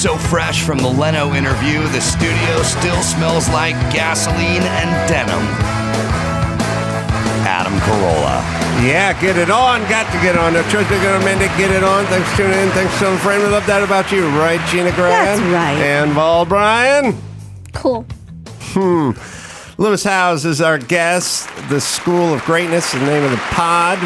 So fresh from the Leno interview, the studio still smells like gasoline and denim. Adam Carolla. Yeah, get it on. Got to get on. No choice but to amend it. Get it on. Thanks for tuning in. Thanks for telling a friend. We love that about you, right, Gina Grad? That's right. And Vol Bryan. Cool. Lewis Howes is our guest. The School of Greatness is the name of the pod.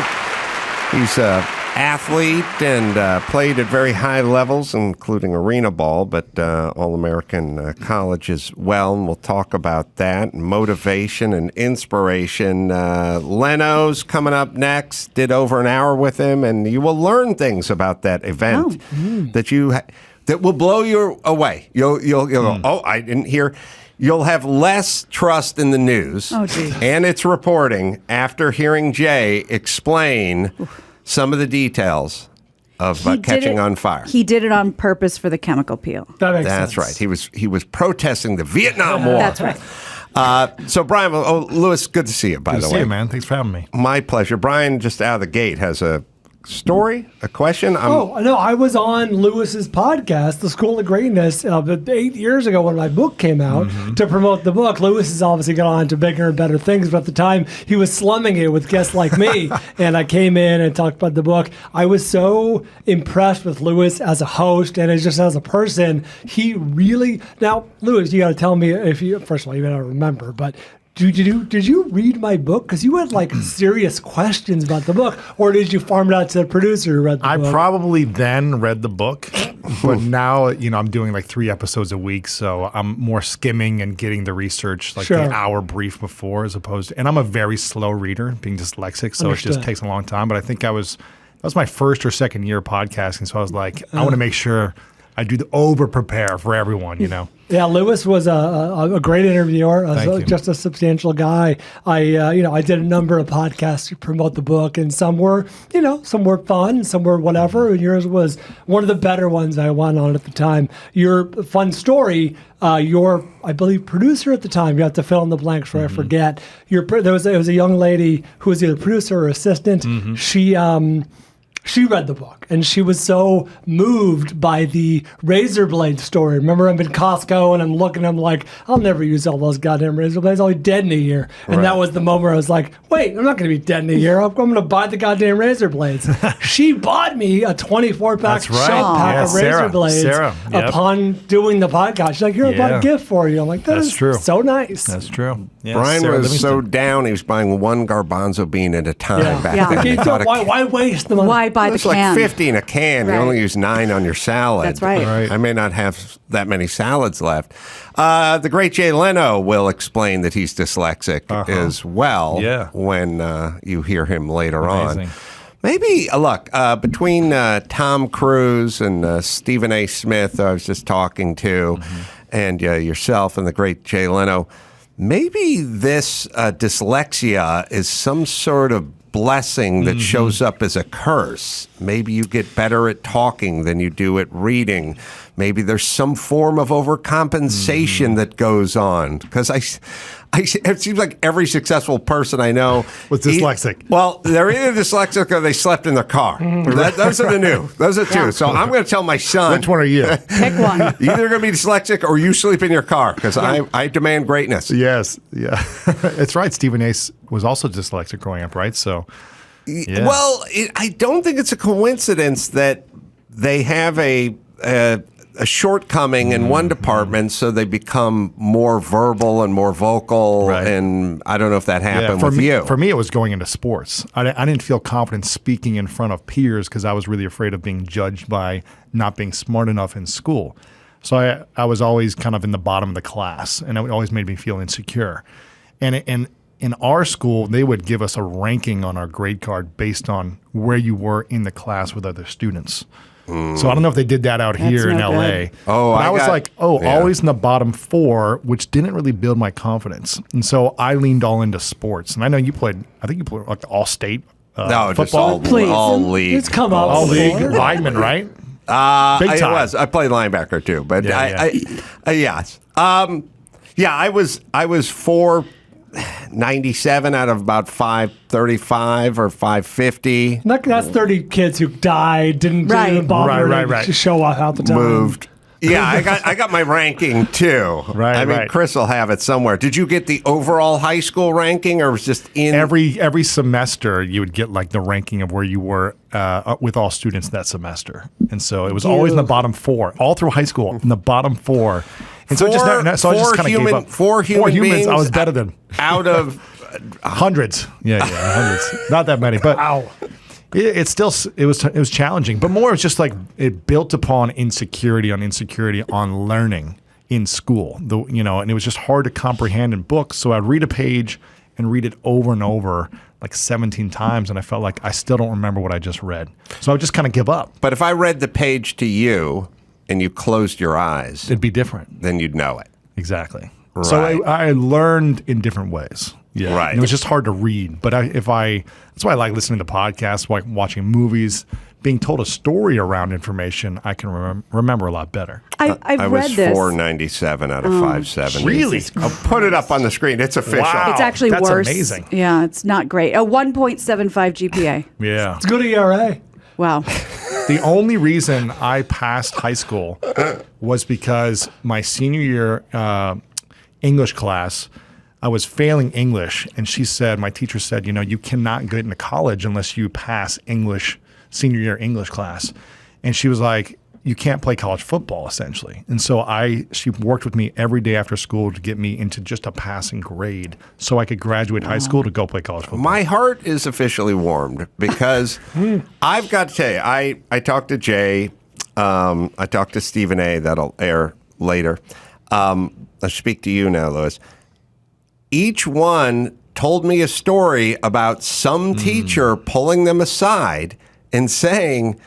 He's an athlete and played at very high levels, including arena ball, but All-American college as well. And we'll talk about that, motivation and inspiration. Leno's coming up next. Did over an hour with him, and you will learn things about that event that will blow you away. You'll go, oh, I didn't hear. You'll have less trust in the news and its reporting after hearing Jay explain some of the details of catching on fire. He did it on purpose for the chemical peel. That's right. He was protesting the Vietnam War. That's right. So, Brian, Lewis, good to see you, by the way. Good to see you, man. Thanks for having me. My pleasure. Brian, just out of the gate, has a story, a question. No, I was on Lewis's podcast, The School of Greatness, 8 years ago when my book came out to promote the book. Lewis has obviously gone on to bigger and better things, but at the time he was slumming it with guests like me, and I came in and talked about the book. I was so impressed with Lewis as a host and just as a person. He really, now, Lewis, you got to tell me if you, first of all, you got to remember, but did you read my book? Because you had like serious questions about the book, or did you farm it out to the producer who read the book? I probably then read the book, but now I'm doing like 3 episodes a week, so I'm more skimming and getting the research like the hour brief before, as opposed to. And I'm a very slow reader, being dyslexic, so it just takes a long time. But I think that was my first or second year podcasting, so I was like, I want to make sure I do the over prepare for everyone, Yeah, Lewis was a great interviewer, just a substantial guy. I did a number of podcasts to promote the book, and some were fun, some were whatever. And yours was one of the better ones I went on at the time. Your fun story, your, I believe, producer at the time. You have to fill in the blanks where I forget. It was a young lady who was either producer or assistant. She read the book, and she was so moved by the razor blade story. Remember, I'm in Costco, and I'm looking, I'm like, I'll never use all those goddamn razor blades. I'll be dead in a year. And that was the moment where I was like, wait, I'm not going to be dead in a year. I'm going to buy the goddamn razor blades. She bought me a 24-pack pack of razor blades upon doing the podcast. She's like, here, I bought a gift for you. I'm like, that's true. So nice. That's true. Yeah, Brian was so down, he was buying one garbanzo bean at a time back then. Why waste the money? Why buy the It's can? like 50 in a can. You only use 9 on your salad. That's right. I may not have that many salads left. The great Jay Leno will explain that he's dyslexic as well when you hear him later on. Maybe, look, between Tom Cruise and Stephen A. Smith, I was just talking to, and yourself and the great Jay Leno, maybe this dyslexia is some sort of blessing that shows up as a curse. Maybe you get better at talking than you do at reading. Maybe there's some form of overcompensation that goes on. Because it seems like every successpick person I know was dyslexic. They're either dyslexic or they slept in their car. Those are the new. Those are two. So I'm going to tell my son. Which one are you? Pick one. You're either going to be dyslexic or you sleep in your car, because I demand greatness. Yes. Yeah. It's right. Stephen A. was also dyslexic growing up, right? So, well, I don't think it's a coincidence that they have a shortcoming in one department, so they become more verbal and more vocal. Right. And I don't know if that happened with you. For me, it was going into sports. I didn't feel confident speaking in front of peers because I was really afraid of being judged by not being smart enough in school. So I was always kind of in the bottom of the class, and it always made me feel insecure. And in our school, they would give us a ranking on our grade card based on where you were in the class with other students. So I don't know if they did that out here in LA. Oh, I was always in the bottom 4, which didn't really build my confidence. And so I leaned all into sports. And I know you played, I think you played like all state no, football. Just all league. It's come up. All league lineman, right? Big time. I played linebacker too, but yes. I was 497 out of about 535 or 550. That's 30 kids who died, didn't even bother to show up out the time. Moved. Yeah, I got my ranking too. Right, I mean, right. Chris will have it somewhere. Did you get the overall high school ranking, or was it just in Every semester, you would get like the ranking of where you were with all students that semester, and so it was always in the bottom 4, all through high school, in the bottom 4. And so I just kind of gave up. Four human humans. beings I was better than out of hundreds. Yeah, hundreds. Not that many, but it was challenging. But more, it's just like it built upon insecurity on learning in school. And it was just hard to comprehend in books. So I'd read a page and read it over and over, like 17 times, and I felt like I still don't remember what I just read. So I would just kind of give up. But if I read the page to you and you closed your eyes, It'd be different. then you'd know it. Exactly. Right. So I learned in different ways. Yeah. Right. And it was just hard to read. But that's why I like listening to podcasts, like watching movies, being told a story around information. I can remember a lot better. I've I read was this. 497 out of 570. Really? I'll put it up on the screen. It's official. Wow. It's actually That's worse. amazing. Yeah, it's not great. A 1.75 GPA. Yeah. It's good ERA. Wow. The only reason I passed high school was because my senior year English class, I was failing English, and my teacher said, you cannot get into college unless you pass English, senior year English class. And she was like, you can't play college football, essentially. And so she worked with me every day after school to get me into just a passing grade so I could graduate high school to go play college football. My heart is officially warmed because I've got to tell you, I talked to Jay, I talked to Stephen A. That'll air later. I'll speak to you now, Louis. Each one told me a story about some teacher pulling them aside and saying,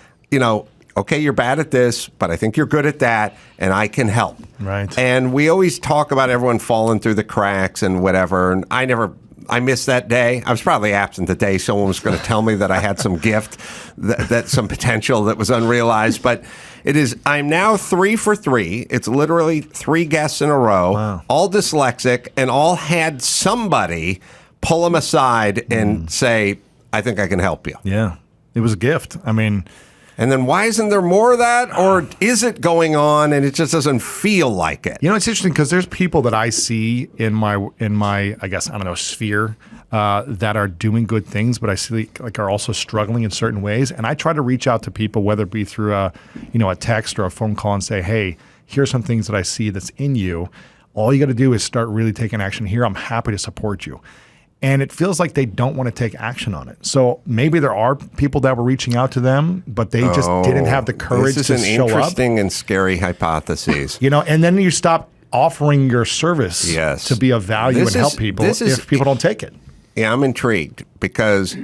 okay, you're bad at this, but I think you're good at that, and I can help. Right. And we always talk about everyone falling through the cracks and whatever, and I missed that day. I was probably absent the day someone was going to tell me that I had some gift, that some potential that was unrealized. But I'm now 3 for 3. It's literally 3 guests in a row, all dyslexic, and all had somebody pull them aside and say, I think I can help you. Yeah. It was a gift. I mean... And then why isn't there more of that? Or is it going on and it just doesn't feel like it? It's interesting because there's people that I see in my I guess, I don't know, sphere that are doing good things, but I see are also struggling in certain ways. And I try to reach out to people, whether it be through a text or a phone call, and say, hey, here's some things that I see that's in you. All you got to do is start really taking action here. I'm happy to support you. And it feels like they don't want to take action on it. So maybe there are people that were reaching out to them, but they just didn't have the courage to show up. This is an interesting and scary hypothesis. And then you stop offering your service to be of value and help people if people don't take it. Yeah, I'm intrigued because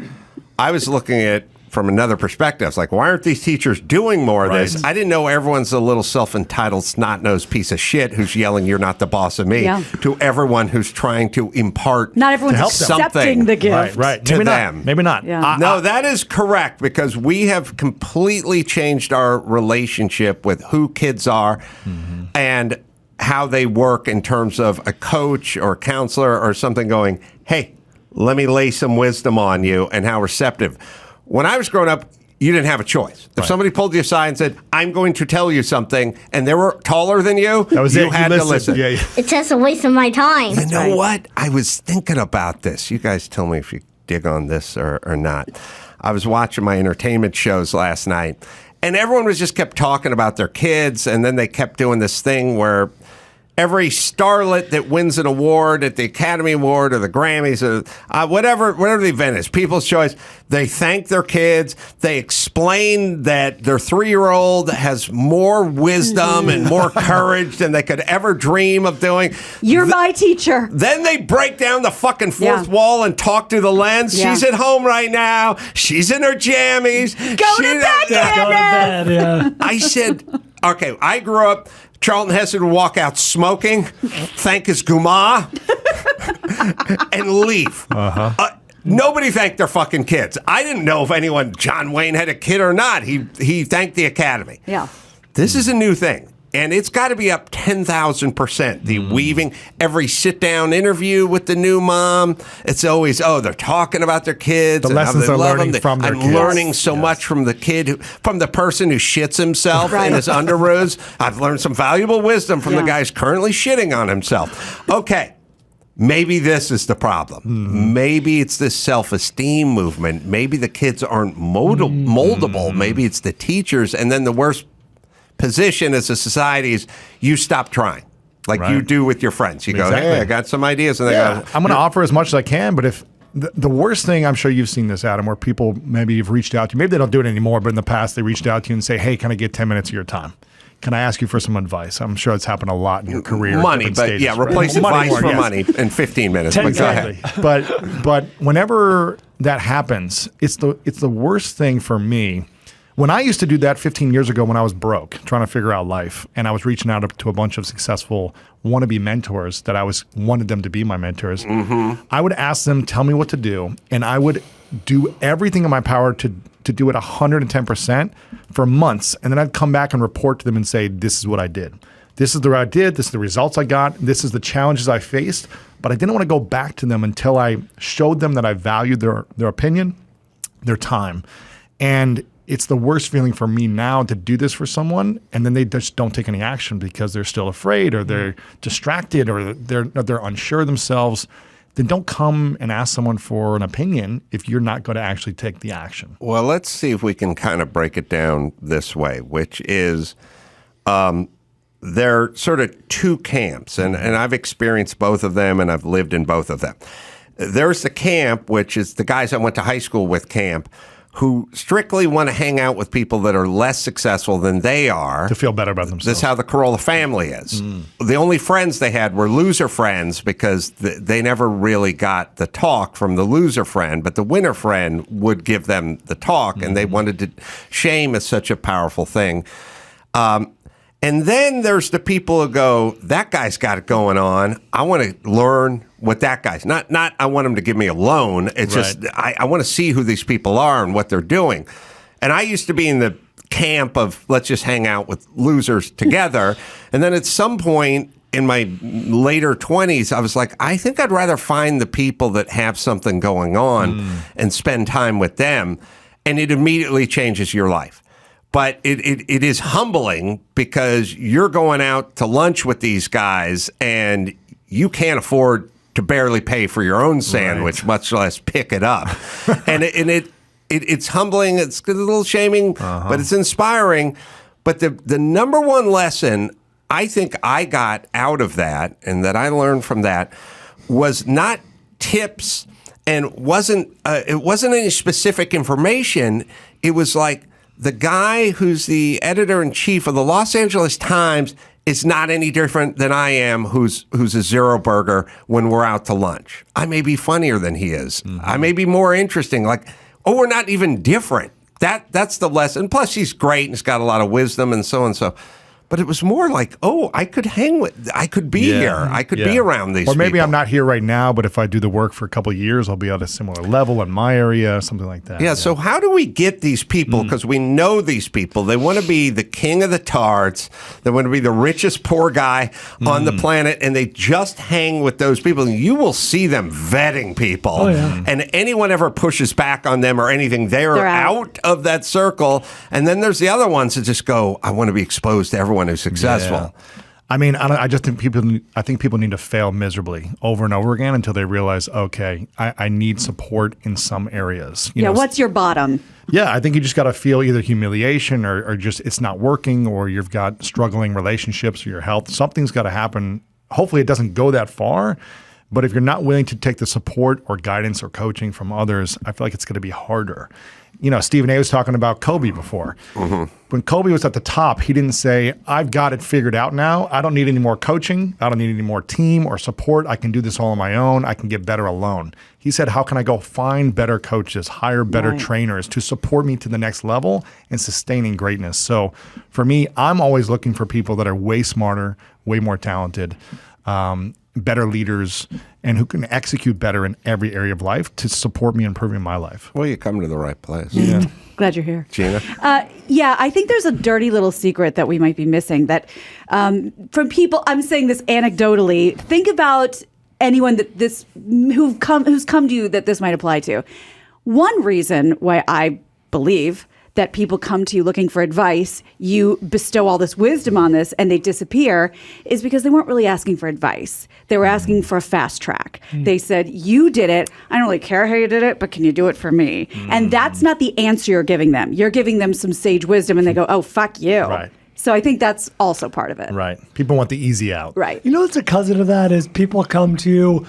I was looking at from another perspective. It's like, why aren't these teachers doing more of this? I didn't know everyone's a little self-entitled, snot-nosed piece of shit who's yelling, you're not the boss of me, to everyone who's trying to impart Not everyone's accepting the gift. Right. To Maybe them. Not. Maybe not. Yeah. No, that is correct because we have completely changed our relationship with who kids are and how they work in terms of a coach or a counselor or something going, hey, let me lay some wisdom on you, and how receptive. When I was growing up, you didn't have a choice. If somebody pulled you aside and said, I'm going to tell you something, and they were taller than you, you had to listen. Yeah. It's just a waste of my time. You know what? I was thinking about this. You guys tell me if you dig on this or not. I was watching my entertainment shows last night, and everyone just kept talking about their kids, and then they kept doing this thing where every starlet that wins an award at the Academy Award or the Grammys or whatever the event is, People's Choice, they thank their kids. They explain that their 3-year-old has more wisdom and more courage than they could ever dream of doing. You're my teacher. Then they break down the fucking fourth wall and talk through the lens. Yeah. She's at home right now. She's in her jammies. Go to bed, Yeah. I said, okay, I grew up, Charlton Heston would walk out smoking, thank his guma, and leave. Nobody thanked their fucking kids. I didn't know if John Wayne had a kid or not. He thanked the Academy. Yeah. This is a new thing. And it's got to be up 10,000%. The weaving, every sit-down interview with the new mom, it's always, they're talking about their kids. The lessons they're learning from their kids. I'm learning so much from the kid, from the person who shits himself in his underoos. I've learned some valuable wisdom from the guy who's currently shitting on himself. Okay. Maybe this is the problem. Maybe it's this self-esteem movement. Maybe the kids aren't moldable. Maybe it's the teachers. And then the worst position as a society is you stop trying, like you do with your friends. You go, hey, I got some ideas. And they go, I'm going to offer as much as I can, but if the worst thing, I'm sure you've seen this, Adam, where people maybe have reached out to you. Maybe they don't do it anymore, but in the past they reached out to you and say, hey, can I get 10 minutes of your time? Can I ask you for some advice? I'm sure it's happened a lot in your career. Money, but stages, replace advice for money in 15 minutes. Exactly. But whenever that happens, it's the worst thing for me. When I used to do that 15 years ago when I was broke, trying to figure out life, and I was reaching out to a bunch of successful wannabe mentors that I wanted them to be my mentors, I would ask them, tell me what to do, and I would do everything in my power to do it 110% for months, and then I'd come back and report to them and say, this is what I did. This is what I did. This is the results I got. This is the challenges I faced. But I didn't want to go back to them until I showed them that I valued their opinion, their time. And it's the worst feeling for me now to do this for someone, and then they just don't take any action because they're still afraid or they're distracted or they're unsure of themselves. Then don't come and ask someone for an opinion if you're not going to actually take the action. Well, let's see if we can kind of break it down this way, which is there are sort of two camps, and I've experienced both of them, and I've lived in both of them. There's the camp, which is the guys I went to high school with camp, who strictly want to hang out with people that are less successful than they are. To feel better about themselves. That's how the Carolla family is. The only friends they had were loser friends because they never really got the talk from the loser friend, but the winner friend would give them the talk, and they wanted to. Shame is such a powerful thing. And then there's the people who go, that guy's got it going on. I want to learn what that guy's not I want him to give me a loan. It's just I want to see who these people are and what they're doing. And I used to be in the camp of let's just hang out with losers together. And then at some point in my later 20s, I was like, I think I'd rather find the people that have something going on and spend time with them. And it immediately changes your life. But it is humbling because you're going out to lunch with these guys and you can't afford to barely pay for your own sandwich, much less pick it up. and it's humbling. It's a little shaming, but it's inspiring. But the number one lesson I think I got out of that and that I learned from that was not tips and it wasn't any specific information. It was like, the guy who's the editor-in-chief of the Los Angeles Times is not any different than I am, who's a zero burger when we're out to lunch. I may be funnier than he is. I may be more interesting. Like, we're not even different. That's the lesson. Plus, he's great and he's got a lot of wisdom and so and so. But it was more like, I could I could be here. I could be around these people. Or maybe I'm not here right now, but if I do the work for a couple of years, I'll be at a similar level in my area, something like that. Yeah, so how do we get these people? Because we know these people. They want to be the king of the tarts. They want to be the richest poor guy on the planet, and they just hang with those people. And you will see them vetting people. Oh, yeah. And anyone ever pushes back on them or anything, they're out of that circle. And then there's the other ones that just go, I want to be exposed to everyone who's successful. Yeah. I mean, I just think people need to fail miserably over and over again until they realize, okay, I need support in some areas. You know, what's your bottom? Yeah, I think you just got to feel either humiliation or just it's not working, or you've got struggling relationships or your health. Something's got to happen. Hopefully it doesn't go that far. But if you're not willing to take the support or guidance or coaching from others, I feel like it's going to be harder. You know, Stephen A. was talking about Kobe before. When Kobe was at the top, he didn't say, I've got it figured out now. I don't need any more coaching. I don't need any more team or support. I can do this all on my own. I can get better alone. He said, how can I go find better coaches, hire better trainers to support me to the next level and sustaining greatness? So for me, I'm always looking for people that are way smarter, way more talented, better leaders and who can execute better in every area of life to support me in improving my life. Well, you come to the right place. Yeah. Glad you're here. Gina? Yeah, I think there's a dirty little secret that we might be missing that from people, I'm saying this anecdotally, think about anyone who's come to you that this might apply to. One reason why I believe that people come to you looking for advice, you bestow all this wisdom on this and they disappear, is because they weren't really asking for advice. They were asking for a fast track. They said, you did it. I don't really care how you did it, but can you do it for me? And that's not the answer you're giving them. You're giving them some sage wisdom and they go, oh, fuck you. Right. So I think that's also part of it. Right. People want the easy out. Right. You know what's a cousin of that is people come to you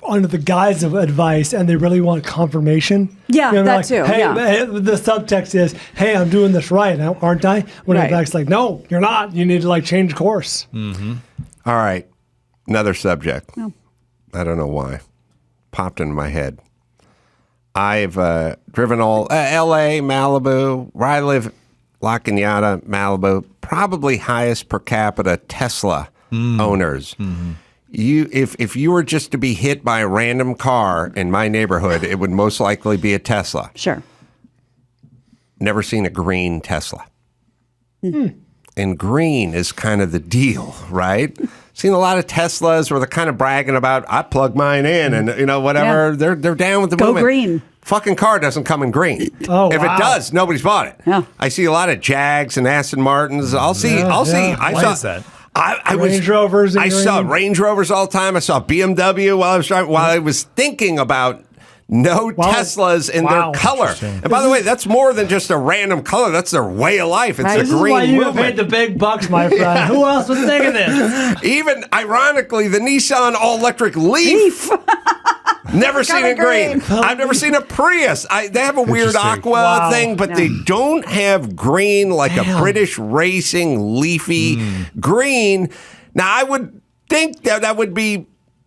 under the guise of advice and they really want confirmation. Yeah, they're that like, too. Hey, Yeah. the subtext is, hey, I'm doing this right, aren't I? When Right. in fact it's like, no, you're not. You need to like change course. All right. Another subject. I don't know why. Popped into my head. I've driven all L.A., Malibu, where I live, La Cañada, Malibu, probably highest per capita Tesla owners. If you were just to be hit by a random car in my neighborhood, it would most likely be a Tesla. Sure. Never seen a green Tesla. And green is kind of the deal, right? Seen a lot of Teslas where they're kind of bragging about, I plug mine in and, whatever. Yeah. They're down with the Go movement. green. Fucking car doesn't come in green. Oh, if wow. it does, nobody's bought it. Yeah. I see a lot of Jags and Aston Martins. I'll see. Why I saw is that? I Range Rovers in I saw green. Range Rovers all the time. I saw BMW while I was driving. While I was thinking about Teslas in Wow. their color. Interesting. And by the way, that's more than just a random color. That's their way of life. It's Right. the This This is green why you movement. paid the big bucks, my friend. Who else was thinking this? Even ironically, the Nissan all-electric Leaf. Never seen it green. I've never seen a Prius. They have a weird Interesting. aqua Wow. thing, but they don't have green like a British racing leafy green. Now, I would think that would be.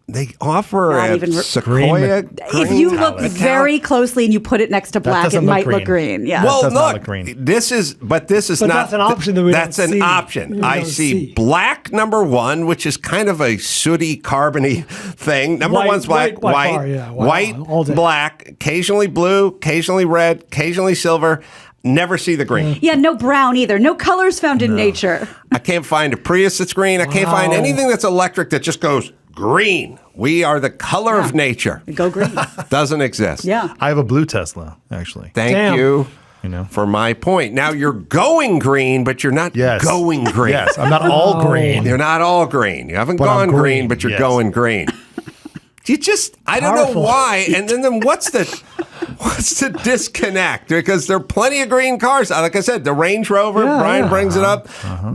They offer Not a even sequoia green. If you look metallic. very closely and you put it next to black, it doesn't look might look green. green. Yeah. Well, does not look, look green. this is But not. that's an option that we That's don't an see. option. We I don't see see. black number one, which is kind of a sooty, carbony thing. Number White- one's black, white by white, far, yeah. Wow. white, All day. black, occasionally blue, occasionally red, occasionally silver. Never see the green. Yeah, no brown either. No colors found in nature. I can't find a Prius that's green. I can't find Wow. anything that's electric that just goes green. We are the color of nature. Go green. Doesn't exist. Yeah. I have a blue Tesla, actually. Thank Damn. you. You know? For my point. Now you're going green, but you're not Yes. going green. Yes, I'm not all green. You're not all green. You haven't But I'm gone green, green, but you're yes. going green. I don't know Powerful. why. And then what's the disconnect? Because there are plenty of green cars. Like I said, the Range Rover, Brian brings it up.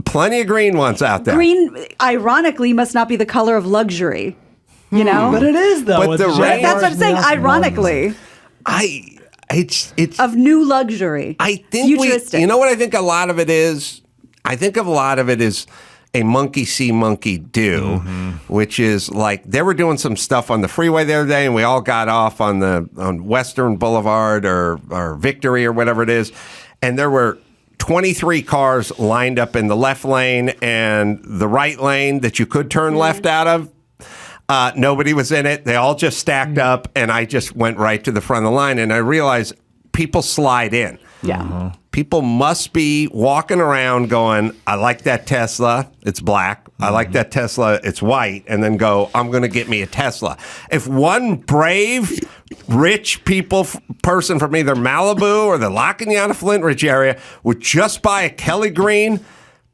Plenty of green ones out there. Green, ironically, must not be the color of luxury. You know? But it is, though. But with the Jaguars Range- That's what I'm and saying. the Aston Martins. Ironically, It's of new luxury. I think Futuristic. you know what I think a lot of it is? I think of a lot of it is a monkey see, monkey do, which is like they were doing some stuff on the freeway the other day, and we all got off on Western Boulevard or Victory or whatever it is, and there were 23 cars lined up in the left lane and the right lane that you could turn left out of. Nobody was in it. They all just stacked up, and I just went right to the front of the line, and I realized people slide in. Yeah. People must be walking around going, I like that Tesla, it's black. I like that Tesla, it's white. And then go, I'm going to get me a Tesla. If one brave, rich person from either Malibu or the La Cañada Flint Ridge area would just buy a Kelly Green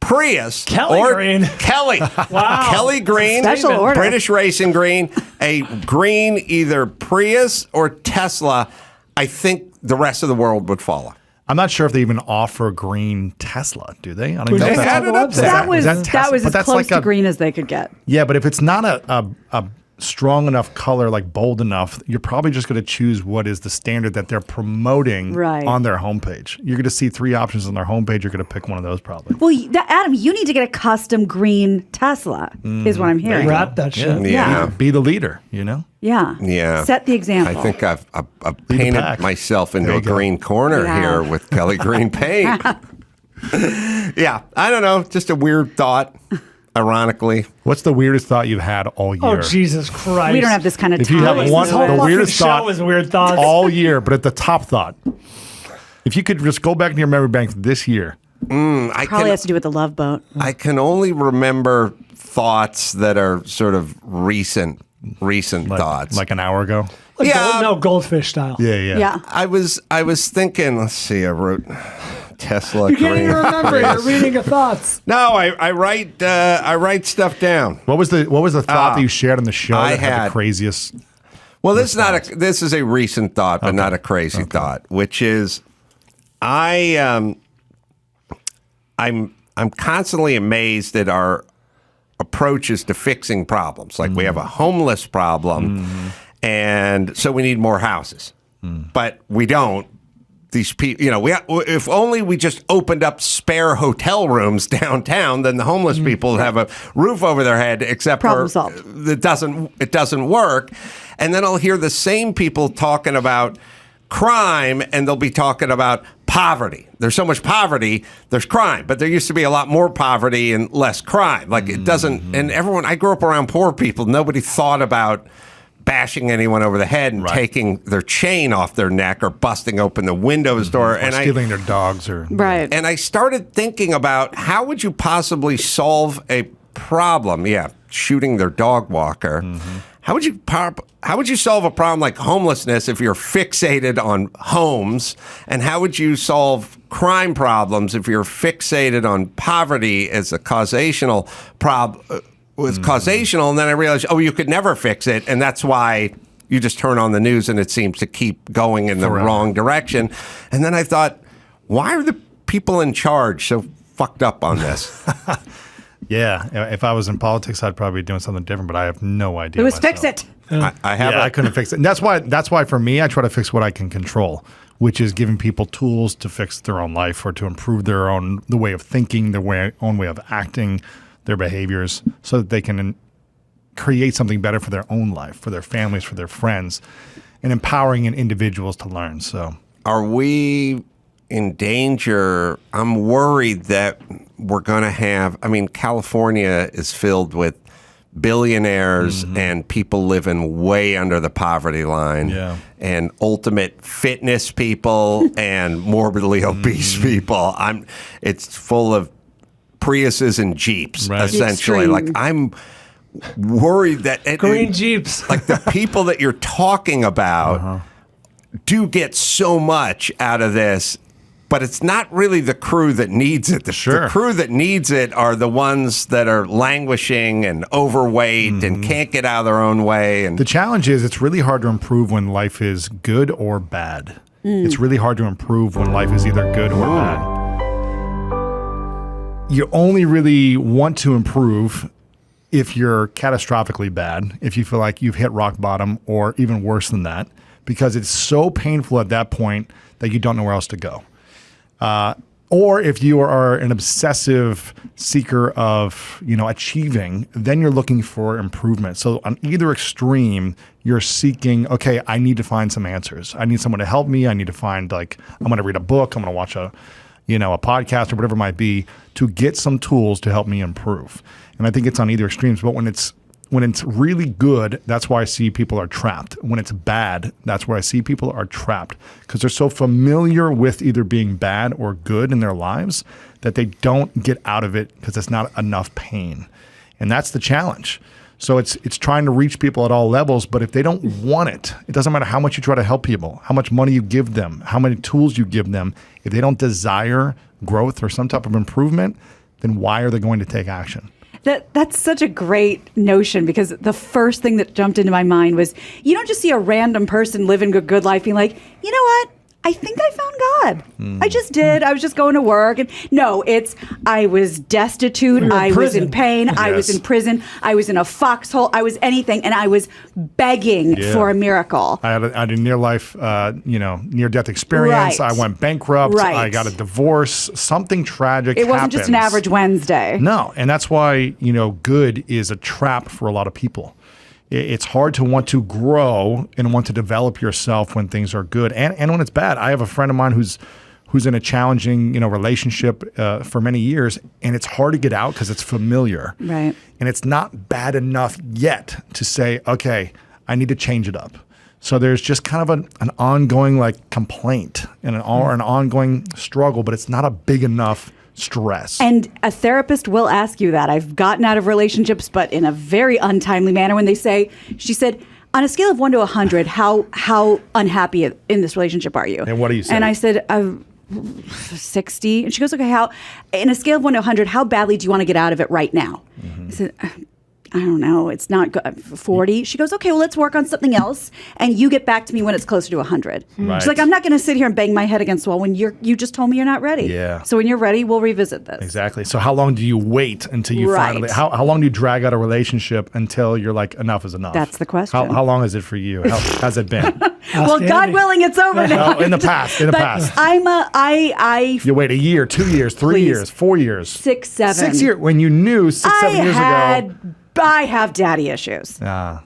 Prius. Kelly Green. Kelly. Wow. Kelly Green. Special order. British Racing Green. A green either Prius or Tesla. I think the rest of the world would follow. I'm not sure if they even offer green Tesla, do they? I don't even know They if that's had it up there. That was Tesla? that was But as that's close like to green as they could get. Yeah, but if it's not a strong enough color, like bold enough, you're probably just going to choose what is the standard that they're promoting Right. on their homepage. You're going to see 3 options on their homepage. You're going to pick one of those probably. Well, Adam, you need to get a custom green Tesla, is what I'm hearing. Wrap that shit. Yeah. Be the leader, you know? Yeah. Yeah. Set the example. I think I've the painted pack. myself into There a you go. green corner Yeah. here with Kelly Green paint. Yeah, I don't know. Just a weird thought. ironically. What's the weirdest thought you've had all year? Oh, Jesus Christ. We don't have this kind of If time. you have one, This whole the fucking weirdest show thought is weird thoughts. all year, but at the top thought. If you could just go back in your memory bank this year. Probably has to do with the Love Boat. I can only remember thoughts that are sort of recent thoughts. Like an hour ago? Goldfish style. Yeah. I was thinking, let's see, I wrote Tesla. You can't even Korea, remember Korea. your reading of thoughts. No, I write stuff down. What was the thought that you shared on the show I that had had- the craziest? Well, this is a recent thought, but not a crazy thought, which is I'm constantly amazed at our approaches to fixing problems. Like we have a homeless problem, and so we need more houses, but we don't. These people, if only we just opened up spare hotel rooms downtown, then the homeless people would have a roof over their head. Except Problem for solved. it doesn't work. And then I'll hear the same people talking about crime, and they'll be talking about poverty. There's so much poverty, there's crime, but there used to be a lot more poverty and less crime. Like it doesn't. And I grew up around poor people. Nobody thought about bashing anyone over the head and taking their chain off their neck or busting open the windows door Or stealing their dogs or Right. and I started thinking about how would you possibly solve a problem? Yeah, shooting their dog walker. How would you solve a problem like homelessness if you're fixated on homes? And how would you solve crime problems if you're fixated on poverty as a causational problem? Was causational, and then I realized, you could never fix it, and that's why you just turn on the news and it seems to keep going in the wrong direction. And then I thought, why are the people in charge so fucked up on this? Yeah, if I was in politics, I'd probably be doing something different, but I have no idea. It was myself. fix it. I couldn't fix it. And that's why for me, I try to fix what I can control, which is giving people tools to fix their own life or to improve the way of thinking, their own way of acting, their behaviors, so that they can create something better for their own life, for their families, for their friends, and empowering individuals to learn. So, are we in danger? I'm worried that we're going to have. I mean, California is filled with billionaires and people living way under the poverty line, and ultimate fitness people and morbidly obese people. It's full of Priuses and Jeeps, essentially. Extreme. Like I'm worried that Green Jeeps. like the people that you're talking about do get so much out of this, but it's not really the crew that needs it. The crew that needs it are the ones that are languishing and overweight and can't get out of their own way. And the challenge is it's really hard to improve when life is good or bad. It's really hard to improve when life is either good or bad. You only really want to improve if you're catastrophically bad, if you feel like you've hit rock bottom or even worse than that, because it's so painful at that point that you don't know where else to go. Or if you are an obsessive seeker of, achieving, then you're looking for improvement. So on either extreme, you're seeking, okay, I need to find some answers. I need someone to help me. I need to find I'm going to read a book. I'm going to watch a podcast or whatever it might be to get some tools to help me improve. And I think it's on either extremes. But when it's really good, that's why I see people are trapped. When it's bad, that's where I see people are trapped because they're so familiar with either being bad or good in their lives that they don't get out of it because it's not enough pain. And that's the challenge. So it's trying to reach people at all levels, but if they don't want it, it doesn't matter how much you try to help people, how much money you give them, how many tools you give them. If they don't desire growth or some type of improvement, then why are they going to take action? That's such a great notion because the first thing that jumped into my mind was you don't just see a random person living a good life being like, you know what? I think I found God. I just did. I was just going to work. And no, I was destitute. I was in pain. Yes. I was in prison. I was in a foxhole. I was anything. And I was begging for a miracle. I had a near-death experience. Right. I went bankrupt. Right. I got a divorce. Something tragic It wasn't happens. just an average Wednesday. No. And that's why, good is a trap for a lot of people. It's hard to want to grow and want to develop yourself when things are good and when it's bad. I have a friend of mine who's who's in a challenging, relationship for many years, and it's hard to get out because it's familiar. Right. And it's not bad enough yet to say, okay, I need to change it up. So there's just kind of an ongoing complaint and an ongoing struggle, but it's not a big enough stress. And a therapist will ask you that. I've gotten out of relationships, but in a very untimely manner when she said, on a scale of 1 to 100, how unhappy in this relationship are you? And what do you say? And I said, 60. And she goes, okay, in a scale of 1 to 100, how badly do you want to get out of it right now? I said, I don't know. It's not good. 40. She goes, okay, well, let's work on something else. And you get back to me when it's closer to 100. Right. She's like, I'm not going to sit here and bang my head against the wall when you just told me you're not ready. Yeah. So when you're ready, we'll revisit this. Exactly. So how long do you wait until you finally, how long do you drag out a relationship until you're like, enough is enough? That's the question. How long is it for you? How's it been? Well, God willing, it's over now. In the past. You wait a year, 2 years, 3 years, 4 years. 6, 7. 6 years. When you knew 6, 7 years ago. I have daddy issues. I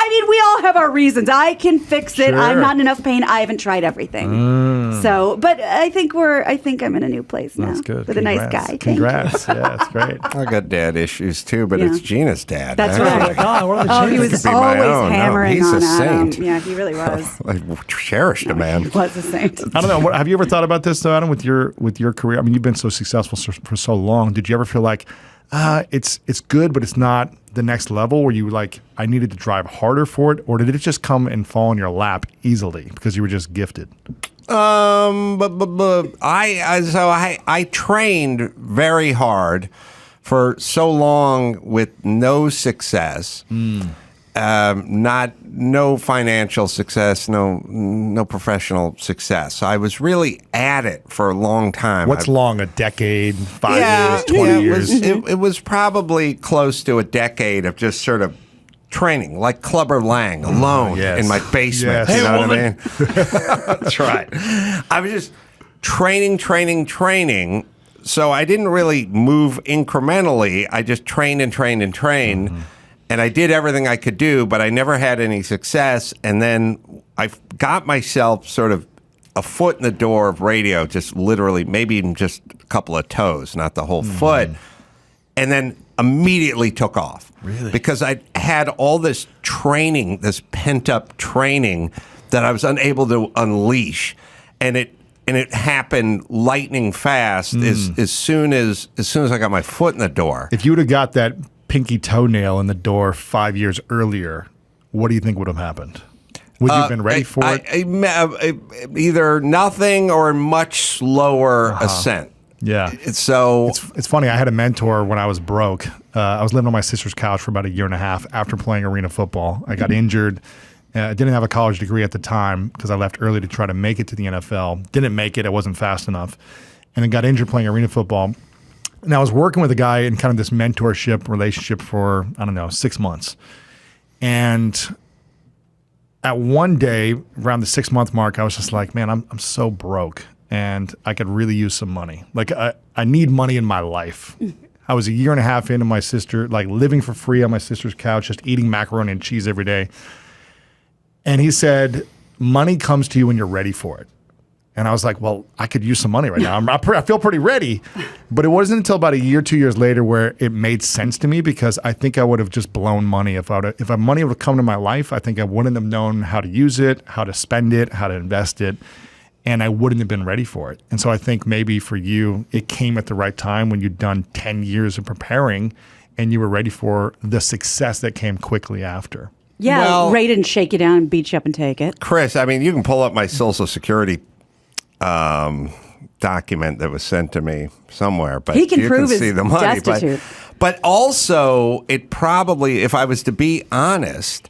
mean, we all have our reasons. I can fix it. Sure. I'm not in enough pain. I haven't tried everything. So, but I think I'm in a new place now. That's good. With Congrats. a nice guy. Congrats. Yeah, that's great. I got dad issues too, but it's Gina's dad. That's actually. right. God, what are the Oh, he chances? was Could be my always own. No, hammering he's on a Adam. saint. Yeah, he really was. I cherished a man. He was a saint. I don't know. Have you ever thought about this, though, Adam, with your career? I mean, you've been so successful for so long. Did you ever feel like it's good, but it's not the next level? Where you I needed to drive harder for it, or did it just come and fall in your lap easily because you were just gifted? I trained very hard for so long with no success. No financial success, no professional success. So I was really at it for a long time. What's long? A decade, 5 years, 20 years? It was probably close to a decade of just sort of training, like Clubber Lang, alone in my basement. Yes. You know what I mean? That's right. I was just training. So I didn't really move incrementally. I just trained and trained and trained. Mm-hmm. And I did everything I could do, but I never had any success. And then I got myself sort of a foot in the door of radio, just literally, maybe even just a couple of toes, not the whole foot. And then immediately took off. Really? Because I had all this training, this pent-up training that I was unable to unleash. And it happened lightning fast as soon as I got my foot in the door. If you would have got that pinky toenail in the door 5 years earlier, what do you think would have happened? Would you have been ready for it? Either nothing or much slower ascent. Yeah. So it's funny. I had a mentor when I was broke. I was living on my sister's couch for about a year and a half after playing arena football. I got injured. I didn't have a college degree at the time because I left early to try to make it to the NFL. Didn't make it. I wasn't fast enough. And then got injured playing arena football. And I was working with a guy in kind of this mentorship relationship for, 6 months. And at one day, around the 6-month mark, I was just like, man, I'm so broke and I could really use some money. Like, I need money in my life. I was a year and a half into my sister, living for free on my sister's couch, just eating macaroni and cheese every day. And he said, money comes to you when you're ready for it. And I was like, well, I could use some money right now. I feel pretty ready. But it wasn't until about a year, 2 years later where it made sense to me, because I think I would have just blown money. If money would have come to my life, I think I wouldn't have known how to use it, how to spend it, how to invest it. And I wouldn't have been ready for it. And so I think maybe for you, it came at the right time when you'd done 10 years of preparing and you were ready for the success that came quickly after. Yeah, Well, Ray didn't shake you down and beat you up and take it. Chris, I mean, you can pull up my Social Security document that was sent to me somewhere, but He can you prove can see his the money. destitute. But also, it probably, if I was to be honest,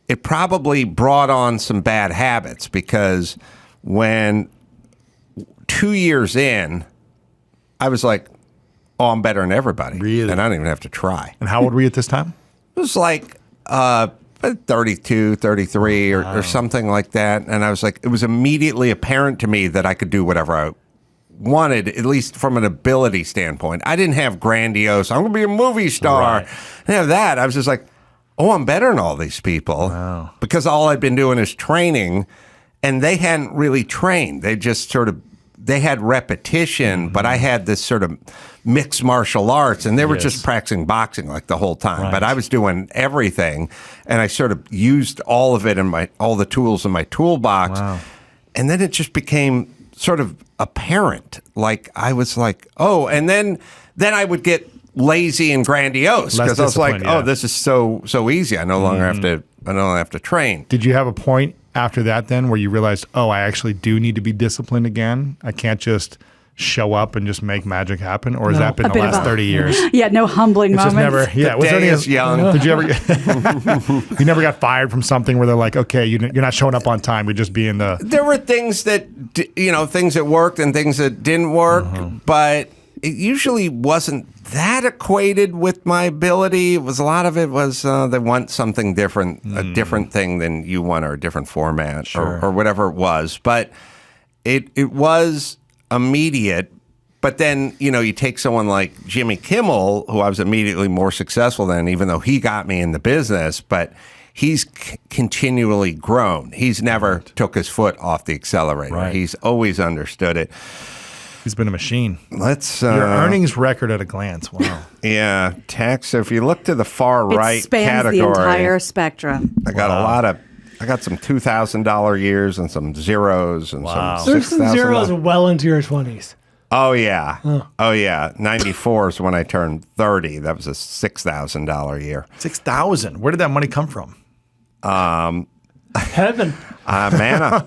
it probably brought on some bad habits, because when 2 years in, I was like, oh, I'm better than everybody. Really? And I don't even have to try. And how old were you at this time? It was like 32, 33 or something like that. And I was like, it was immediately apparent to me that I could do whatever I wanted, at least from an ability standpoint. I didn't have grandiose, I'm going to be a movie star. Right. I didn't have that. I was just like, oh, I'm better than all these people. Wow. Because all I'd been doing is training. and they hadn't really trained. They just they had repetition, but I had this sort of mixed martial arts, and they were just practicing boxing like the whole time. Right. But I was doing everything, and I sort of used all of it in all the tools in my toolbox. Wow. And then it just became sort of apparent. Like I was like, oh, and then I would get lazy and grandiose because I was like, oh, this is so easy. I no longer have to train. Did you have a point after that then where you realized, oh, I actually do need to be disciplined again? I can't just show up and just make magic happen? Or has that been the last 30 years? Yeah, no humbling It's moments. just never, The day is young. Did you ever you never got fired from something where they're like, okay, you're not showing up on time, you're just being the... There were things that, things that worked and things that didn't work, but it usually wasn't that equated with my ability. It was a lot of it was they want something different, a different thing than you want, or a different format, or whatever it was. But it was immediate. But then, you take someone like Jimmy Kimmel, who I was immediately more successful than, even though he got me in the business, but he's continually grown. He's never took his foot off the accelerator. Right. He's always understood it. He's been a machine. Let's Your earnings record at a glance. Wow. Yeah, tax. So if you look to the far right It spans category, the entire spectrum. I got I got some $2,000 years and some zeros and some There's some zeros $6,000. well into your 20s. Oh yeah, oh yeah. 94 is when I turned 30. That was a $6,000 year. 6,000. Where did that money come from? Heaven. Manna.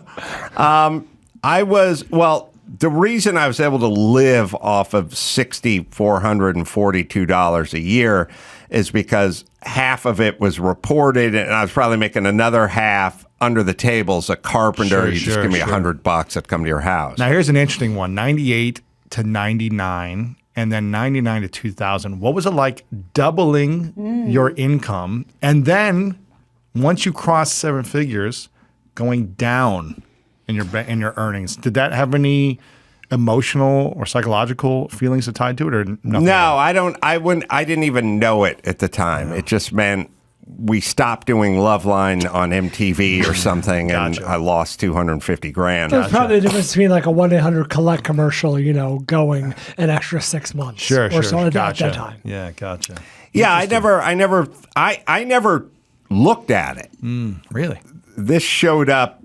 The reason I was able to live off of $6,442 a year is because half of it was reported, and I was probably making another half under the table as a carpenter. You just give me $100, I'd come to your house. Now, here's an interesting one. 98 to 99, and then 99 to 2000. What was it like doubling your income, and then once you crossed seven figures, going down in your earnings? Did that have any emotional or psychological feelings tied to it, or nothing? No, I don't. I didn't even know it at the time. Yeah. It just meant we stopped doing Loveline on MTV or something, and I lost $250,000. There's probably the difference between like a 1-800-COLLECT commercial, going an extra 6 months or so at that time. Yeah, gotcha. Yeah, I never looked at it. Really? This showed up,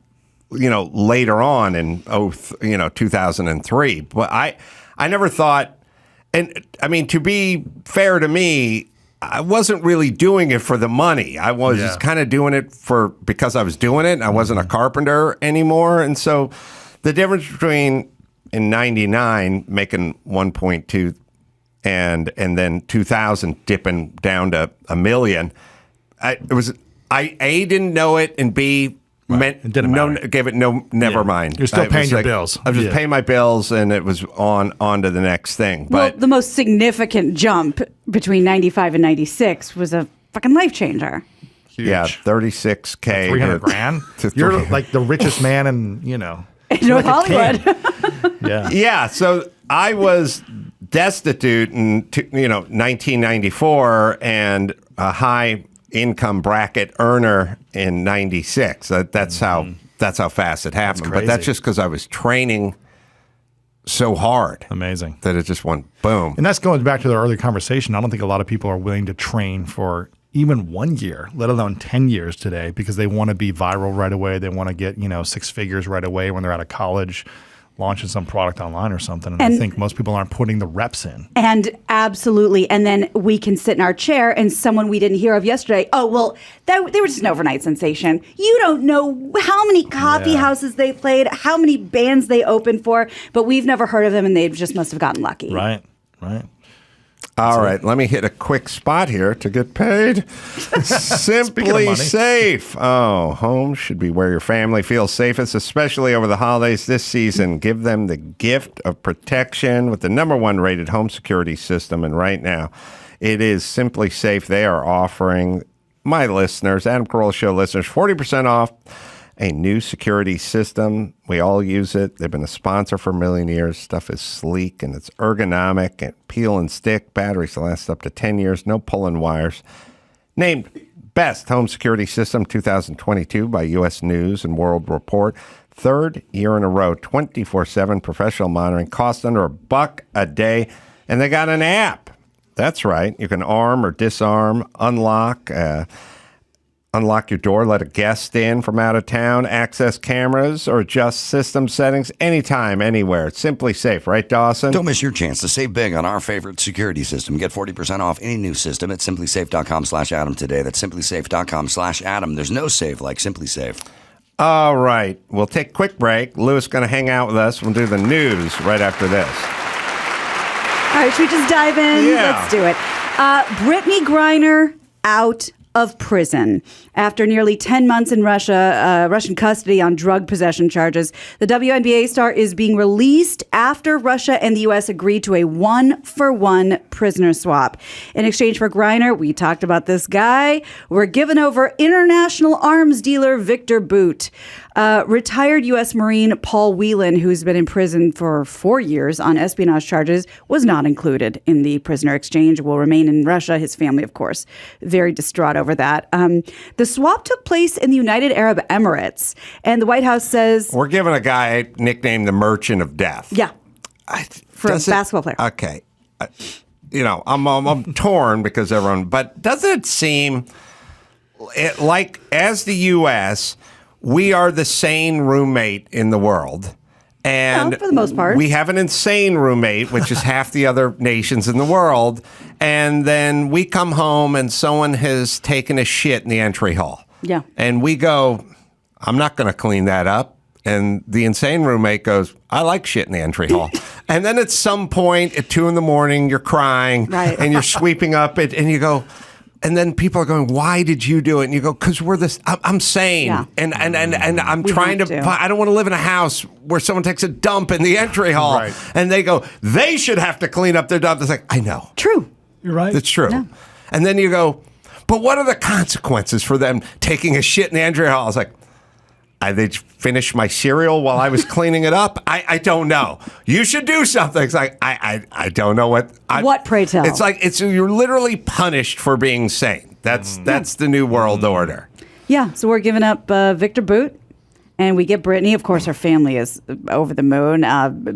later on in 2003. But I never thought, and I mean, to be fair to me, I wasn't really doing it for the money. I was just kind of doing it because I was doing it. And I wasn't a carpenter anymore. And so the difference between in 99 making 1.2 and then 2000 dipping down to $1 million, I didn't know it, and B, it didn't matter. Never mind. You're still paying your bills. I was just paying my bills, and it was on to the next thing. But the most significant jump between 95 and 96 was a fucking life changer. Huge. Yeah, $36K. $300,000. You're like the richest man in North Hollywood. Yeah. Yeah. So I was destitute in 1994, and a high income bracket earner in 96. That's how fast it happened. But that's just because I was training so hard. Amazing. That it just went boom. And that's going back to the earlier conversation. I don't think a lot of people are willing to train for even 1 year, let alone 10 years today, because they want to be viral right away. They want to get, 6 figures right away when they're out of college, launching some product online or something. And I think most people aren't putting the reps in. And absolutely. And then we can sit in our chair, and someone we didn't hear of yesterday, they were just an overnight sensation. You don't know how many coffee houses they played, how many bands they opened for, but we've never heard of them, and they just must have gotten lucky. Right. All right, let me hit a quick spot here to get paid. Simply Safe. Oh, home should be where your family feels safest, especially over the holidays this season. Give them the gift of protection with the #1 rated home security system. And right now, it is Simply Safe. They are offering my listeners, Adam Carolla Show listeners, 40% off a new security system. We all use it. They've been a sponsor for a million years. Stuff is sleek and it's ergonomic and peel and stick. Batteries last up to 10 years. No pulling wires. Named Best Home Security System 2022 by U.S. News and World Report. Third year in a row, 24/7 professional monitoring, costs under $1 a day, and they got an app. That's right. You can arm or disarm, unlock your door, let a guest in from out of town, access cameras, or adjust system settings anytime, anywhere. It's Simply Safe, right, Dawson? Don't miss your chance to save big on our favorite security system. Get 40% off any new system at simplysafe.com/Adam today. That's simplysafe.com/Adam. There's no safe like Simply Safe. All right. We'll take a quick break. Louis is going to hang out with us. We'll do the news right after this. All right, should we just dive in? Yeah. Let's do it. Brittney Griner out of prison after nearly 10 months in Russian custody on drug possession charges. The WNBA star is being released after Russia and the U.S. agreed to a 1-for-1 prisoner swap. In exchange for Griner, we talked about this guy, we're giving over international arms dealer Victor Bout. Retired U.S. Marine Paul Whelan, who's been in prison for 4 years on espionage charges, was not included in the prisoner exchange, will remain in Russia. His family, of course, very distraught over that. The swap took place in the United Arab Emirates, and the White House says... We're giving a guy nicknamed the Merchant of Death. Yeah, for a basketball player. Okay. I'm torn because everyone... But doesn't it seem like, as the U.S., we are the sane roommate in the world? And for the most part. We have an insane roommate, which is half the other nations in the world. And then we come home and someone has taken a shit in the entry hall. Yeah. And we go, I'm not going to clean that up. And the insane roommate goes, I like shit in the entry hall. And then at some point at 2 a.m, you're crying. Right. And you're sweeping up it. And you go, and then people are going, why did you do it? And you go, because we're this, I'm sane. Yeah. And I'm We trying have to, to. I don't want to live in a house where someone takes a dump in the entry hall. Right. And they go, they should have to clean up their dump. It's like, I know. True. You're right. That's true. Yeah. And then you go, but what are the consequences for them taking a shit in the entry hall? I was like, they finished my cereal while I was cleaning it up. I don't know. You should do something. It's like, I don't know what. What, pray tell? It's like, you're literally punished for being sane. That's the new world order. Yeah, so we're giving up Victor Bout, and we get Brittney. Of course, her family is over the moon.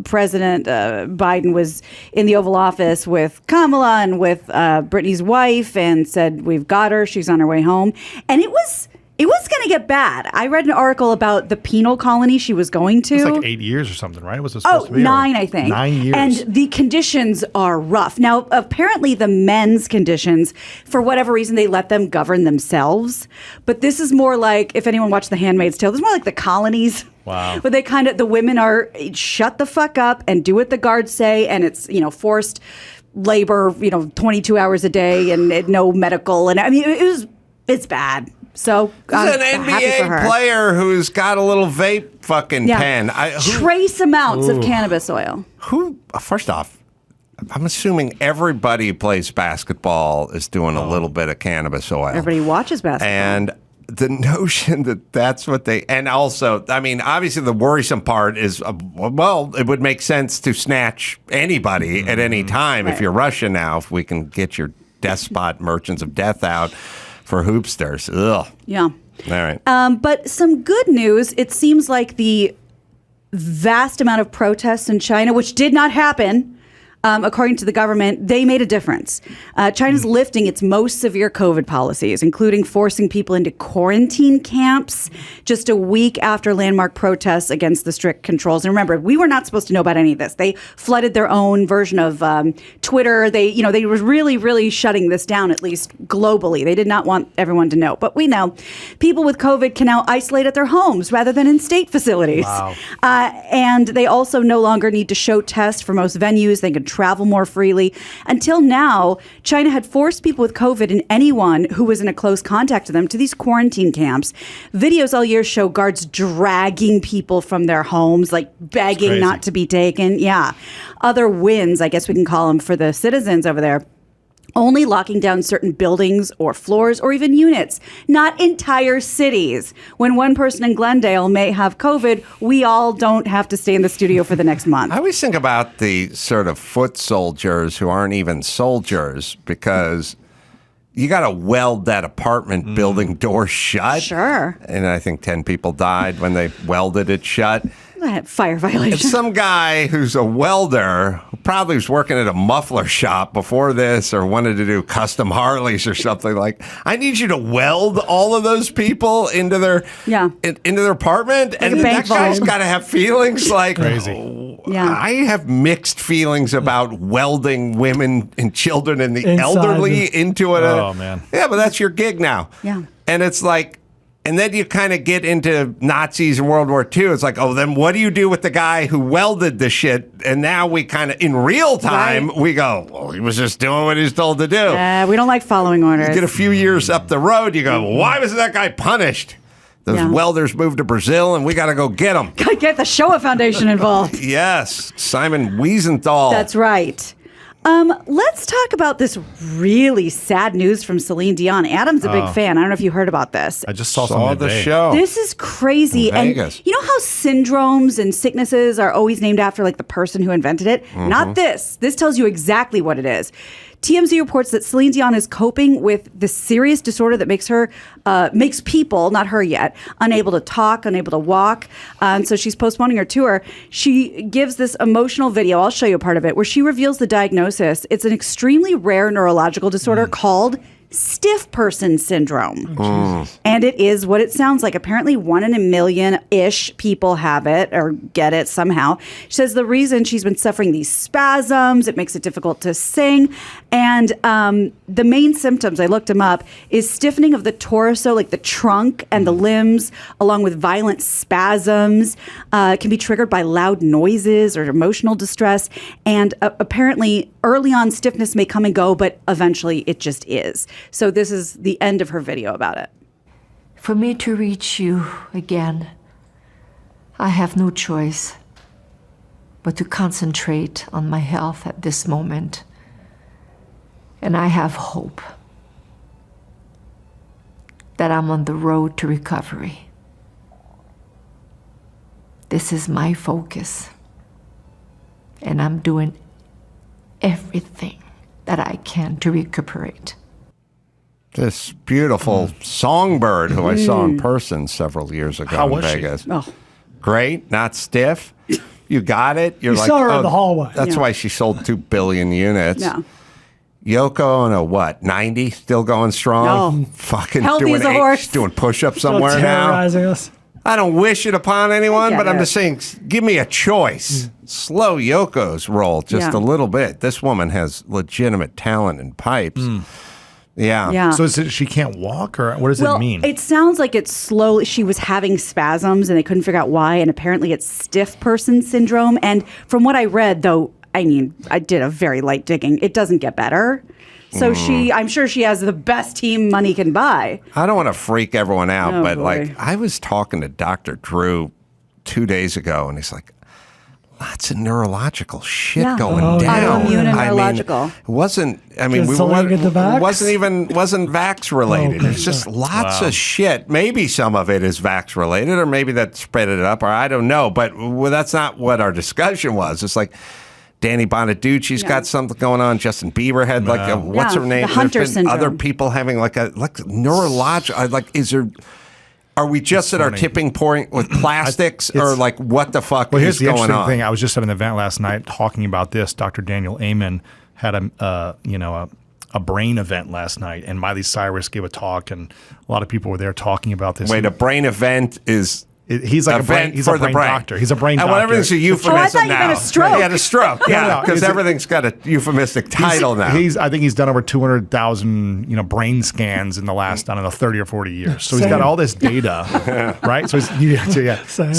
President Biden was in the Oval Office with Kamala and with Brittney's wife and said, we've got her. She's on her way home. And it was going to get bad. I read an article about the penal colony she was going to. It's like 8 years or something, right? Was it supposed to be? 9, I think. 9 years. And the conditions are rough. Now, apparently the men's conditions, for whatever reason, they let them govern themselves. But this is more like, if anyone watched The Handmaid's Tale, this is more like the colonies. Wow. But the women are shut the fuck up and do what the guards say. And it's, forced labor, 22 hours a day and no medical. And I mean, it's bad. So This is I'm an happy for her. NBA player who's got a little vape fucking Yeah. pen. Trace amounts of cannabis oil. First off, I'm assuming everybody who plays basketball is doing a little bit of cannabis oil. Everybody watches basketball. And the notion that that's what they, and also, I mean, obviously the worrisome part is, it would make sense to snatch anybody at any time if you're Russian now, if we can get your despot merchants of death out for hoopsters. Ugh. Yeah. All right. But some good news. It seems like the vast amount of protests in China, which did not happen, according to the government, they made a difference. China's lifting its most severe COVID policies, including forcing people into quarantine camps just a week after landmark protests against the strict controls. And remember, we were not supposed to know about any of this. They flooded their own version of Twitter. They were really, really shutting this down, at least globally. They did not want everyone to know. But we know people with COVID can now isolate at their homes rather than in state facilities. Wow. And they also no longer need to show tests for most venues. They can travel more freely. Until now, China had forced people with COVID and anyone who was in a close contact to them to these quarantine camps. Videos all year show guards dragging people from their homes, like begging not to be taken. Yeah. Other wins, I guess we can call them, for the citizens over there. Only locking down certain buildings or floors or even units, not entire cities. When one person in Glendale may have COVID, we all don't have to stay in the studio for the next month. I always think about the sort of foot soldiers who aren't even soldiers because you got to weld that apartment building door shut. Sure. And I think 10 people died when they welded it shut. Fire violation. It's some guy who's a welder who probably was working at a muffler shop before this or wanted to do custom Harleys or something like. I need you to weld all of those people into their into their apartment, and that guy's got to have feelings like crazy. I have mixed feelings about welding women and children and the elderly into it. Oh man, yeah, but that's your gig now. Yeah, and it's like. And then you kind of get into Nazis and World War II. It's like, oh, then what do you do with the guy who welded the shit? And now we kind of, in real time, we go, well, he was just doing what he's told to do. We don't like following orders. You get a few years up the road, you go, well, why was that guy punished? Those welders moved to Brazil, and we got to go get them. Got to get the Shoah Foundation involved. Yes, Simon Wiesenthal. That's right. Let's talk about this really sad news from Celine Dion. Adam's a big fan. I don't know if you heard about this. I just saw the show. This is crazy. In Vegas. And you know how syndromes and sicknesses are always named after like the person who invented it? Not this. This tells you exactly what it is. TMZ reports that Celine Dion is coping with the serious disorder that makes people, not her yet, unable to talk, unable to walk. And so she's postponing her tour. She gives this emotional video, I'll show you a part of it, where she reveals the diagnosis. It's an extremely rare neurological disorder called stiff person syndrome. And it is what it sounds like. Apparently 1 in a million-ish people have it or get it somehow. She says the reason she's been suffering these spasms, it makes it difficult to sing. And the main symptoms, I looked them up, is stiffening of the torso, like the trunk and the limbs, along with violent spasms. It can be triggered by loud noises or emotional distress. And apparently early on stiffness may come and go, but eventually it just is. So this is the end of her video about it. For me to reach you again, I have no choice but to concentrate on my health at this moment. And I have hope that I'm on the road to recovery. This is my focus, and I'm doing everything that I can to recuperate. This beautiful songbird who I saw in person several years ago in Vegas. Great, not stiff. You got it. You're like, saw her in the hallway. That's why she sold 2 billion units. Yeah. Yoko on a what? 90, still going strong. No. Fucking Healthy doing as a horse. doing push-ups Still somewhere now. terrorizing us. I don't wish it upon anyone, but I'm it. just saying, give me a choice. Slow Yoko's roll just a little bit. This woman has legitimate talent in pipes. Yeah. So she can't walk, or what does it mean? It sounds like it's slowly. She was having spasms, and they couldn't figure out why. And apparently, it's stiff person syndrome. And from what I read, though, I mean, I did a very light digging. It doesn't get better. So I'm sure she has the best team money can buy. I don't want to freak everyone out, but boy. like I was talking to Dr. Drew 2 days ago, and he's like, lots of neurological shit going down. Autoimmune and neurological. It wasn't. I mean, Just something at the vax? wasn't vax related. It's just lots of shit. Maybe some of it is vax related, or maybe that spread it up, or I don't know. But that's not what our discussion was. It's like Danny Bonaducci's got something going on. Justin Bieber had like a, what's her name? The Hunter There's been syndrome. other people having like neurological. Like, is there? Are we just at our tipping point with plastics, or like what the fuck Well, here's is the going interesting on? thing. I was just at an event last night talking about this. Dr. Daniel Amen had a brain event last night, and Miley Cyrus gave a talk, and a lot of people were there talking about this. Wait, a brain event is. He's like he's a brain doctor. He's a brain doctor. Well, everything's a euphemism I thought you now. meant a stroke. Yeah, a stroke. Yeah, because No, everything's got a euphemistic title now. I think he's done over 200,000 brain scans in the last 30 or 40 years. So he's got all this data, right? So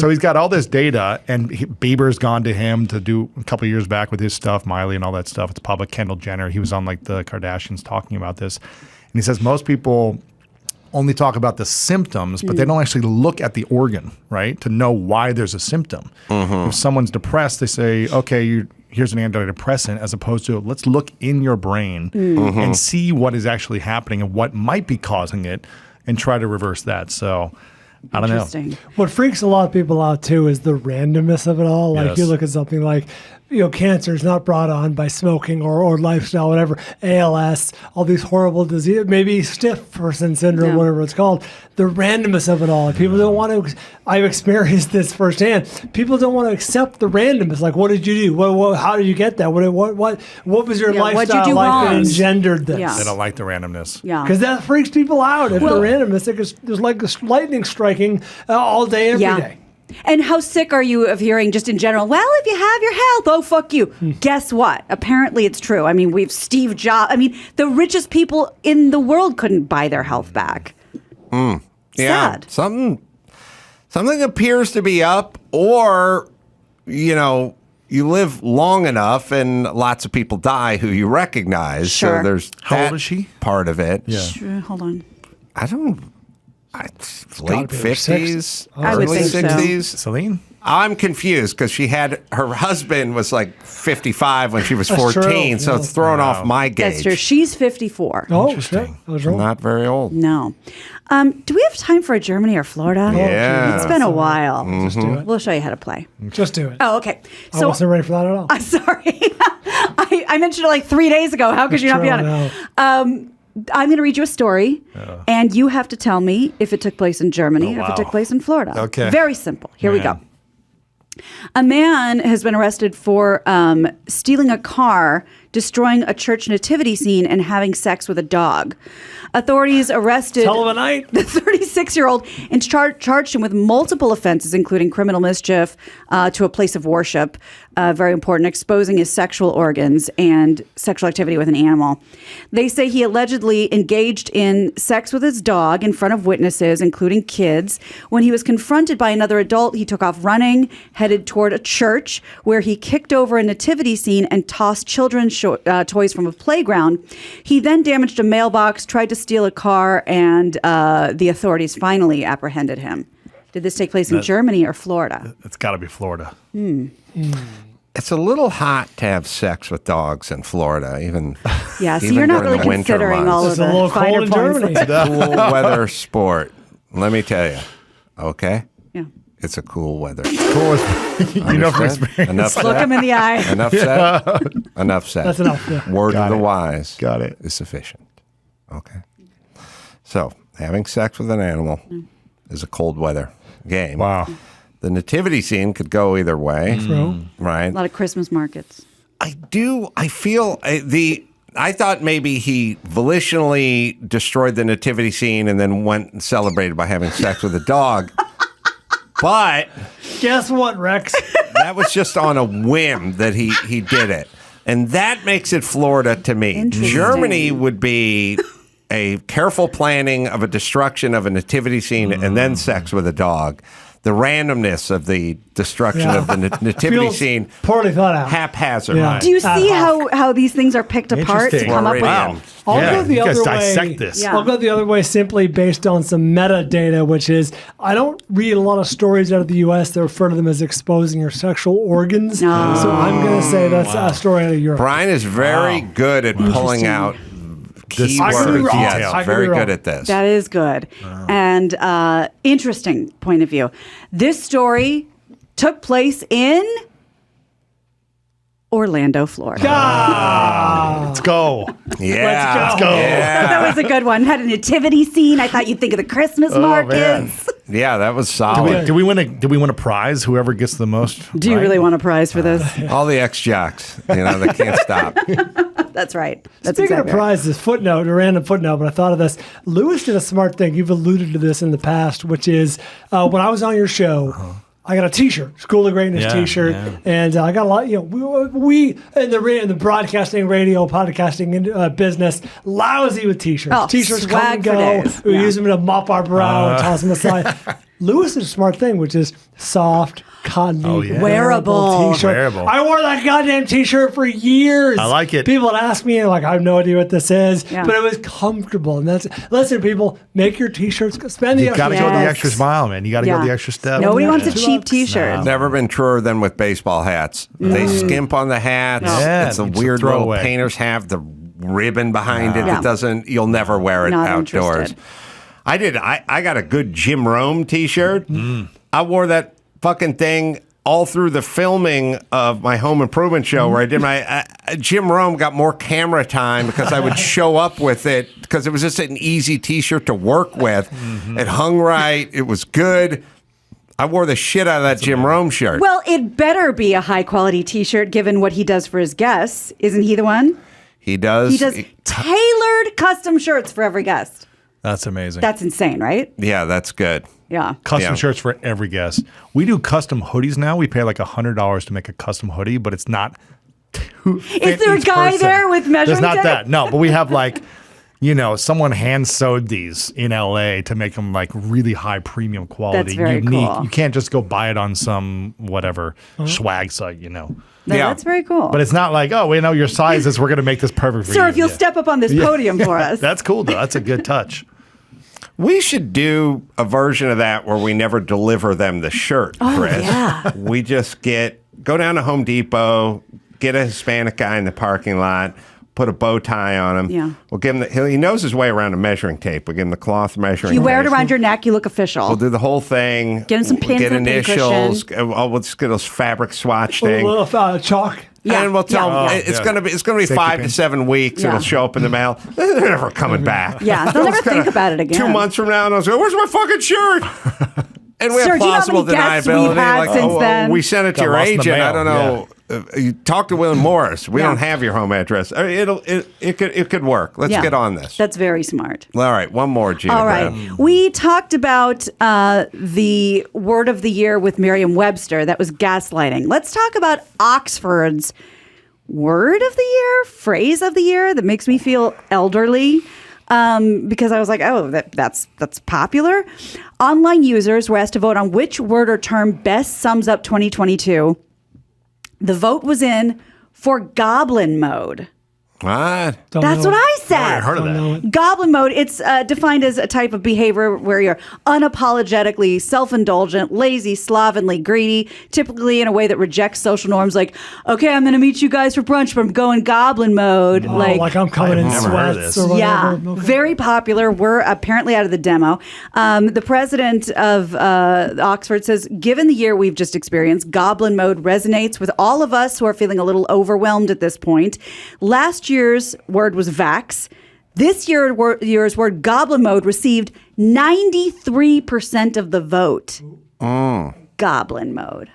he's got all this data, and Bieber's gone to him to do a couple of years back with his stuff, Miley and all that stuff. It's public. Kendall Jenner, he was on like the Kardashians talking about this, and he says most people only talk about the symptoms, but they don't actually look at the organ, right, to know why there's a symptom. If someone's depressed, they say, okay, here's an antidepressant, as opposed to let's look in your brain and see what is actually happening and what might be causing it and try to reverse that. So I don't know. What freaks a lot of people out too is the randomness of it all. Like Yes. you look at something like, cancer is not brought on by smoking or lifestyle, whatever, ALS, all these horrible diseases, maybe stiff person syndrome, whatever it's called, the randomness of it all. People don't want to, I've experienced this firsthand. People don't want to accept the randomness. Like, what did you do? How did you get that? What was your lifestyle life that engendered this? They don't like the randomness. Yeah. Because that freaks people out. If the randomness, there's like lightning striking all day, every day. And how sick are you of hearing just in general, well, if you have your health, oh, fuck you. Guess what? Apparently it's true. I mean, we've Steve Jobs. I mean, the richest people in the world couldn't buy their health back. Yeah. Sad. Something appears to be up, or, you live long enough and lots of people die who you recognize. Sure. So there's How old is she? part of it. Yeah. Sure, hold on. I don't... late be her 50s, I would early think so. 60s. Celine? I'm confused because her husband was like 55 when she was That's 14, true. so it's throwing off my gauge. That's true. She's 54. Oh, shit. I was wrong. Not very old. No. Do we have time for a Germany or Florida? Yeah. It's been a while. Just do it. We'll show you how to play. Just do it. Oh, okay. I So wasn't ready for that at all. I'm sorry. I mentioned it like 3 days ago. How could you not be on it? I'm going to read you a story, and you have to tell me if it took place in Germany or if it took place in Florida. Okay. Very simple. Here we go. A man has been arrested for stealing a car, destroying a church nativity scene, and having sex with a dog. Authorities arrested Hell of a night. the 36-year-old and charged him with multiple offenses, including criminal mischief to a place of worship, very important, exposing his sexual organs and sexual activity with an animal. They say he allegedly engaged in sex with his dog in front of witnesses, including kids. When he was confronted by another adult, he took off running, headed toward a church where he kicked over a nativity scene and tossed children's toys from a playground. He then damaged a mailbox, tried to steal a car, and the authorities finally apprehended him. Did this take place in Germany or Florida? It's got to be Florida. It's a little hot to have sex with dogs in Florida, even. Yeah, so even you're not during really the winter considering all of It's a little the finer cold in points. Germany. It's a cool weather sport. Let me tell you. Okay? Yeah. It's a cool weather. Cool. You know from Understood? experience. Enough Look said. him in the eye. Enough said. Enough said. That's enough, yeah. Word Got of the it. wise. Got it. Is sufficient. Okay. So, having sex with an animal is a cold weather game. Wow. The nativity scene could go either way. True. Right? A lot of Christmas markets. I feel I thought maybe he volitionally destroyed the nativity scene and then went and celebrated by having sex with a dog. But Guess what, Rex? that was just on a whim that he did it. And that makes it Florida to me. Interesting. Germany would be a careful planning of a destruction of a nativity scene and then sex with a dog. The randomness of the destruction of the nativity Feels scene, poorly thought out. haphazard. Yeah. Do you see Ad hoc. how these things are picked apart to Interesting. come up with? Wow. I'll go the you guys other way. dissect this. Yeah. I'll go the other way simply based on some metadata, which is I don't read a lot of stories out of the U.S. that refer to them as exposing your sexual organs. So I'm going to say that's a story out of Europe. Brian is very good at pulling out This I could be keywords. wrong. Yes, I could very be wrong. good at this. That is good. And interesting point of view. This story took place in Orlando, Florida. Let's go. Yeah. Let's go. Yeah. That was a good one. Had a nativity scene. I thought you'd think of the Christmas markets. Yeah, that was Did solid. we win a prize? Whoever gets the most. Do you right? really want a prize for this? All the ex-jocks, they can't stop. That's right. That's Speaking exactly of right. prizes, footnote, a random footnote, but I thought of this. Lewis did a smart thing. You've alluded to this in the past, which is when I was on your show, I got a T-shirt, School of Greatness Yeah, T-shirt, yeah. and I got a lot. We in the broadcasting, radio, podcasting business, lousy with T-shirts. Oh, T-shirts come swag and for go. days. We Yeah. use them to mop our brow and toss them aside. Lewis did a smart thing, which is soft, cottony, yeah. Wearable. T-shirt. Wearable. I wore that goddamn T-shirt for years. I like it. People would ask me, like, I have no idea what this is, Yeah. but it was comfortable. And listen, people, make your T-shirts. Spend the You got to extra go the Yes. extra mile, man. You got to Yeah. go the extra step. Nobody Yeah. wants a $2. cheap T-shirt. Never been truer than with baseball hats. They skimp on the hats. Yeah, It's a it's a weird little throwaway. painters have the ribbon behind it Yeah. that doesn't. You'll never wear it Not outdoors. interested. I did. I got a good Jim Rome T-shirt. I wore that fucking thing all through the filming of my home improvement show where I did my Jim Rome got more camera time because I would show up with it because it was just an easy t-shirt to work with. It hung right. It was good. I wore the shit out of that Jim Rome shirt. Well, it better be a high quality t-shirt given what he does for his guests. Isn't he the one? He does. He does tailored custom shirts for every guest. That's amazing. That's insane, right? Yeah, that's good. Yeah. Custom shirts for every guest. We do custom hoodies now. We pay like $100 to make a custom hoodie, but it's not too fit Is there a each guy person. there with measuring There's not tape? that. No, but we have like, someone hand sewed these in LA to make them like really high premium quality, That's very unique. cool. You can't just go buy it on some whatever swag site, No, Yeah. That's very cool. But it's not like, oh, we know your sizes. We're going to make this perfect for you. Sir, if you'll Yeah. step up on this podium for us. That's cool, though. That's a good touch. We should do a version of that where we never deliver them the shirt, Chris. yeah. We just go down to Home Depot, get a Hispanic guy in the parking lot, put a bow tie on him. Yeah. We'll give him he knows his way around a measuring tape. We'll give him the cloth measuring You wear it tape. around your neck, you look official. We'll do the whole thing. Get him some pins Get and a initials. pincushion. We'll just get those fabric swatch A thing. little chalk. Yeah, And we'll tell yeah, them yeah. it's gonna be Safety 5 pin. to 7 weeks. Yeah. It'll show up in the mail. They're never coming back. Yeah, they'll never It's gonna- think about it again. 2 months from now, and I'll go, "Where's my fucking shirt?" And we Sir, have do you know how plausible many guests we've deniability. had Like, since then? we sent it to Got your lost in the agent. I mail. don't know. You talk to Will Morris. We Yeah. don't have your home address. It could work. Let's Yeah. get on this. That's very smart. All right, one more, Gina. All right. Grad. We talked about the word of the year with Merriam-Webster. That was gaslighting. Let's talk about Oxford's word of the year, phrase of the year that makes me feel elderly. Because I was like, oh, that's popular. Online users were asked to vote on which word or term best sums up 2022. The vote was in for Goblin mode. What? That's what I said. I heard of that. Goblin mode, it's defined as a type of behavior where you're unapologetically self-indulgent, lazy, slovenly, greedy, typically in a way that rejects social norms like, okay, I'm going to meet you guys for brunch, but I'm going goblin mode. Oh, like I'm coming in I've never heard of sweats this. or whatever. Yeah, Okay. very popular. We're apparently out of the demo. The president of Oxford says, given the year we've just experienced, Goblin mode resonates with all of us who are feeling a little overwhelmed at this point. Last year's word was vax. This year's word Goblin mode received 93% of the vote. Goblin mode.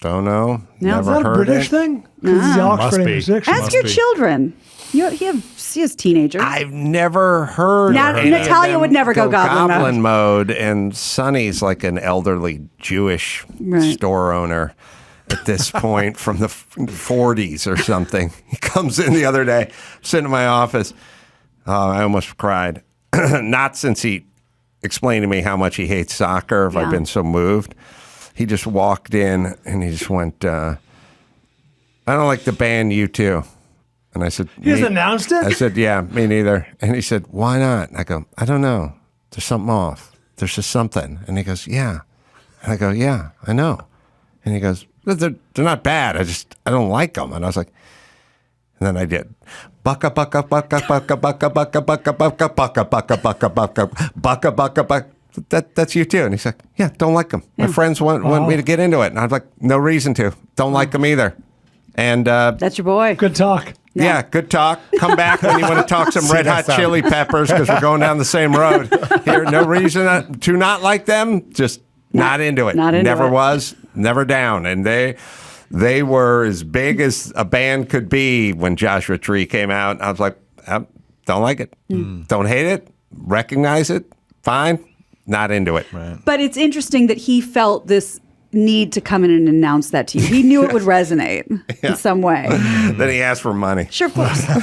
Don't know. No. Is Never that a heard British it. thing? Because it's the Oxford Must be. English Dictionary. Ask your be. children. He has teenagers. I've never heard. Nat- any of Natalia them would never go Goblin mode, and Sonny's like an elderly Jewish Right. store owner at this point from the 40s or something. He comes in the other day, sitting in my office. I almost cried. Not since he explained to me how much he hates soccer. Have I Yeah. been so moved? He just walked in and he just went, I don't like the band U2. And I said, He just "Me-" announced it? I said, yeah, me neither. And he said, why not? And I go, I don't know. There's something off. There's just something. And he goes, yeah. And I go, yeah, I know. And he goes, they're not bad. I don't like them. And I was like, and then I did. Bucka, bucka, bucka, bucka, bucka, bucka, bucka, bucka, bucka, bucka, bucka, bucka, bucka, bucka, bucka. That's you too. And he's like, yeah, don't like them. My friends want me to get into it. And I was like, no reason to. Don't like them either. And That's your boy. Good talk. yeah, good talk. Come back when you want to talk some Red Hot next time. Chili Peppers because we're going down the same road. Here, no reason to not like them. Just not into it. not into never it. was, never down. And they were as big as a band could be when Joshua Tree came out. I was like, I don't like it. Don't hate it. Recognize it. Fine. Not into it. But it's interesting that he felt this need to come in and announce that to you. He knew it would resonate in some way. Then he asked for money. Sure, of course. All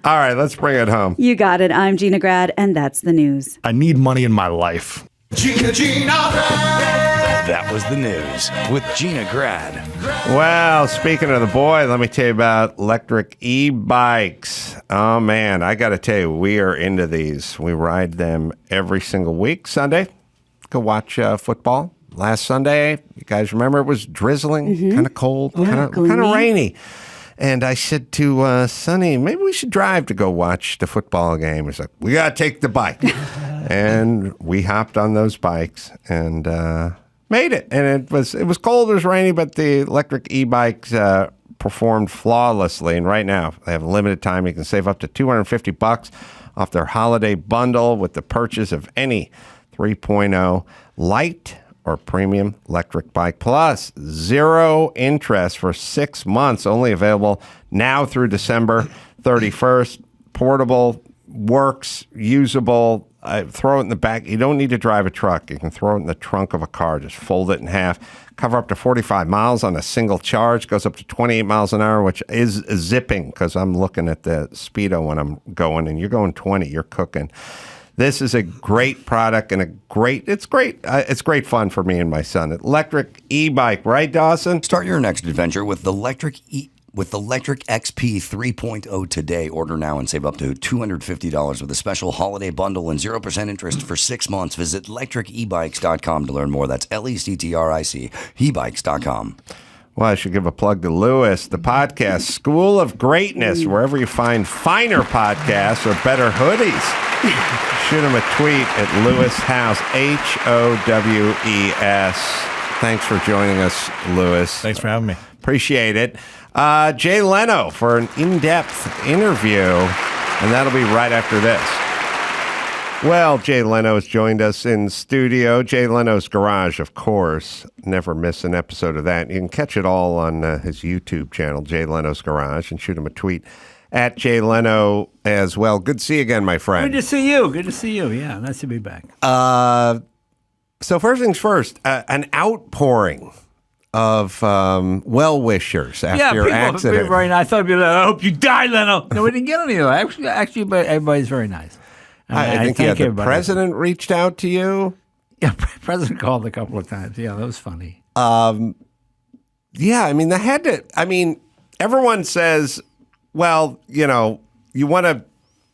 right, let's bring it home. You got it. I'm Gina Grad, and that's the news. I need money in my life. Gina That was the news with Gina Grad. Well, speaking of the boy, let me tell you about electric e-bikes. Oh, man, I got to tell you, we are into these. We ride them every single week. Sunday, go watch football. Last Sunday, you guys remember, it was drizzling, kind of cold, kind of gloomy. rainy. And I said to Sonny, maybe we should drive to go watch the football game. He's like, we got to take the bike. And we hopped on those bikes. And made it. And it was cold, it was rainy, but the electric e-bikes performed flawlessly. And right now, they have a limited time. You can save up to $250 off their holiday bundle with the purchase of any 3.0 light or premium electric bike, plus 0 interest for 6 months, only available now through December 31st. Portable, works, usable. Throw it in the back. You don't need to drive a truck. You can throw it in the trunk of a car. Just fold it in half. Cover up to 45 miles on a single charge. Goes up to 28 miles an hour, which is zipping because I'm looking at the speedo when I'm going, and you're going 20. You're cooking. This is a great product and it's great. It's great fun for me and my son. Electric e-bike, right, Dawson? Start your next adventure with the electric XP 3.0 today. Order now and save up to $250 with a special holiday bundle and 0% interest for 6 months. Visit electricebikes.com to learn more. That's LECTRIC, ebikes.com. Well, I should give a plug to Lewis, the podcast, School of Greatness, wherever you find finer podcasts or better hoodies. Shoot him a tweet at Lewis House, HOWES. Thanks for joining us, Lewis. Thanks for having me. Appreciate it. Jay Leno for an in-depth interview, and that'll be right after this. Well, Jay Leno has joined us in studio. Jay Leno's Garage, of course. Never miss an episode of that. You can catch it all on his YouTube channel, Jay Leno's Garage, and shoot him a tweet at Jay Leno as well. Good to see you again, my friend. Good to see you. Good to see you. Yeah, nice to be back. So first things first, an outpouring of well-wishers after your accident. I thought it'd be like, I hope you die, Leno. No, we didn't get any of that. Actually, but everybody's very nice. I think the president reached out to you. Yeah, president called a couple of times. Yeah, that was funny. Yeah, I mean, everyone says, well, you want to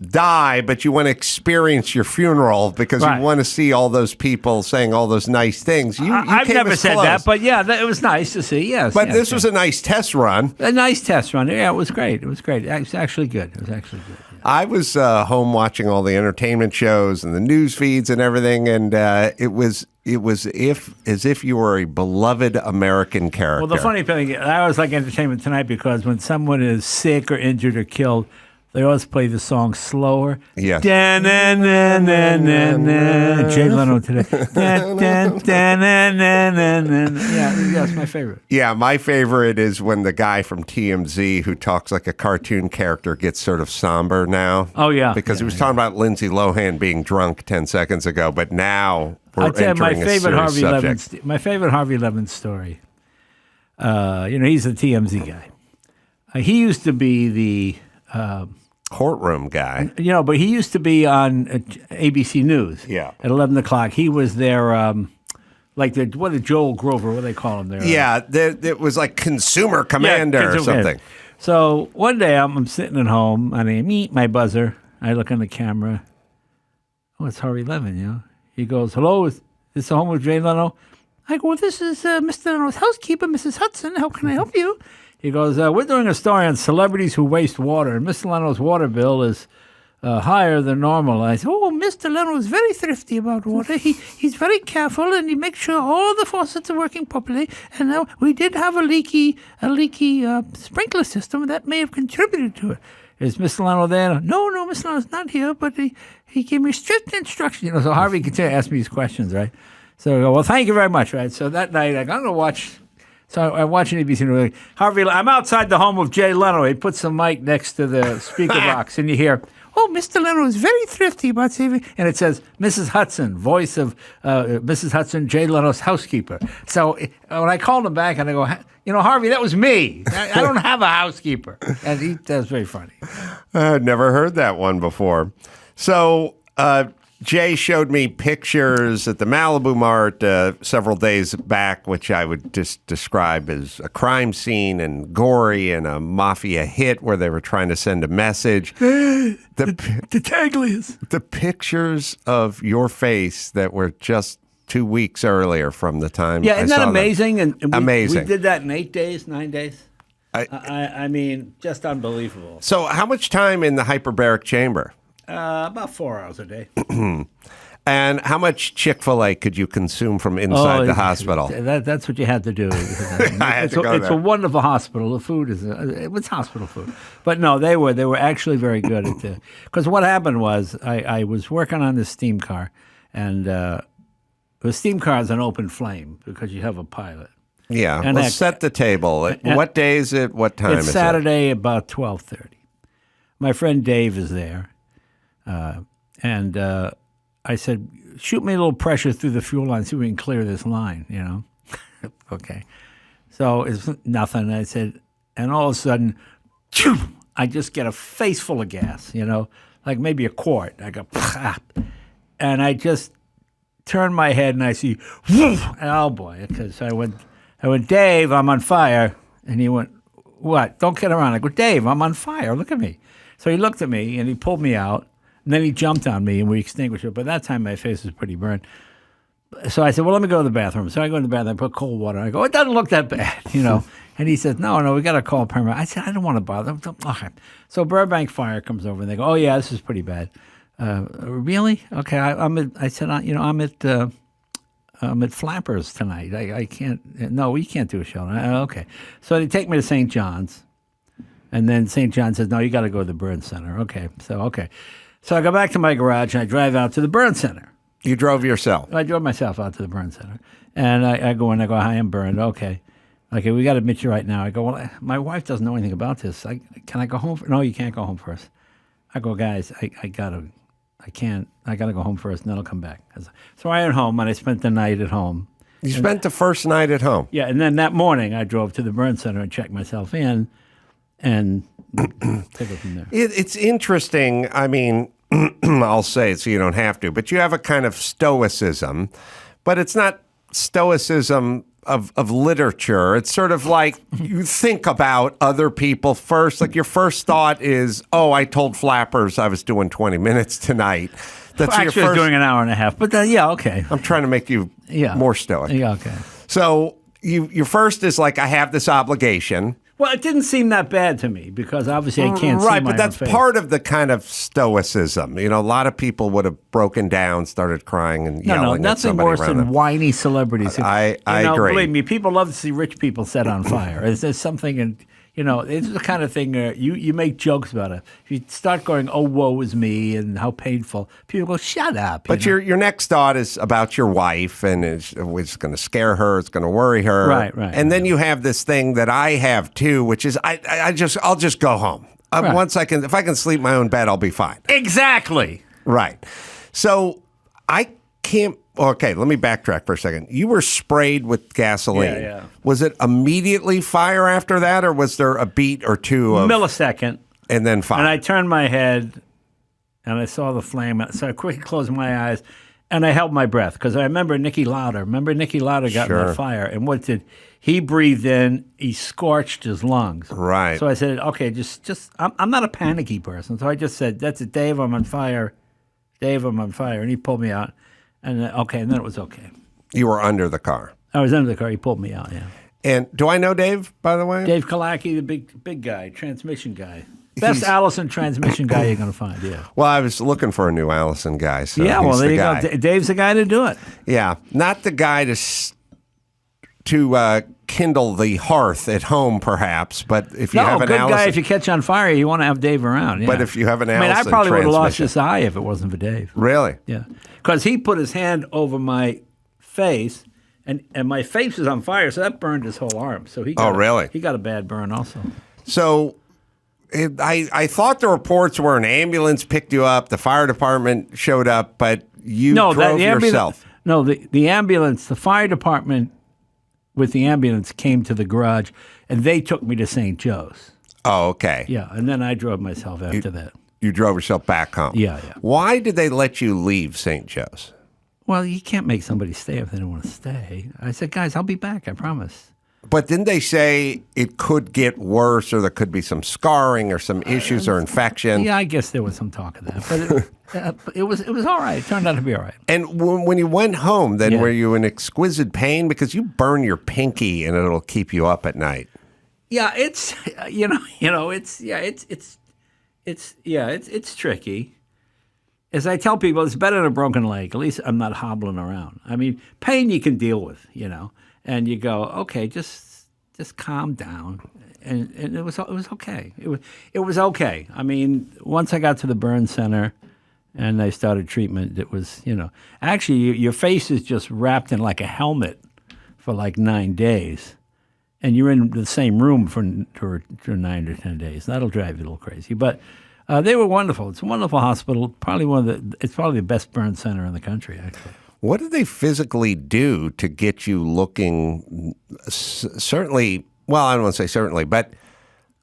die, but you want to experience your funeral because you want to see all those people saying all those nice things. I've never said that, but yeah, it was nice to see. Yes, but this was a nice test run. A nice test run. Yeah, it was great. It was great. It was actually good. It was actually good. Yeah. I was home watching all the entertainment shows and the news feeds and everything, and it was as if you were a beloved American character. Well, the funny thing, I always like Entertainment Tonight because when someone is sick or injured or killed, they always play the song slower. Yeah. Jay Leno today. Yeah, that's my favorite. Yeah, my favorite is when the guy from TMZ who talks like a cartoon character gets sort of somber now. Oh, yeah. Because he was talking about Lindsay Lohan being drunk 10 seconds ago, but now we're entering a serious subject. My favorite Harvey Levin story. He's the TMZ guy. He used to be the courtroom guy. But he used to be on ABC News. Yeah. At 11 o'clock. He was there, Joel Grover, what do they call him there? Yeah, it was like Consumer Commander or something. So one day I'm sitting at home and I meet my buzzer. I look on the camera. Oh, it's Harvey Levin, He goes, hello, is this the home of Jay Leno? I go, well, this is Mr. Leno's housekeeper, Mrs. Hudson. How can I help you? He goes, we're doing a story on celebrities who waste water, and Mr. Leno's water bill is higher than normal. I said, Mr. Leno is very thrifty about water. He's very careful, and he makes sure all the faucets are working properly. And now we did have a leaky sprinkler system that may have contributed to it. Is Mr. Leno there? No, Mr. Leno's not here, but he gave me strict instructions. So Harvey continued to ask me these questions, right? So I go, well, thank you very much, right? So that night, I'm going to watch. So I watch an ABC News. Harvey, I'm outside the home of Jay Leno. He puts the mic next to the speaker box, and you hear, Mr. Leno is very thrifty about saving. And it says, Mrs. Hudson, voice of Mrs. Hudson, Jay Leno's housekeeper. So when I called him back, and I go, Harvey, that was me. I don't have a housekeeper. And that was very funny. I'd never heard that one before. So Jay showed me pictures at the Malibu Mart several days back, which I would just describe as a crime scene and gory and a mafia hit where they were trying to send a message. The Taglias. The pictures of your face that were just 2 weeks earlier from the time. Yeah, isn't that amazing? Amazing. We did that in 9 days. I mean, just unbelievable. So how much time in the hyperbaric chamber? About 4 hours a day. And how much Chick-fil-A could you consume from inside the hospital? That's what you had to do. It's a wonderful hospital. The food it's hospital food. But no, they were actually very good at it. Because what happened was I was working on this steam car, and the steam car is an open flame because you have a pilot. Yeah, and let's set the table. What day is it? What time is it? It's Saturday about 12:30. My friend Dave is there, and I said, shoot me a little pressure through the fuel line, see if we can clear this line, Okay. So it's nothing. I said, and all of a sudden, I just get a face full of gas, like maybe a quart. I go, and I just turn my head and I see, oh boy, because I went, Dave, I'm on fire. And he went, what? Don't get around. I go, Dave, I'm on fire. Look at me. So he looked at me and he pulled me out. And then he jumped on me, and we extinguished it. But that time, my face was pretty burned. So I said, well, let me go to the bathroom. So I go in the bathroom. I put cold water. I go, it doesn't look that bad, And he said, no, we got to call paramedic. I said, I don't want to bother them. Okay. So Burbank Fire comes over, and they go, oh, yeah, this is pretty bad. Really? Okay. I'm at Flappers tonight. I can't. No, we can't do a show. Okay. So they take me to St. John's. And then St. John says, no, you got to go to the burn center. Okay. So I go back to my garage and I drive out to the burn center. You drove yourself? I drove myself out to the burn center. And I go in, I go, hi, I'm burned. Okay, we got to admit you right now. I go, well, my wife doesn't know anything about this. Can I go home? No, you can't go home first. I go, guys, I got to go home first and then I'll come back. So I went home and I spent the night at home. You spent the first night at home? Yeah, and then that morning I drove to the burn center and checked myself in and take it from there. It's interesting. I mean, I'll say it so you don't have to, but you have a kind of stoicism, but it's not stoicism of literature. It's sort of like you think about other people first. Like your first thought is, oh, I told Flappers I was doing 20 minutes tonight. That's actually, I was doing an hour and a half, but yeah, okay. I'm trying to make you more stoic. Yeah, okay. So your first is like, I have this obligation. Well, it didn't seem that bad to me because obviously I can't see my Right, but that's part of the kind of stoicism. A lot of people would have broken down, started crying and yelling at somebody nothing worse than whiny celebrities. I agree. Believe me, people love to see rich people set on fire. There's something in... it's the kind of thing you make jokes about it. If you start going, oh, woe is me, and how painful, people go, shut up. But your next thought is about your wife, and it's going to scare her, it's going to worry her. Right. And then you have this thing that I have too, which is I'll just go home. Once if I can sleep in my own bed, I'll be fine. Exactly. Right. So I can't. Okay, let me backtrack for a second. You were sprayed with gasoline. Yeah. Was it immediately fire after that, or was there a beat or two of... Millisecond. And then fire. And I turned my head, and I saw the flame. So I quickly closed my eyes, and I held my breath, because I remember Nicky Lauder. Remember Nicky Lauder got in that fire, and what did... He breathed in, he scorched his lungs. Right. So I said, okay, I'm not a panicky person. So I just said, that's it, Dave, I'm on fire. Dave, I'm on fire. And he pulled me out. And then it was okay. You were under the car. I was under the car. He pulled me out, yeah. And do I know Dave, by the way? Dave Kalaki, the big guy, transmission guy. Best Allison transmission guy you're going to find, yeah. Well, I was looking for a new Allison guy, so yeah, well, he's there the you guy. go. Dave's the guy to do it. Yeah, not the guy to kindle the hearth at home, perhaps, but if you have an good Allison... guy, if you catch on fire, you want to have Dave around, yeah. But if you have an Allison I probably would have lost transmission- this eye if it wasn't for Dave. Really? Yeah. Because he put his hand over my face, and my face was on fire, so that burned his whole arm. So he got really? He got a bad burn also. So I thought the reports were an ambulance picked you up, the fire department showed up, but you drove yourself. No, the ambulance, the fire department with the ambulance came to the garage, and they took me to St. Joe's. Oh, okay. Yeah, and then I drove myself after that. You drove yourself back home. Yeah. Why did they let you leave St. Joe's? Well, you can't make somebody stay if they don't want to stay. I said, guys, I'll be back, I promise. But didn't they say it could get worse, or there could be some scarring or some issues or infection? Yeah, I guess there was some talk of that, but it was all right. It turned out to be all right. And when you went home, then were you in exquisite pain because you burn your pinky and it'll keep you up at night? Yeah, it's it's tricky. as I tell people, it's better than a broken leg. At least I'm not hobbling around. I mean, pain you can deal with, and you go, okay, just calm down, and it was okay. It was okay. I mean, once I got to the burn center, and I started treatment, it was actually your face is just wrapped in like a helmet for like 9 days, and you're in the same room for 9 or 10 days. That'll drive you a little crazy, but. They were wonderful. It's a wonderful hospital. It's probably the best burn center in the country, actually. What do they physically do to get you looking certainly? Well, I don't want to say certainly, but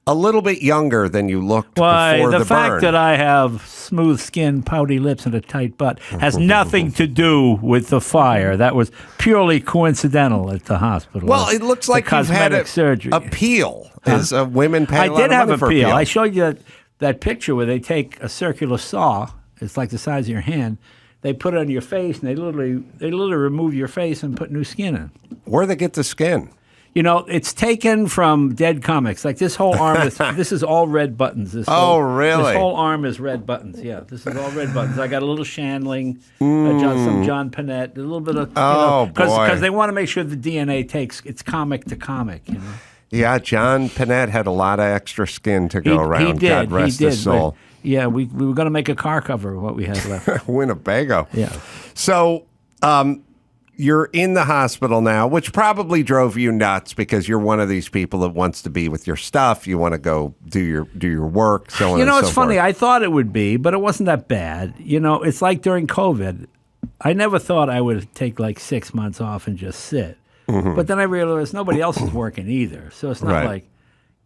a little bit younger than you looked before the burn. The fact that I have smooth skin, pouty lips, and a tight butt has nothing to do with the fire. That was purely coincidental at the hospital. Well, it looks like you've had surgery. A peel. As women pay a lot I did have of money a for peel. I showed you that picture where they take a circular saw, it's like the size of your hand, they put it on your face, and they literally remove your face and put new skin in. Where do they get the skin? It's taken from dead comics. Like this whole arm, this is all red buttons. Really? This whole arm is red buttons. Yeah, this is all red buttons. I got a little Shandling, some John Panette, a little bit of, because they want to make sure the DNA it's comic to comic, Yeah, John Panette had a lot of extra skin to go around. He did. God rest his soul. Yeah, we were going to make a car cover of what we had left. Winnebago. Yeah. So you're in the hospital now, which probably drove you nuts because you're one of these people that wants to be with your stuff. You want to go do your work, so on and so it's funny. forth. I thought it would be, but it wasn't that bad. It's like during COVID. I never thought I would take like 6 months off and just sit. Mm-hmm. But then I realized nobody else is working either. So it's not like,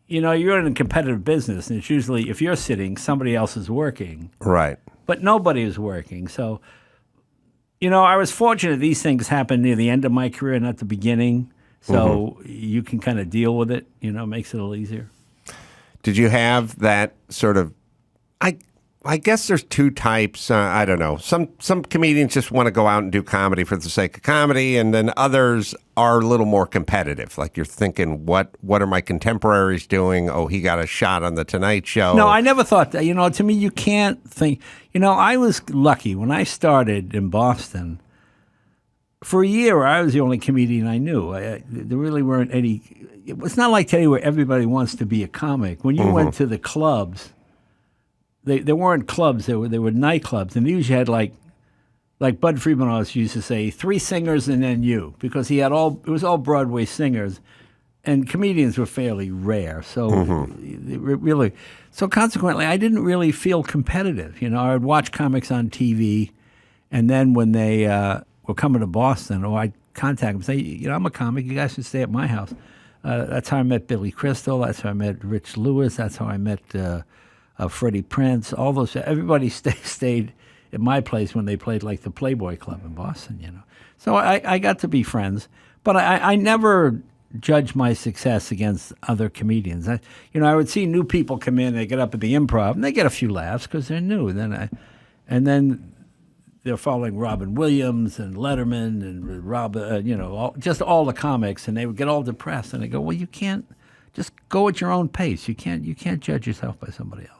you're in a competitive business, and it's usually if you're sitting, somebody else is working. Right. But nobody is working. So, I was fortunate these things happened near the end of my career, not the beginning. So you can kind of deal with it, makes it a little easier. Did you have that sort of, I guess there's two types. I don't know. Some comedians just want to go out and do comedy for the sake of comedy, and then others are a little more competitive. Like you're thinking, what are my contemporaries doing? Oh, he got a shot on the Tonight Show. No, I never thought that. To me, you can't think. I was lucky when I started in Boston. For a year, I was the only comedian I knew. There really weren't any. It's not like today where everybody wants to be a comic. When you went to the clubs. There weren't clubs. There were nightclubs, and they usually had like Bud Friedman always used to say, 3 singers and then you, because it was all Broadway singers, and comedians were fairly rare. So so consequently, I didn't really feel competitive. I would watch comics on TV, and then when they were coming to Boston, or I'd contact them and say, I'm a comic. You guys should stay at my house. That's how I met Billy Crystal. That's how I met Rich Lewis. That's how I met. Freddie Prince, all those. Everybody stayed at my place when they played like the Playboy Club in Boston, So I got to be friends, but I never judged my success against other comedians. I would see new people come in, they get up at the Improv, and they get a few laughs because they're new. And then they're following Robin Williams and Letterman and just all the comics, and they would get all depressed, and they go, well, you can't. Just go at your own pace. You can't judge yourself by somebody else.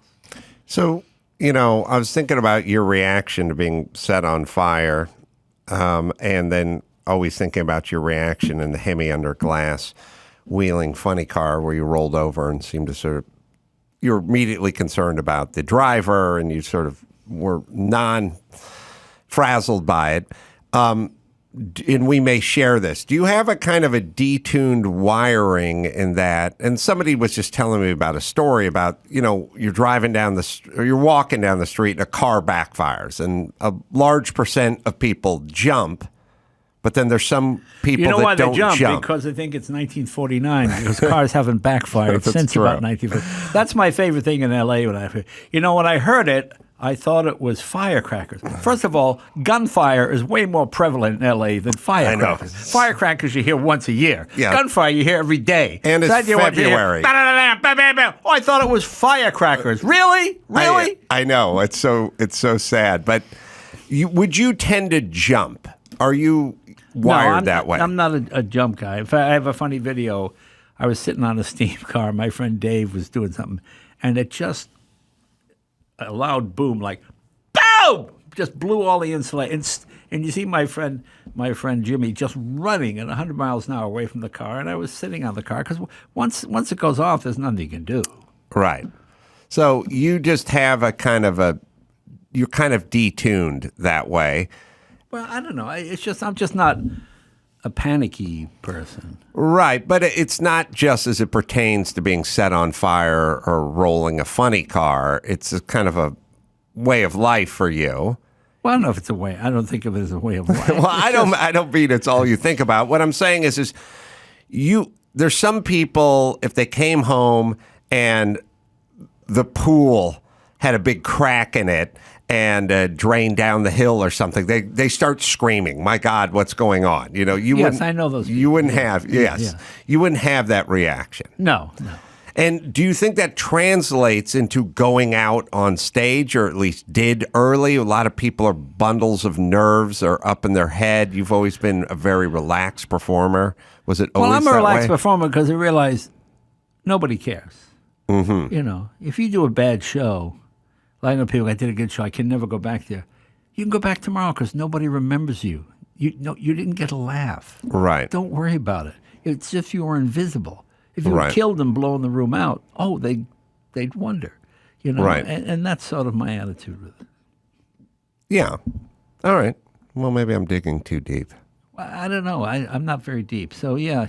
So, I was thinking about your reaction to being set on fire, and then always thinking about your reaction in the Hemi under glass wheeling funny car where you rolled over and seemed to you're immediately concerned about the driver, and you sort of were non-frazzled by it. And we may share this. Do you have a kind of a detuned wiring in that? And somebody was just telling me about a story about, you're driving down or you're walking down the street and a car backfires, and a large percent of people jump, but then there's some people that don't jump. Because they think it's 1949, because cars haven't backfired since true. About 1949. That's my favorite thing in L.A. when I heard it, I thought it was firecrackers. First of all, gunfire is way more prevalent in L.A. than firecrackers. Firecrackers you hear once a year. Yeah. Gunfire you hear every day. And it's February. Oh, I thought it was firecrackers. Really? Really? I know. It's so sad. But would you tend to jump? Are you wired that way? I'm not a jump guy. In fact, I have a funny video. I was sitting on a steam car. My friend Dave was doing something, and it just a loud boom, like boom, just blew all the insulation. And you see my friend Jimmy just running at 100 miles an hour away from the car, and I was sitting on the car because once it goes off, there's nothing you can do. Right. So you just have you're kind of detuned that way. Well, I don't know. I'm just not a panicky person. Right, but it's not just as it pertains to being set on fire or rolling a funny car. It's a kind of a way of life for you. Well, I don't know if it's a way. I don't think of it as a way of life. Well, I don't mean it's all you think about. What I'm saying is there's some people, if they came home and the pool had a big crack in it and drained down the hill or something, they start screaming, "My God, what's going on?" You know, yes, I know those people. You wouldn't have, you wouldn't have that reaction. No. And do you think that translates into going out on stage, or at least did early? A lot of people are bundles of nerves or up in their head. You've always been a very relaxed performer. Was it always that way? Well, I'm a relaxed performer because I realize nobody cares. Mm-hmm. You know, if you do a bad show, like I know people, I did a good show, I can never go back there. You can go back tomorrow because nobody remembers you. You didn't get a laugh. Right. Don't worry about it. It's if you were invisible. If you were Right. killed and blown the room out, they'd wonder. You know, Right. And that's sort of my attitude with it. Yeah. All right. Well, maybe I'm digging too deep. I don't know. I'm not very deep. So yeah.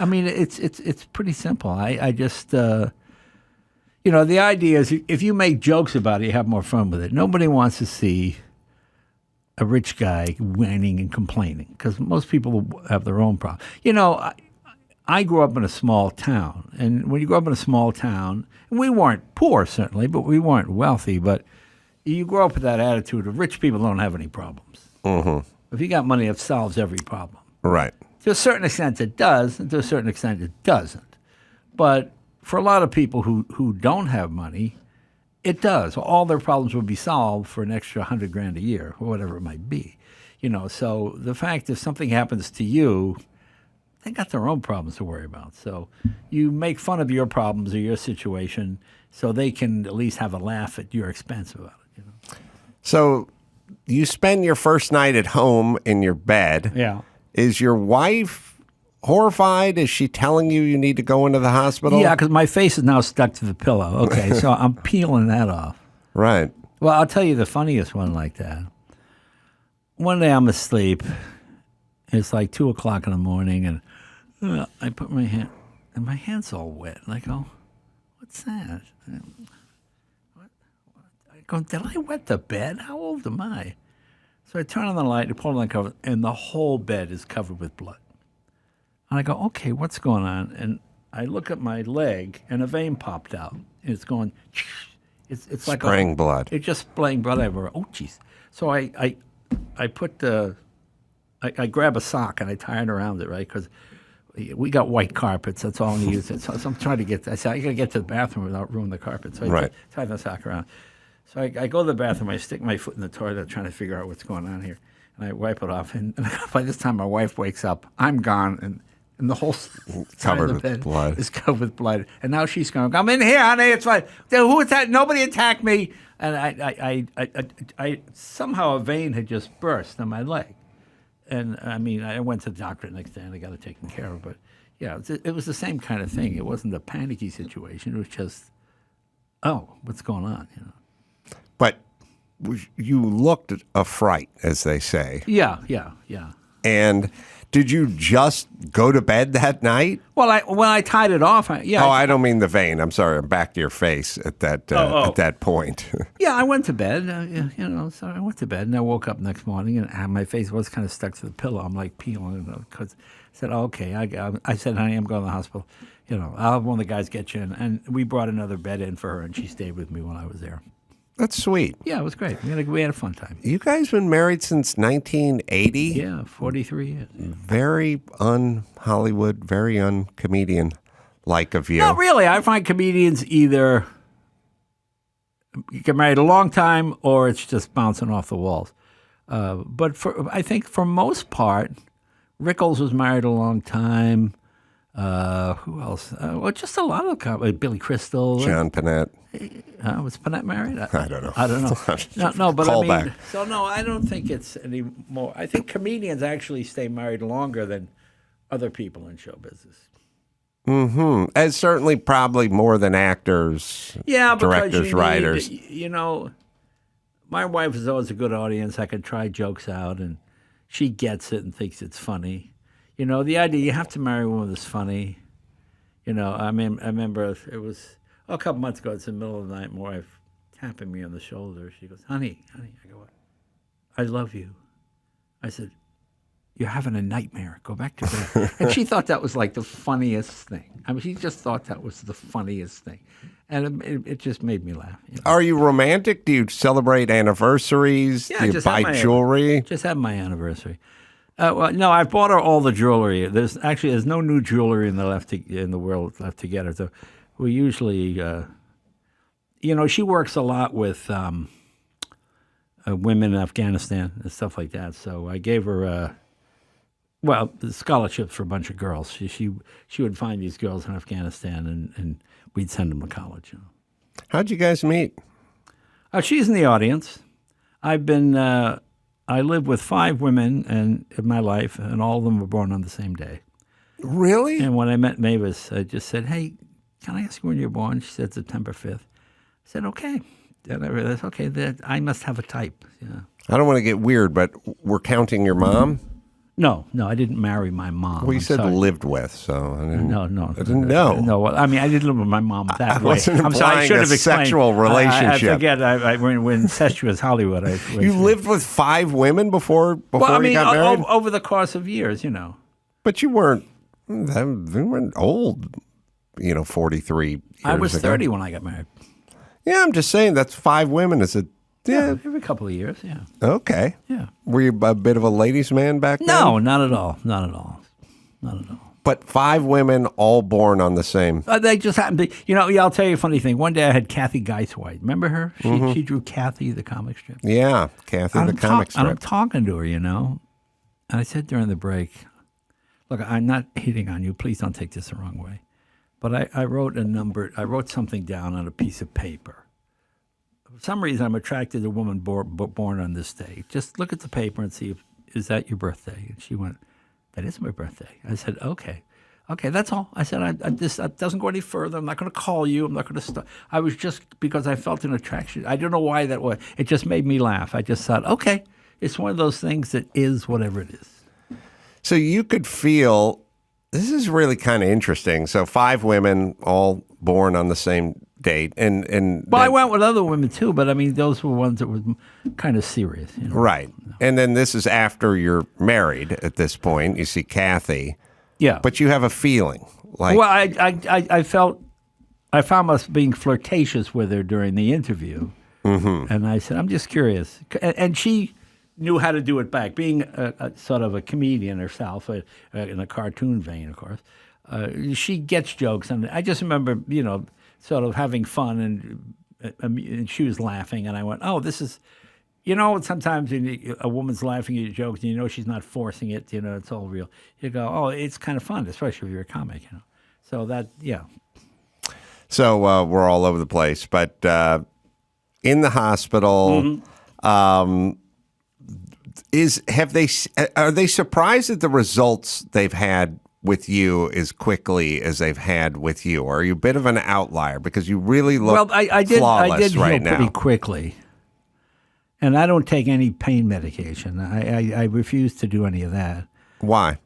I mean, it's pretty simple. I just, the idea is if you make jokes about it, you have more fun with it. Nobody wants to see a rich guy whining and complaining because most people have their own problem. You know, I grew up in a small town, and when you grow up in a small town, and we weren't poor certainly, but we weren't wealthy. But you grow up with that attitude of rich people don't have any problems. Mm-hmm. If you got money, it solves every problem. Right. To a certain extent, it does, and to a certain extent, it doesn't. But for a lot of people who don't have money, it does. All their problems would be solved for an extra $100,000 a year, or whatever it might be. You know, so the fact if something happens to you, they got their own problems to worry about. So you make fun of your problems or your situation so they can at least have a laugh at your expense about it. You know? So you spend your first night at home in your bed. Yeah. Is your wife horrified? Is she telling you need to go into the hospital? Yeah, because my face is now stuck to the pillow. Okay, so I'm peeling that off. Right. Well, I'll tell you the funniest one like that. One day I'm asleep. It's like 2 o'clock in the morning, and I put my hand, and my hand's all wet. And I go, "What's that?" I go, "Did I wet the bed? How old am I?" So I turn on the light, I pull on the cover, and the whole bed is covered with blood. And I go, "Okay, what's going on?" And I look at my leg, and a vein popped out. And it's going, it's like spraying blood. It's just spraying blood everywhere. Oh, jeez. So I put I grab a sock and I tie it around it, right? Because we got white carpets. That's all I use. So I'm trying to I said, I got to get to the bathroom without ruining the carpet. So I tie the sock around. So I go to the bathroom. I stick my foot in the toilet trying to figure out what's going on here. And I wipe it off. And by this time, my wife wakes up. I'm gone. And the whole side of the bed is covered with blood. And now she's going, "I'm in here, honey. It's fine. Who attacked? Nobody attacked me." And I somehow a vein had just burst on my leg. And I mean, I went to the doctor the next day and I got it taken care of. But yeah, it was the same kind of thing. It wasn't a panicky situation. It was just, oh, what's going on? You know. But you looked a fright, as they say. Yeah. And did you just go to bed that night? Well, when I tied it off, yeah. Oh, I don't mean the vein. I'm sorry. I'm back to your face at that point. Yeah, I went to bed. So I went to bed and I woke up next morning and my face was kind of stuck to the pillow. I'm like peeling it because I said, "Oh, okay." I said, "Honey, I'm going to the hospital. I'll have one of the guys get you in." And we brought another bed in for her, and she stayed with me when I was there. That's sweet. Yeah, it was great. We had a fun time. You guys been married since 1980? Yeah, 43 years. Very un-Hollywood, very un-comedian-like of you. Not really. I find comedians either get married a long time or it's just bouncing off the walls. But I think for most part, Rickles was married a long time. Who else? Well, just a lot of Billy Crystal. John Panette. Was Panette married? I don't know. I don't know. No, but Call I mean, back. so no, I don't think it's any more. I think comedians actually stay married longer than other people in show business. Mm-hmm. And certainly probably more than actors, directors, writers. My wife is always a good audience. I can try jokes out, and she gets it and thinks it's funny. The idea you have to marry a woman that's funny. I remember it was a couple months ago. It's in the middle of the night. My wife tapping me on the shoulder. She goes, "Honey." I go, "What?" "I love you." I said, "You're having a nightmare. Go back to bed." And she thought that was like the funniest thing. I mean, she just thought that was the funniest thing. And it just made me laugh. Are you romantic? Do you celebrate anniversaries? Yeah, Do you buy jewelry? Just had my anniversary. Well, no, I bought her all the jewelry. There's no new jewelry in the world left to get her. So we usually, she works a lot with women in Afghanistan and stuff like that. So I gave her scholarships for a bunch of girls. She would find these girls in Afghanistan and we'd send them to college. How'd you guys meet? She's in the audience. I lived with 5 women in my life, and all of them were born on the same day. Really? And when I met Mavis, I just said, "Hey, can I ask you when you're born?" She said September 5th. I said, "Okay." And I realized, okay, I must have a type. Yeah. I don't want to get weird, but we're counting your mom? No, I didn't marry my mom. Well, you said lived with, so I didn't. No. I didn't know. No, I mean, I didn't live with my mom that I way. wasn't I'm sorry, I implying should a have explained. sexual relationship. I forget. We're incestuous Hollywood. You lived with 5 women before you got married? Over the course of years, But you weren't old, 43 years I was ago. 30 when I got married. Yeah, I'm just saying that's 5 women. Yeah. Every couple of years, yeah. Okay. Yeah. Were you a bit of a ladies' man back then? No, not at all. Not at all. But 5 women all born on the same. They just happened to, I'll tell you a funny thing. One day I had Kathy Geithwhite. Remember her? She drew Kathy, the comic strip. Yeah, Kathy, the comic strip. And I'm talking to her, and I said during the break, "Look, I'm not hitting on you. Please don't take this the wrong way. But I wrote something down on a piece of paper. For some reason, I'm attracted to a woman born on this day. Just look at the paper and see is that your birthday?" And she went, "That is my birthday." I said, Okay, that's all. I said, that doesn't go any further. I'm not going to call you. I'm not going to stop. I was just, because I felt an attraction. I don't know why that was. It just made me laugh. I just thought, okay, it's one of those things that is whatever it is. So you could feel, this is really kind of interesting. So 5 women all born on the same date. Well, I went with other women too, but I mean, those were ones that were kind of serious. Right. And then this is after you're married at this point. You see Kathy. Yeah. But you have a feeling. Well, I found myself being flirtatious with her during the interview. Mm-hmm. And I said, "I'm just curious." And she knew how to do it back. Being a sort of a comedian herself, in a cartoon vein, of course, she gets jokes. And I just remember, sort of having fun, and she was laughing, and I went, "Oh, this is," sometimes a woman's laughing at your jokes, and she's not forcing it, it's all real. You go, "Oh, it's kind of fun," especially if you're a comic, So that, yeah. So we're all over the place, but in the hospital, are they surprised at the results they've had with you as quickly as they've had with you? Or are you a bit of an outlier because you really look flawless I did right heal now? Pretty quickly. And I don't take any pain medication. I refuse to do any of that. Why?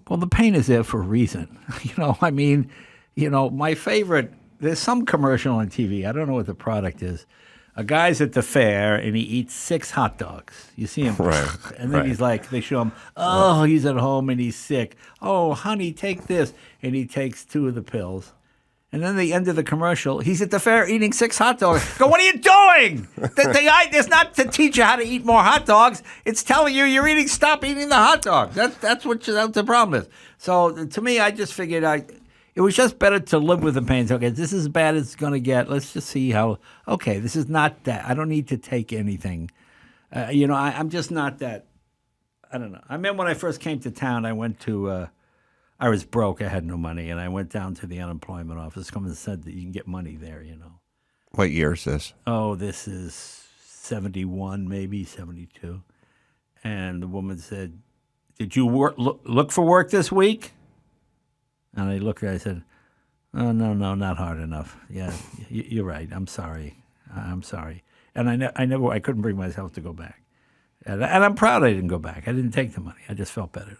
Well, the pain is there for a reason. My favorite, there's some commercial on TV. I don't know what the product is. A guy's at the fair and he eats 6 hot dogs. You see him. Right. And then he's like, they show him, he's at home and he's sick. "Oh, honey, take this." And he takes 2 of the pills. And then the end of the commercial, he's at the fair eating 6 hot dogs. Go, "What are you doing? It's not to teach you how to eat more hot dogs. It's telling you stop eating the hot dogs. That's what the problem is." So to me, I just figured it was just better to live with the pain. Okay, this is as bad as it's going to get. Let's just see how, okay, this is not that. I don't need to take anything. I'm just not that, I don't know. I remember when I first came to town, I went to I was broke. I had no money, and I went down to the unemployment office. Come and said that you can get money there. What year is this? Oh, this is 71, maybe 72. And the woman said, "Did you look for work this week?" And I looked at her. I said, "Oh, no, not hard enough. Yeah, you're right. I'm sorry. I'm sorry." And I couldn't bring myself to go back. And I'm proud I didn't go back. I didn't take the money. I just felt better.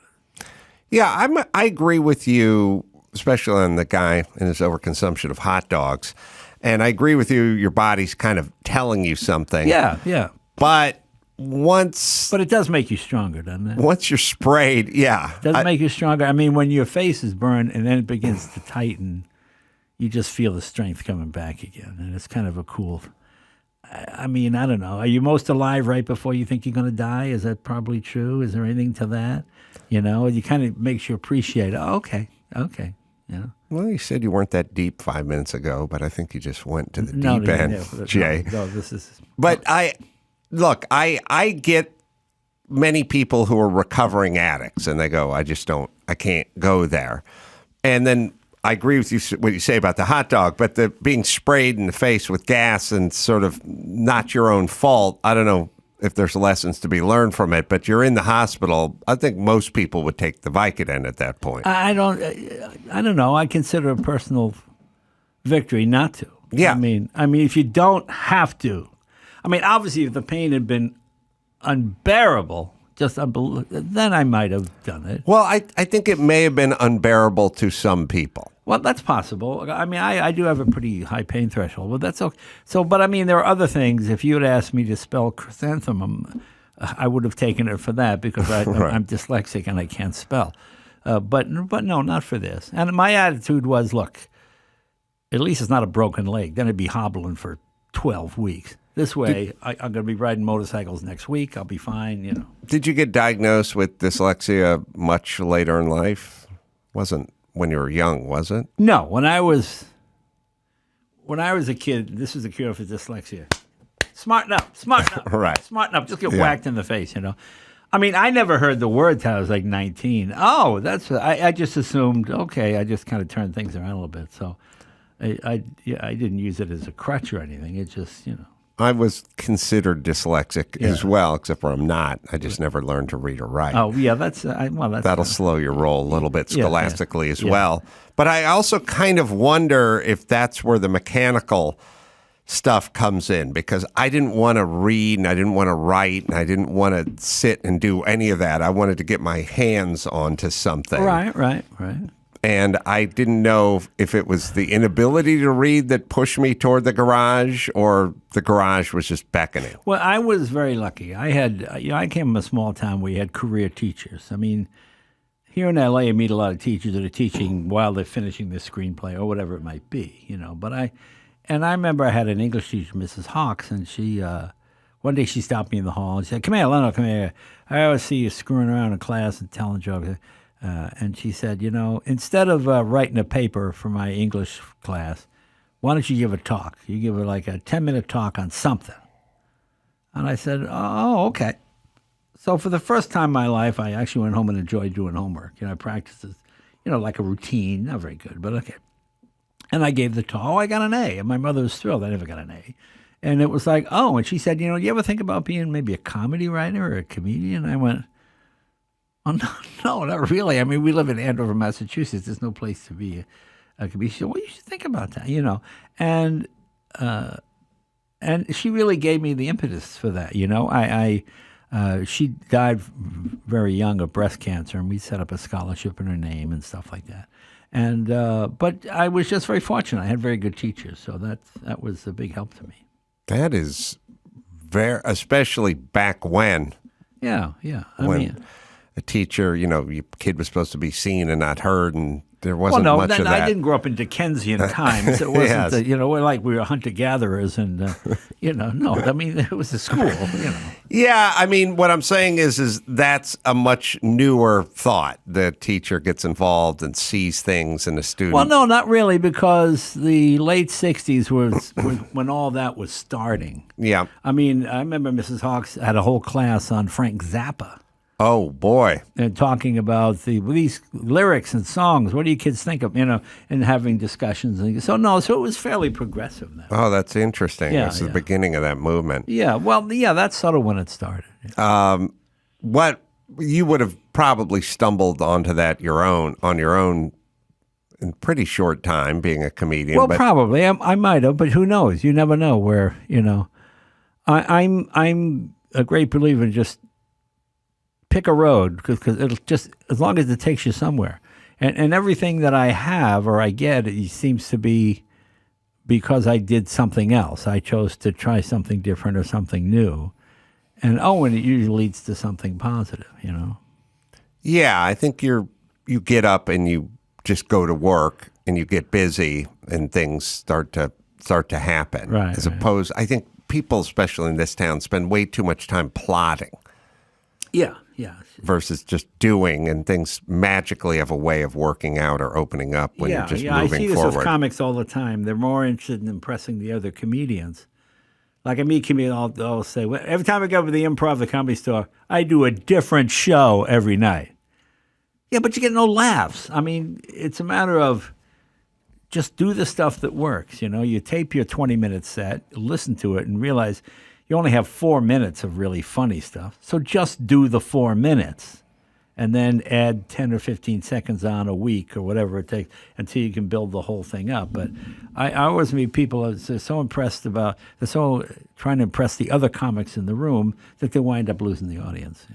Yeah, I agree with you, especially on the guy and his overconsumption of hot dogs. And I agree with you, your body's kind of telling you something. Yeah. But it does make you stronger, doesn't it? Once you're sprayed, yeah. It does make you stronger. I mean, when your face is burned and then it begins to tighten, you just feel the strength coming back again. And it's kind of a cool... I mean, I don't know. Are you most alive right before you think you're going to die? Is that probably true? Is there anything to that? You kind of makes you appreciate, okay. Well, you said you weren't that deep 5 minutes ago, but I think you just went to the deep end, Jay. No, this is... But I get many people who are recovering addicts, and they go, I can't go there. And then I agree with you what you say about the hot dog, but the being sprayed in the face with gas and sort of not your own fault, I don't know if there's lessons to be learned from it, but you're in the hospital. I think most people would take the Vicodin at that point. I don't know. I consider a personal victory not to. Yeah. I mean, if you don't have to. I mean, obviously, if the pain had been unbearable, then I might have done it. Well, I think it may have been unbearable to some people. Well, that's possible. I mean, I do have a pretty high pain threshold, but that's okay. So, but I mean, there are other things. If you had asked me to spell chrysanthemum, I would have taken it for that because I'm dyslexic and I can't spell. But no, not for this. And my attitude was, look, at least it's not a broken leg. Then it'd be hobbling for 12 weeks. This way, I'm going to be riding motorcycles next week. I'll be fine, Did you get diagnosed with dyslexia much later in life? Wasn't when you were young, was it? No. When I was a kid, this was the cure for dyslexia. Smarten up. Right. Smarten up. Just get whacked in the face, I mean, I never heard the word till I was like 19. Oh, I just assumed, okay, I just kind of turned things around a little bit. So I didn't use it as a crutch or anything. It just, I was considered dyslexic as well, except for I'm not. I just never learned to read or write. Oh, yeah, that's that'll slow your roll a little bit scholastically as well. But I also kind of wonder if that's where the mechanical stuff comes in, because I didn't want to read and I didn't want to write and I didn't want to sit and do any of that. I wanted to get my hands onto something. Right. And I didn't know if it was the inability to read that pushed me toward the garage or the garage was just beckoning. Well, I was very lucky. I came from a small town where you had career teachers. I mean, here in L.A., you meet a lot of teachers that are teaching while they're finishing their screenplay or whatever it might be, But I remember I had an English teacher, Mrs. Hawks, and she, one day she stopped me in the hall and she said, "Come here, Leno, come here. I always see you screwing around in class and telling jokes." And she said, instead of writing a paper for my English class, why don't you give a talk? You give like a 10-minute talk on something. And I said, oh, okay. So for the first time in my life, I actually went home and enjoyed doing homework. I practiced it, like a routine, not very good, but okay. And I gave the talk. Oh, I got an A. And my mother was thrilled I never got an A. And it was like, oh, and she said, you ever think about being maybe a comedy writer or a comedian? I went, oh, no, not really. I mean, we live in Andover, Massachusetts. There's no place to be a comedian. She said, well, you should think about that, And she really gave me the impetus for that, she died very young of breast cancer, and we set up a scholarship in her name and stuff like that. And but I was just very fortunate. I had very good teachers, so that was a big help to me. That is especially back when. Yeah. I mean, a teacher, your kid was supposed to be seen and not heard, and there wasn't much of that. I didn't grow up in Dickensian times. It wasn't, yes. We were hunter-gatherers and, no, I mean, it was a school, Yeah, I mean, what I'm saying is that's a much newer thought. The teacher gets involved and sees things in the student. Well, no, not really, because the late 60s was when all that was starting. Yeah. I mean, I remember Mrs. Hawks had a whole class on Frank Zappa. Oh, boy. and talking about these lyrics and songs. What do you kids think of, and having discussions. So it was fairly progressive then. Oh, that's interesting. Yeah, It's the yeah. beginning of that movement. Yeah, well, yeah, that's sort of when it started. What you would have probably stumbled onto that on your own in pretty short time being a comedian. Well, but probably I might have, but who knows? You never know where. I'm a great believer in just pick a road because it'll just as long as it takes you somewhere, and everything that I have or I get it seems to be because I did something else. I chose to try something different or something new, and it usually leads to something positive. yeah, I think you get up and you just go to work and you get busy and things start to happen. Right. As opposed, I think people, especially in this town, spend way too much time plotting. Yeah. Versus just doing, and things magically have a way of working out or opening up when you're just moving I see this forward. with comics all the time. They're more interested in impressing the other comedians. Like I meet comedians, I'll say, well, every time I go to the Improv, the Comedy Store, I do a different show every night. Yeah, but you get no laughs. I mean, it's a matter of just do the stuff that works. You tape your 20-minute set, listen to it, and realize you only have 4 minutes of really funny stuff. So just do the 4 minutes and then add 10 or 15 seconds on a week or whatever it takes until you can build the whole thing up. But I always meet people they're so they're so trying to impress the other comics in the room that they wind up losing the audience.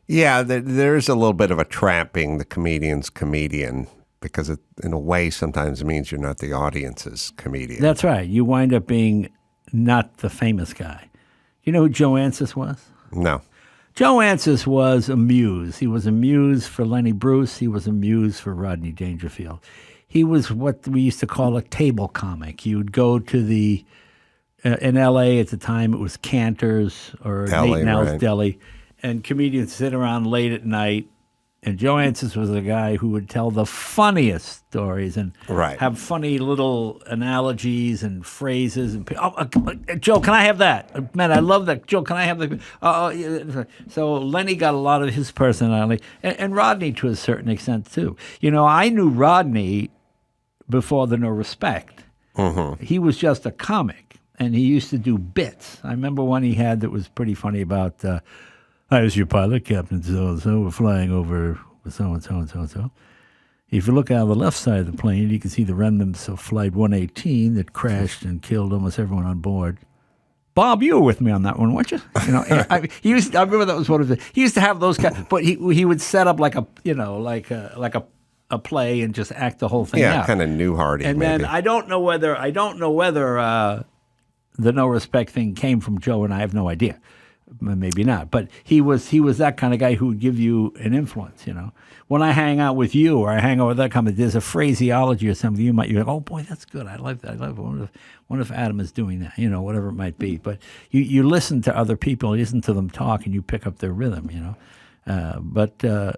Yeah, there's a little bit of a trap being the comedian's comedian because it, in a way, sometimes means you're not the audience's comedian. That's right. You wind up being not the famous guy. You know who Joe Ancis was? No. Joe Ancis was a muse. He was a muse for Lenny Bruce. He was a muse for Rodney Dangerfield. He was what we used to call a table comic. You would go to in L.A. at the time, it was Cantor's or Nate Now's right. Deli, and comedians sit around late at night. And Joe Ancis was a guy who would tell the funniest stories and Right. have funny little analogies and phrases. And Joe, can I have that? Man, I love that. Joe, can I have that? So Lenny got a lot of his personality, and Rodney to a certain extent too. I knew Rodney before the No Respect. Mm-hmm. He was just a comic, and he used to do bits. I remember one he had that was pretty funny about. I was your pilot, Captain so-and-so. We're flying over so-and-so and so-and-so. If you look out of the left side of the plane, you can see the remnants of Flight 118 that crashed and killed almost everyone on board. Bob, you were with me on that one, weren't you? I remember that was one of the. He used to have those kind, but he would set up like a play and just act the whole thing out. Yeah, kind of Newhardy. And maybe. then I don't know whether the No Respect thing came from Joe, and I have no idea. Maybe not, but he was that kind of guy who would give you an influence. When I hang out with you or I hang out with that company, there's a phraseology or something you're like, oh boy, that's good. I like that. I love it. Wonder if Adam is doing that. Whatever it might be. But you listen to other people, listen to them talk, and you pick up their rhythm. But to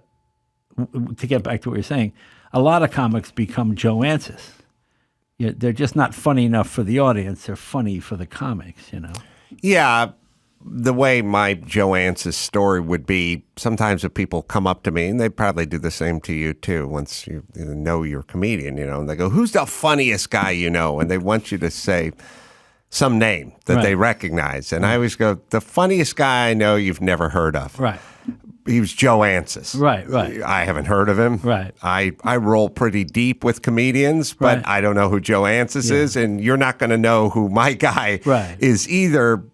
get back to what you're saying, a lot of comics become Joe Ancis. They're just not funny enough for the audience. They're funny for the comics. Yeah. The way my Joe Ancis story would be, sometimes if people come up to me, and they probably do the same to you too, once you know you're a comedian, and they go, who's the funniest guy you know? And they want you to say some name that they recognize. And I always go, the funniest guy I know you've never heard of. Right. He was Joe Ancis. Right. I haven't heard of him. Right. I roll pretty deep with comedians, but Right. I don't know who Joe Ancis is, and you're not going to know who my guy is either.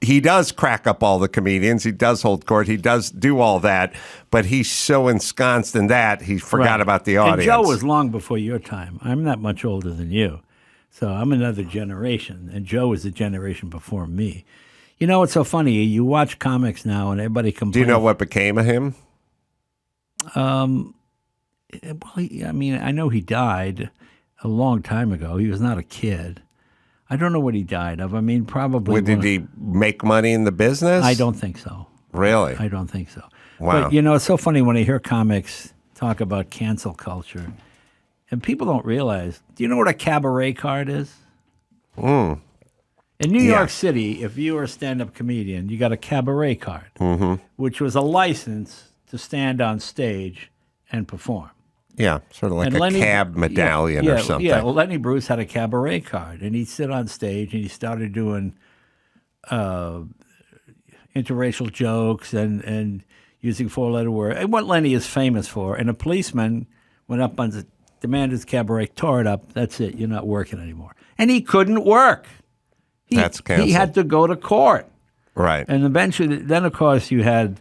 He does crack up all the comedians. He does hold court. He does do all that. But he's so ensconced in that, he forgot about the audience. And Joe was long before your time. I'm not much older than you. So I'm another generation. And Joe was a generation before me. What's so funny? You watch comics now and everybody complains. Do you know what became of him? Well, I know he died a long time ago. He was not a kid. I don't know what he died of. Probably. Did he make money in the business? I don't think so. Really? I don't think so. Wow. But, it's so funny when I hear comics talk about cancel culture, and people don't realize, do you know what a cabaret card is? In New Yeah. York City, if you were a stand-up comedian, you got a cabaret card, which was a license to stand on stage and perform. Yeah, sort of like And a Lenny- cab medallion yeah, or something. Yeah, well, Lenny Bruce had a cabaret card, and he'd sit on stage and he started doing interracial jokes and using four-letter words. And what Lenny is famous for. And a policeman went up on the demanded his cabaret, tore it up. That's it. You're not working anymore. And he couldn't work. That's canceled. He had to go to court. Right. And eventually, then of course, you had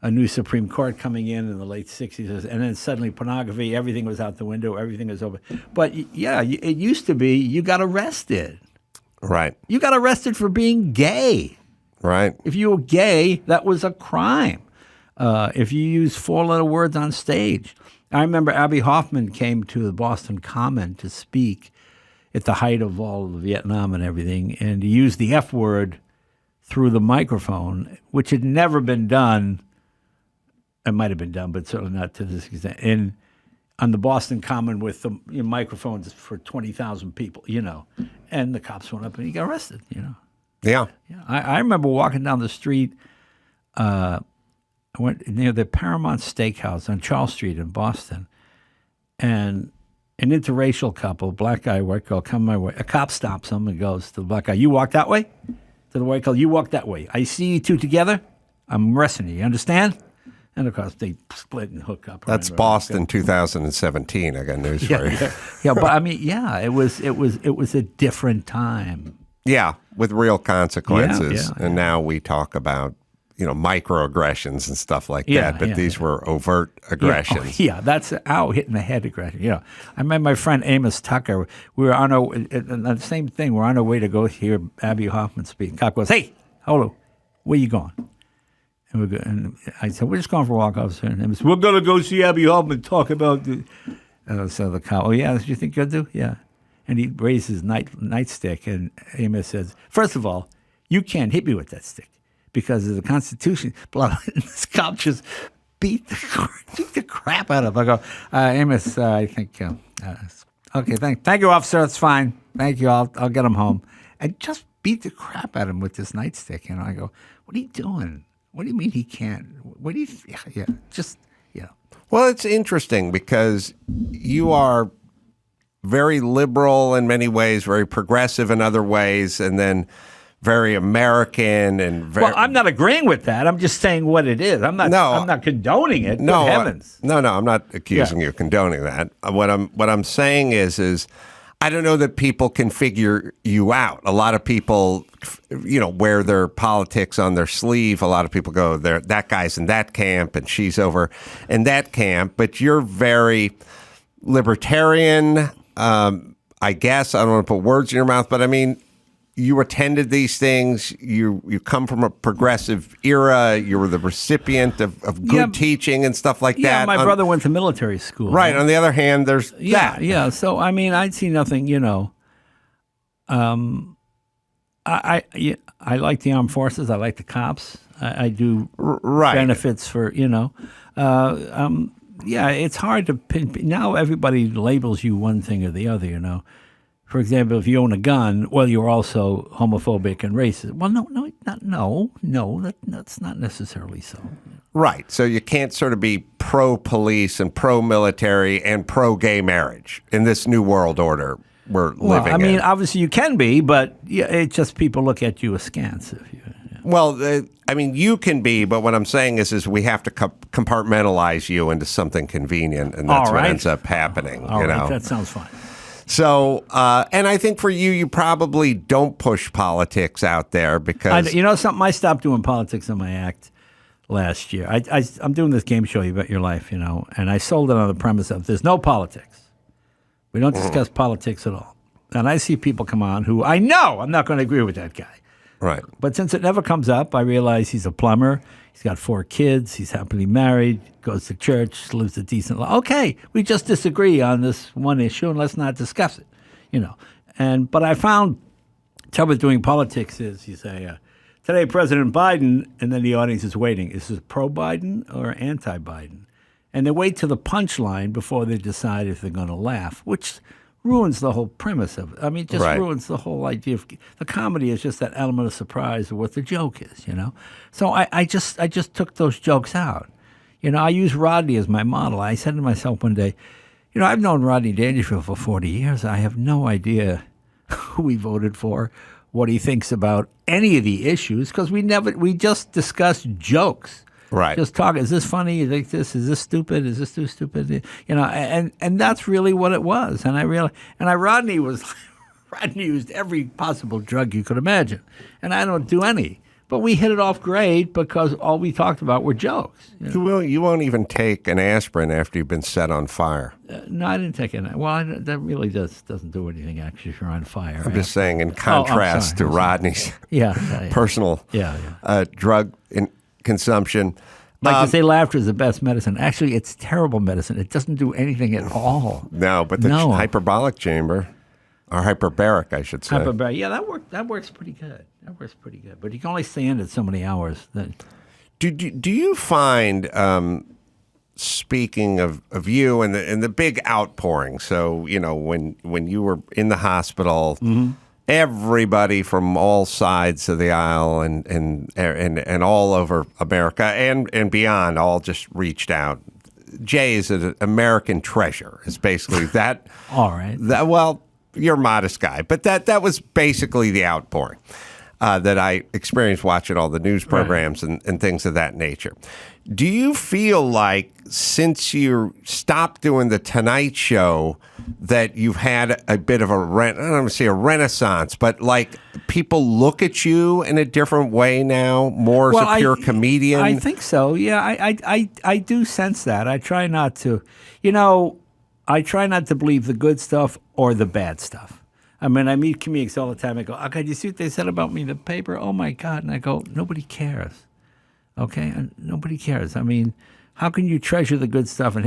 a new Supreme Court coming in the late 60s, and then suddenly pornography, everything was out the window, everything was over. But yeah, it used to be you got arrested. Right. You got arrested for being gay. Right. If you were gay, that was a crime. If you used four-letter words on stage. I remember Abby Hoffman came to the Boston Common to speak at the height of all of Vietnam and everything, and he used the F word through the microphone, which had never been done. It might have been done, but certainly not to this extent. And on the Boston Common with the microphones for 20,000 people, and the cops went up and he got arrested, Yeah. Yeah, I remember walking down the street. I went near the Paramount Steakhouse on Charles Street in Boston, and an interracial couple, black guy, white girl, come my way. A cop stops him and goes to the black guy, "You walk that way." To the white girl, "You walk that way. I see you two together. I'm arresting you. You understand?" And of course, they split and hook up. That's Boston 2017. I got news for you. Yeah, but I mean, yeah, it was a different time. Yeah, with real consequences. Yeah. And now we talk about, microaggressions and stuff like Yeah, that. But yeah, these were overt aggressions. Yeah, that's hitting the head aggression. I met my friend Amos Tucker. We were on the same thing. We're on our way to go hear Abby Hoffman speak. Cop goes, "Hey, hello, where you going?" And I said, "We're just going for a walk, officer." And Amos, "We're going to go see Abby Hoffman talk about the." So the cop, "Oh yeah, you think you'll do?" "Yeah." And he raised his nightstick, and Amos says, "First of all, you can't hit me with that stick because of the Constitution." Blah. And this cop just beat the crap out of him. I go, "Amos, I think, okay, thank you, officer. That's fine. Thank you. I'll get him home." I just beat the crap out of him with this nightstick. I go, "What are you doing? What do you mean he can't? What do you? Yeah, yeah." Well, it's interesting because you are very liberal in many ways, very progressive in other ways, and then very American and very. Well, I'm not agreeing with that. I'm just saying what it is. I'm not condoning it. No, Good heavens. No, I'm not accusing you of condoning that. What I'm saying is I don't know that people can figure you out. A lot of people, wear their politics on their sleeve. A lot of people go, that guy's in that camp and she's over in that camp. But you're very libertarian, I guess. I don't want to put words in your mouth, but I mean, you attended these things. You come from a progressive era. You were the recipient of good teaching and stuff like that. Yeah, my brother went to military school. Right. On the other hand, there's that. Yeah. So I mean, I'd see nothing. I like the armed forces. I like the cops. I do benefits for Yeah, it's hard to pin. Now everybody labels you one thing or the other. For example, if you own a gun, well, you're also homophobic and racist. Well, that's not necessarily so. Right. So you can't sort of be pro-police and pro-military and pro-gay marriage in this new world order we're living in. I mean, obviously you can be, but it's just people look at you askance. If you, Well, I mean, you can be, but what I'm saying is we have to compartmentalize you into something convenient, and that's what ends up happening. All right, that sounds fine. So, and I think for you probably don't push politics out there because... something, I stopped doing politics in my act last year. I'm doing this game show, You Bet Your Life, and I sold it on the premise of there's no politics. We don't discuss politics at all. And I see people come on who I know I'm not going to agree with that guy. Right. But since it never comes up, I realize he's a plumber. He's got 4 kids. He's happily married, goes to church, lives a decent life. Okay, we just disagree on this one issue, and let's not discuss it, But I found trouble with doing politics is you say, today President Biden, and then the audience is waiting. Is this pro-Biden or anti-Biden? And they wait to the punchline before they decide if they're going to laugh, which ruins the whole premise of it. I mean, just Right. ruins the whole idea of the comedy is just that element of surprise of what the joke is, you know. So I just took those jokes out. You know, I use Rodney as my model. I said to myself one day, you know, I've known Rodney Dangerfield for 40 years. I have no idea who he voted for, what he thinks about any of the issues, because we just discussed jokes. Right. Just talk. Is this funny? You think this? Is this stupid? Is this too stupid? You know, and that's really what it was. And Rodney used every possible drug you could imagine, and I don't do any. But we hit it off great because all we talked about were jokes. You know? You won't even take an aspirin after you've been set on fire. No, I didn't take it. Well, that really doesn't do anything, actually, if you're on fire. I'm just saying, in contrast to Rodney's personal drug consumption. Like to say laughter is the best medicine. Actually, it's terrible medicine. It doesn't do anything at all. No, but the hyperbolic chamber, or hyperbaric, I should say. Hyperbaric, yeah, that works pretty good. That works pretty good. But you can only stay in it so many hours. Do you find, speaking of you and the big outpouring, so, you know, when you were in the hospital, everybody from all sides of the aisle and all over America and beyond all just reached out. Jay is an American treasure. It's basically that. All right. Well, you're a modest guy, but that was basically the outpouring that I experienced watching all the news programs and things of that nature. Do you feel like since you stopped doing the Tonight Show that you've had a bit of I don't want to say a renaissance, but like people look at you in a different way now, more as a pure comedian? I think so. Yeah, I do sense that. I try not to, I try not to believe the good stuff or the bad stuff. I mean, I meet comedians all the time. I go, oh, God, you see what they said about me in the paper? Oh, my God. And I go, nobody cares. Okay? And nobody cares. I mean, how can you treasure the good stuff? And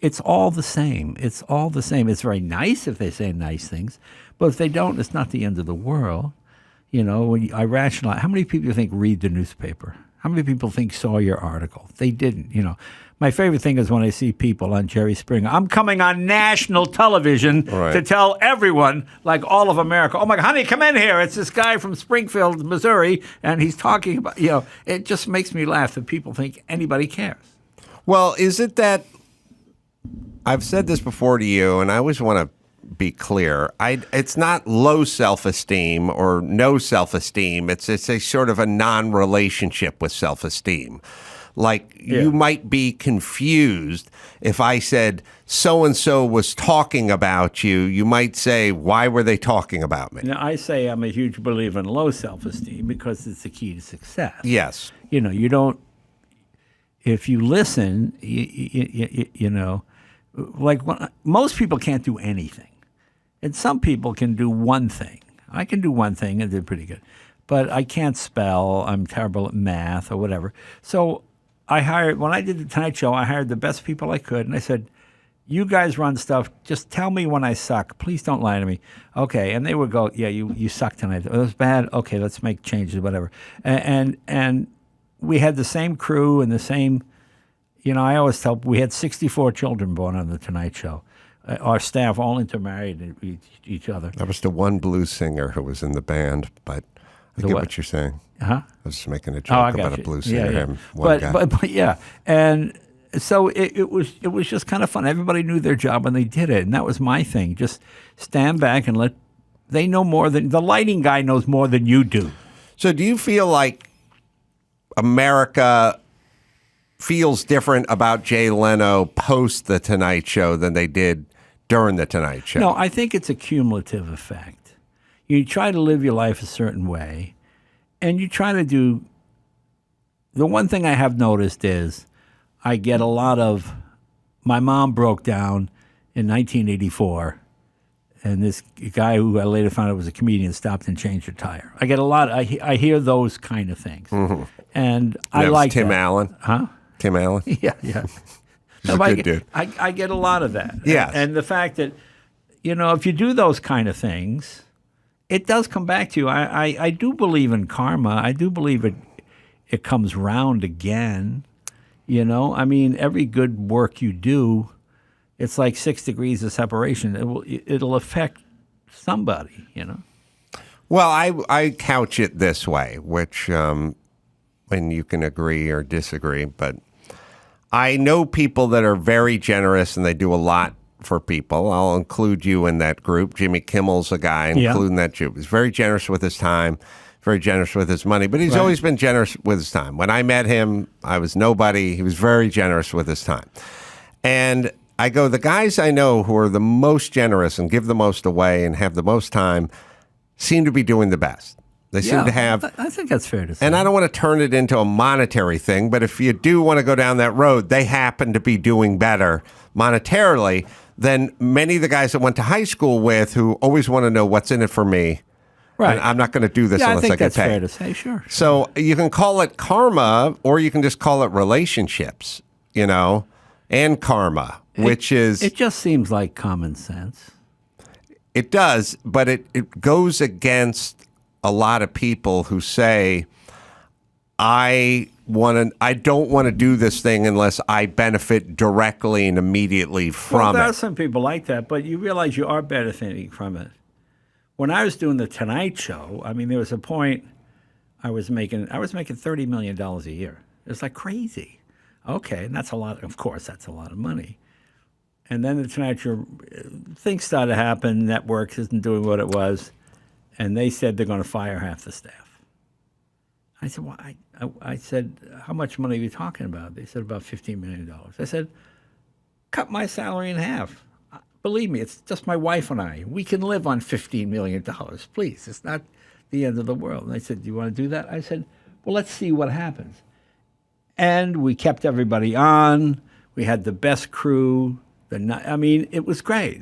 it's all the same. It's all the same. It's very nice if they say nice things. But if they don't, it's not the end of the world. You know, when I rationalize, how many people you think read the newspaper? How many people think saw your article? They didn't, My favorite thing is when I see people on Jerry Springer. I'm coming on national television to tell everyone, like all of America, oh, my God, honey, come in here. It's this guy from Springfield, Missouri, and he's talking about, it just makes me laugh that people think anybody cares. Well, is it that I've said this before to you, and I always want to be clear. It's not low self-esteem or no self-esteem. It's a sort of a non-relationship with self-esteem. Like you might be confused if I said so-and-so was talking about you. You might say, why were they talking about me? Now, I say I'm a huge believer in low self-esteem because it's the key to success. Yes. You don't, if you listen, most people can't do anything. And some people can do one thing. I can do one thing and did pretty good. But I can't spell. I'm terrible at math or whatever. So when I did the Tonight Show, I hired the best people I could. And I said, you guys run stuff. Just tell me when I suck. Please don't lie to me. Okay. And they would go, yeah, you suck tonight. It was bad. Okay, let's make changes, whatever. And we had the same crew and the same, I always tell, we had 64 children born on the Tonight Show. Our staff all intermarried each other. That was the one blues singer who was in the band, but I get what you're saying. Uh-huh. I was just making a joke about a blues singer. Yeah. But yeah, and so it was just kind of fun. Everybody knew their job and they did it, and that was my thing. Just stand back and they know more than the lighting guy knows more than you do. So do you feel like America feels different about Jay Leno post the Tonight Show than they did during the Tonight Show? No, I think it's a cumulative effect. You try to live your life a certain way, and you try to do. The one thing I have noticed is I get a lot of. My mom broke down in 1984, and this guy who I later found out was a comedian stopped and changed her tire. I get a lot. I hear those kind of things, and I like Tim that. Allen, huh? Tim Allen, yeah. He's a good dude. I get a lot of that. Yes. And the fact that, if you do those kind of things, it does come back to you. I do believe in karma. I do believe it comes round again. I mean, every good work you do, it's like 6 degrees of separation. It'll affect somebody, Well, I couch it this way, which, and you can agree or disagree, but I know people that are very generous and they do a lot for people. I'll include you in that group. Jimmy Kimmel's a guy, including that group. He's very generous with his time, very generous with his money, but he's always been generous with his time. When I met him, I was nobody. He was very generous with his time. And I go, the guys I know who are the most generous and give the most away and have the most time seem to be doing the best. They seem to have. I think that's fair to say. And I don't want to turn it into a monetary thing, but if you do want to go down that road, they happen to be doing better monetarily than many of the guys that went to high school with who always want to know what's in it for me. Right. And I'm not going to do this unless I get paid. I think that's fair to say, sure. So you can call it karma, or you can just call it relationships, and karma, which is... It just seems like common sense. It does, but it goes against a lot of people who say, I don't want to do this thing unless I benefit directly and immediately from there it. are some people like that, but you realize you are benefiting from it. When I was doing the Tonight Show, I mean, there was a point I was making $30 million a year. It was like crazy. Okay, and that's a lot. Of course, that's a lot of money. And then the Tonight Show, things started to happen. Networks isn't doing what it was. And they said they're going to fire half the staff. I said, well, I said, how much money are you talking about? They said about $15 million. I said, cut my salary in half. Believe me, it's just my wife and I. We can live on $15 million. Please, it's not the end of the world. And they said, do you want to do that? I said, well, let's see what happens. And we kept everybody on. We had the best crew. It was great.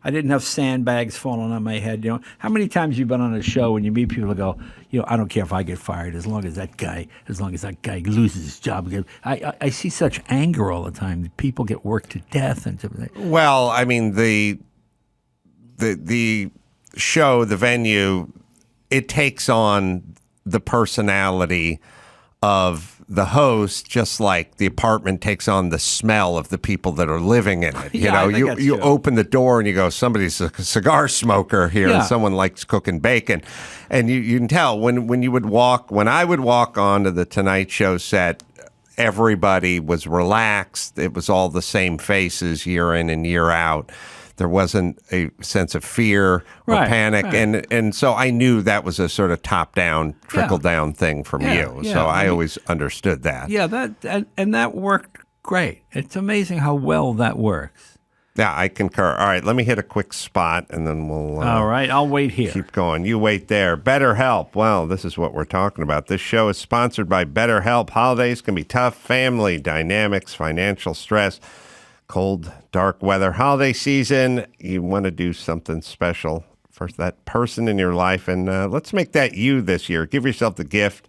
I didn't have sandbags falling on my head. How many times you've been on a show and you meet people who go, I don't care if I get fired as long as that guy loses his job. I see such anger all the time. People get worked to death and everything. Well, I mean, the show, the venue, it takes on the personality of the host, just like the apartment takes on the smell of the people that are living in it. You open the door and you go, somebody's a cigar smoker here, and someone likes cooking bacon, and you can tell when I would walk onto the Tonight Show set, everybody was relaxed. It was all the same faces year in and year out. There wasn't a sense of fear or panic. Right. And so I knew that was a sort of top-down, trickle-down thing from you. Yeah, so I always understood that. Yeah, that worked great. It's amazing how well that works. Yeah, I concur. All right, let me hit a quick spot, and then we'll... all right, I'll wait here. Keep going. You wait there. BetterHelp. Well, this is what we're talking about. This show is sponsored by BetterHelp. Holidays can be tough. Family dynamics, financial stress, cold, dark weather, holiday season. You want to do something special for that person in your life. And let's make that you this year. Give yourself the gift.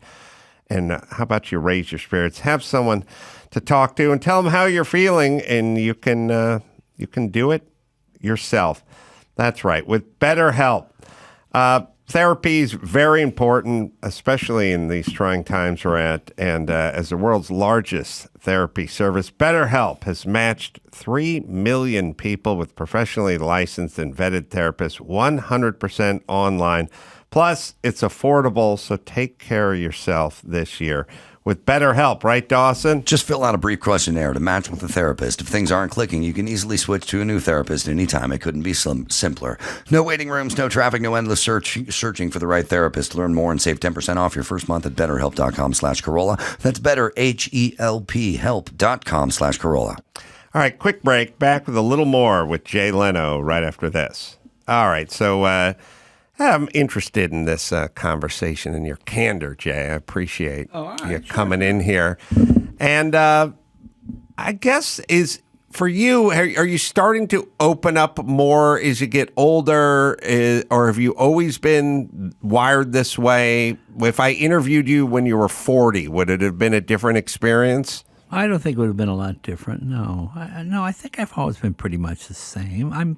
And how about you raise your spirits? Have someone to talk to and tell them how you're feeling. And you can do it yourself. That's right. With BetterHelp. Therapy is very important, especially in these trying times we're at. And as the world's largest therapy service, BetterHelp has matched 3 million people with professionally licensed and vetted therapists 100% online. Plus, it's affordable, so take care of yourself this year with BetterHelp, right, Dawson? Just fill out a brief questionnaire to match with a therapist. If things aren't clicking, you can easily switch to a new therapist anytime. It couldn't be simpler. No waiting rooms, no traffic, no endless searching for the right therapist. Learn more and save 10% off your first month at BetterHelp.com/Carolla. That's BetterHelp, help.com/Carolla. All right, quick break. Back with a little more with Jay Leno right after this. All right, so... I'm interested in this conversation and your candor, Jay. I appreciate you coming in here. And I guess for you, are you starting to open up more as you get older, or have you always been wired this way? If I interviewed you when you were 40, would it have been a different experience? I don't think it would have been a lot different, no. I think I've always been pretty much the same.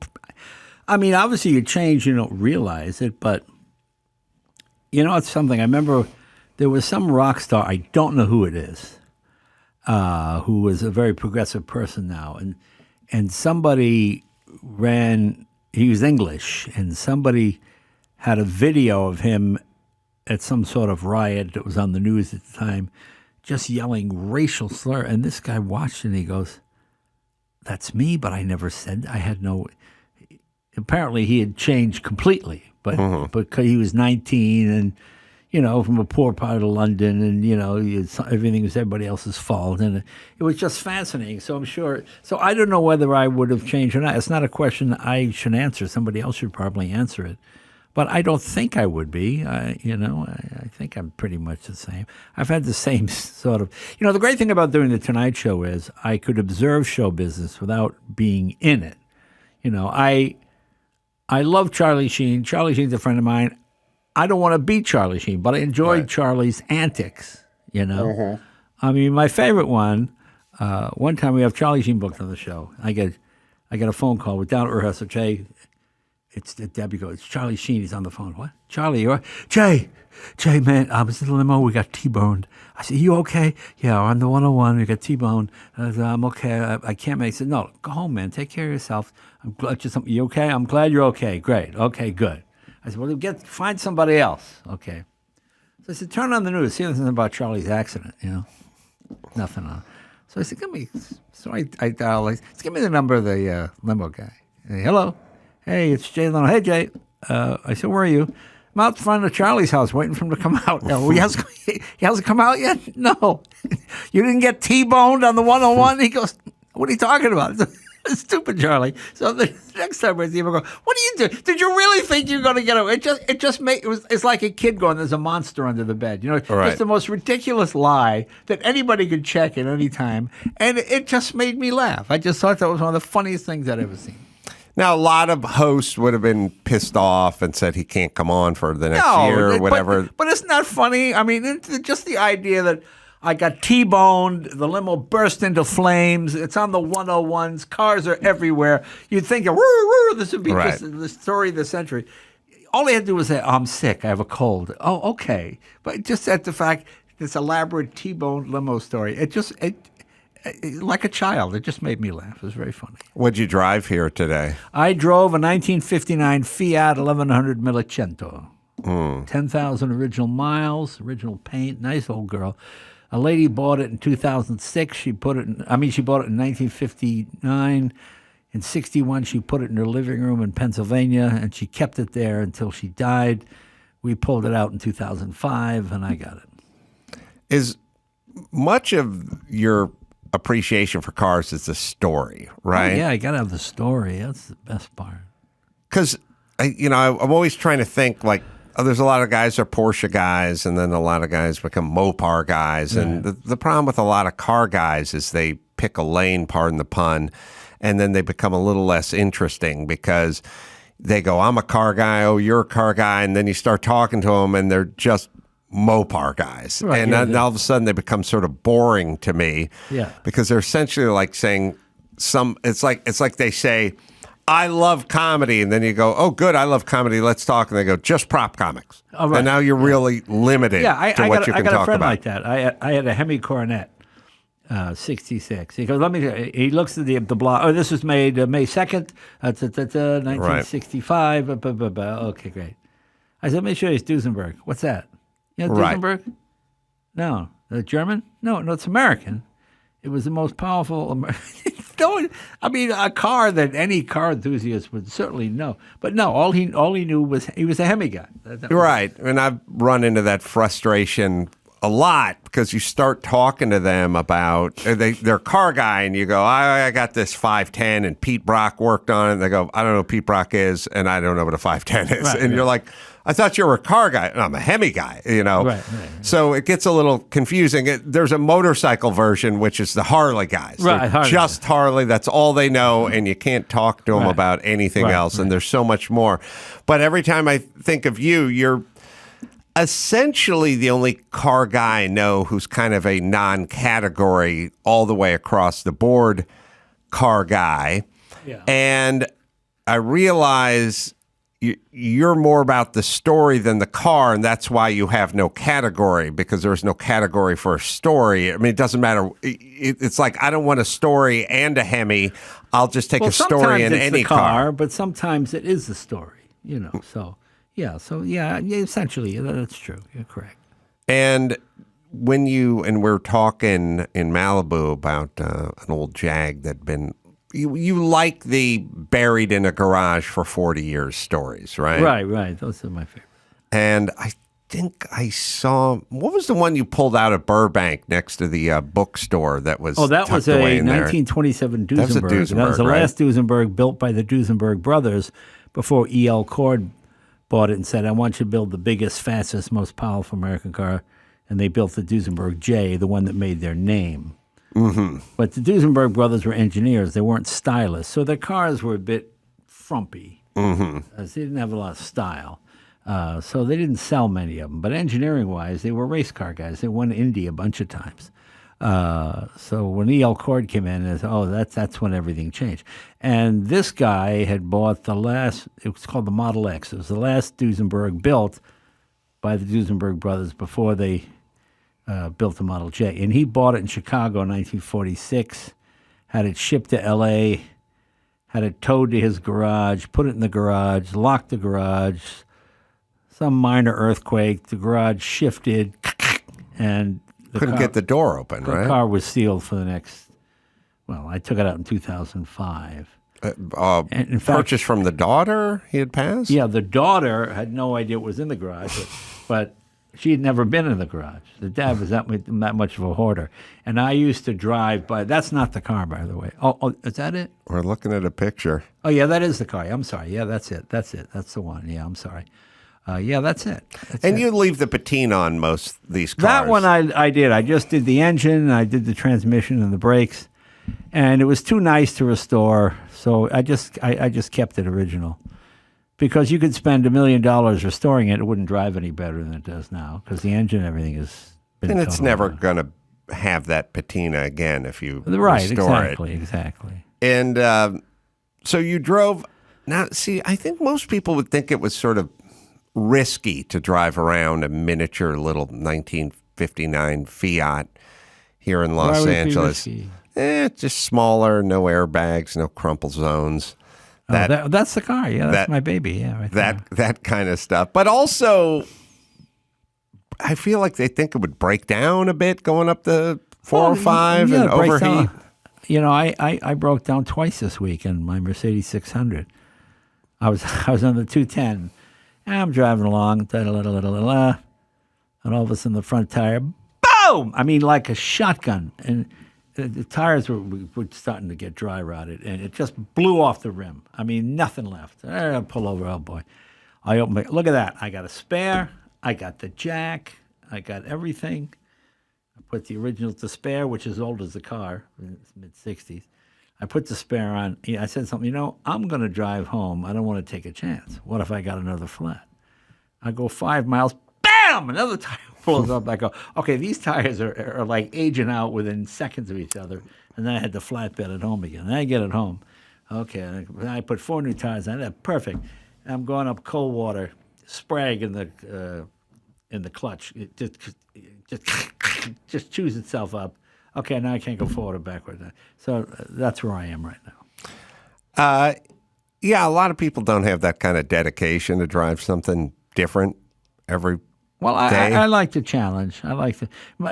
Obviously you change, you don't realize it, but, it's something. I remember there was some rock star, I don't know who it is, who was a very progressive person now, and somebody he was English, and somebody had a video of him at some sort of riot that was on the news at the time, just yelling racial slur. And this guy watched it and he goes, "That's me, but I never said, I had no," apparently he had changed completely, but because he was 19 and, from a poor part of London, and, everything was everybody else's fault. And it was just fascinating. So I'm sure, I don't know whether I would have changed or not. It's not a question I should answer. Somebody else should probably answer it. But I don't think I would be. I think I'm pretty much the same. I've had the same sort of, the great thing about doing the Tonight Show is I could observe show business without being in it. I love Charlie Sheen. Charlie Sheen's a friend of mine. I don't want to be Charlie Sheen, but I enjoyed Charlie's antics, I mean, my favorite one time we have Charlie Sheen booked on the show. I get a phone call. We're down at rehearsal. Jay, Debbie goes, "It's Charlie Sheen." He's on the phone. "What? Charlie, you are?" Jay, man, I was in the limo. We got T-boned. I said, "You okay?" "Yeah, we're on the 101. We got T-boned." I said, "I'm okay. I can't make it." He said, "No, go home, man. Take care of yourself. I'm glad you okay? I'm glad you're okay. Great. Okay, good." I said, "Well, find somebody else." Okay. So I said, "Turn on the news. See anything about Charlie's accident, Nothing on. So I said, I dial, give me the number of the limo guy. Hey, hello. Hey, it's Jay Leno. Hey, Jay. I said, "Where are you?" "I'm out front of Charlie's house waiting for him to come out." "He hasn't come out yet?" "No." "You didn't get T-boned on the 101? He goes, "What are you talking about?" Stupid Charlie. So the next time I see him, I go, "What do you do? Did you really think you're going to get away?" It's like a kid going, "There's a monster under the bed." It's the most ridiculous lie that anybody could check at any time. And it just made me laugh. I just thought that was one of the funniest things I'd ever seen. Now, a lot of hosts would have been pissed off and said he can't come on for the next year or whatever. But it's not funny. I mean, just the idea that I got T-boned, the limo burst into flames, it's on the 101s, cars are everywhere. You'd think, this would be just the story of the century. All he had to do was say, "I'm sick, I have a cold." "Oh, okay." But just at the fact, this elaborate T-boned limo story, it like a child, it just made me laugh. It was very funny. What'd you drive here today? I drove a 1959 Fiat 1100 Millicento. 10,000 original miles, original paint, nice old girl. A lady bought it in 2006. She bought it in 1959. In 61, she put it in her living room in Pennsylvania, and she kept it there until she died. We pulled it out in 2005, and I got it. Is much of your appreciation for cars is the story, right? Oh, yeah, I got to have the story. That's the best part. Because, I'm always trying to think, there's a lot of guys that are Porsche guys, and then a lot of guys become Mopar guys. Yeah. And the problem with a lot of car guys is they pick a lane, pardon the pun, and then they become a little less interesting because they go, "I'm a car guy, oh, you're a car guy," and then you start talking to them, and they're just Mopar guys. Right, and then all of a sudden they become sort of boring to me. Yeah. Because they're essentially like saying it's like they say, "I love comedy," and then you go, "Oh, good, I love comedy. Let's talk." And they go, "Just prop comics." Oh, right. And now you're really limited to what you can talk about. I got a friend like that. I had a Hemi Coronet, 66. He goes, he looks at the blog. "Oh, this was made May 2nd, 1965. Right. Okay, great. I said, "Let me show you Duesenberg." "What's that?" Duesenberg? Right. No. German? No, it's American. It was the most powerful American. A car that any car enthusiast would certainly know. But no, all he knew was he was a Hemi guy. Right. And I've run into that frustration a lot because you start talking to them about they're a car guy, and you go, I got this 510 and Pete Brock worked on it. And they go, "I don't know who Pete Brock is, and I don't know what a 510 is." Right, and you're like, "I thought you were a car guy." "No, I'm a Hemi guy, Right. So it gets a little confusing. There's a motorcycle version, which is the Harley guys. Right, just Harley. That's all they know, and you can't talk to them about anything else. Right. And there's so much more. But every time I think of you, you're essentially the only car guy I know who's kind of a non-category all the way across the board car guy. Yeah. And I realize you're more about the story than the car, and that's why you have no category, because there's no category for a story. I mean, it doesn't matter. It's like, I don't want a story and a Hemi. I'll just take a story in any car. But sometimes it is the story, So, essentially, that's true. You're correct. And when we're talking in Malibu about an old Jag that'd been, you like the buried in a garage for 40 years stories, right? Right. Those are my favorite. And I think I saw, what was the one you pulled out of Burbank next to the bookstore that was that was a 1927 Duesenberg. That was a Duesenberg, That was the right? last Duesenberg built by the Duesenberg brothers before E.L. Cord bought it and said, I want you to build the biggest, fastest, most powerful American car. And they built the Duesenberg J, the one that made their name. Mm-hmm. But the Duesenberg brothers were engineers. They weren't stylists. So their cars were a bit frumpy. Mm-hmm. They didn't have a lot of style. So they didn't sell many of them. But engineering-wise, they were race car guys. They won Indy a bunch of times. So when E.L. Cord came in, that's when everything changed. And this guy had bought it was called the Model X. It was the last Duesenberg built by the Duesenberg brothers before they built the Model J. And he bought it in Chicago in 1946, had it shipped to L.A., had it towed to his garage, put it in the garage, locked the garage, some minor earthquake, the garage shifted, and couldn't get the door open, right? The car was sealed for the next, I took it out in 2005. And in fact, purchased from the daughter he had passed? Yeah, the daughter had no idea it was in the garage, but she had never been in the garage. The dad was that much of a hoarder. And I used to drive by. That's not the car, by the way. Oh, is that it? We're looking at a picture. Oh, yeah, that is the car. I'm sorry. Yeah, that's it. That's the one. Yeah, I'm sorry. That's it. You leave the patina on most these cars. That one I did. I just did the engine, I did the transmission and the brakes. And it was too nice to restore, so I just kept it original. Because you could spend $1 million restoring it, it wouldn't drive any better than it does now, because the engine and everything is. And it's never going to have that patina again if you restore it. Exactly. And so you drove. Now, see, I think most people would think it was sort of risky to drive around a miniature little 1959 Fiat here in Los Angeles. Just smaller, no airbags, no crumple zones. That's the car. Yeah, that's my baby. Yeah, right there. That kind of stuff. But also, I feel like they think it would break down a bit going up the 405 and overheat. I broke down twice this week in my Mercedes 600. I was on the 210. And I'm driving along, and all of a sudden the front tire, boom! I mean, like a shotgun. And the tires were starting to get dry rotted, and it just blew off the rim. I mean, nothing left. I pull over, oh boy. I open look at that. I got a spare. I got the jack. I got everything. I put the original to spare, which is old as the car, in its mid-60s. I put the spare on. I said something, I'm going to drive home. I don't want to take a chance. What if I got another flat? I go 5 miles, bam! Another tire pulls up. I go, okay, these tires are like aging out within seconds of each other. And then I had the flatbed at home again. Then I get it home. Okay, and I put 4 new tires on. That's perfect. I'm going up cold water, sprag in the clutch. It just chews itself up. Okay, now I can't go forward or backward. So that's where I am right now. Yeah, a lot of people don't have that kind of dedication to drive something different every day. I like the challenge. I like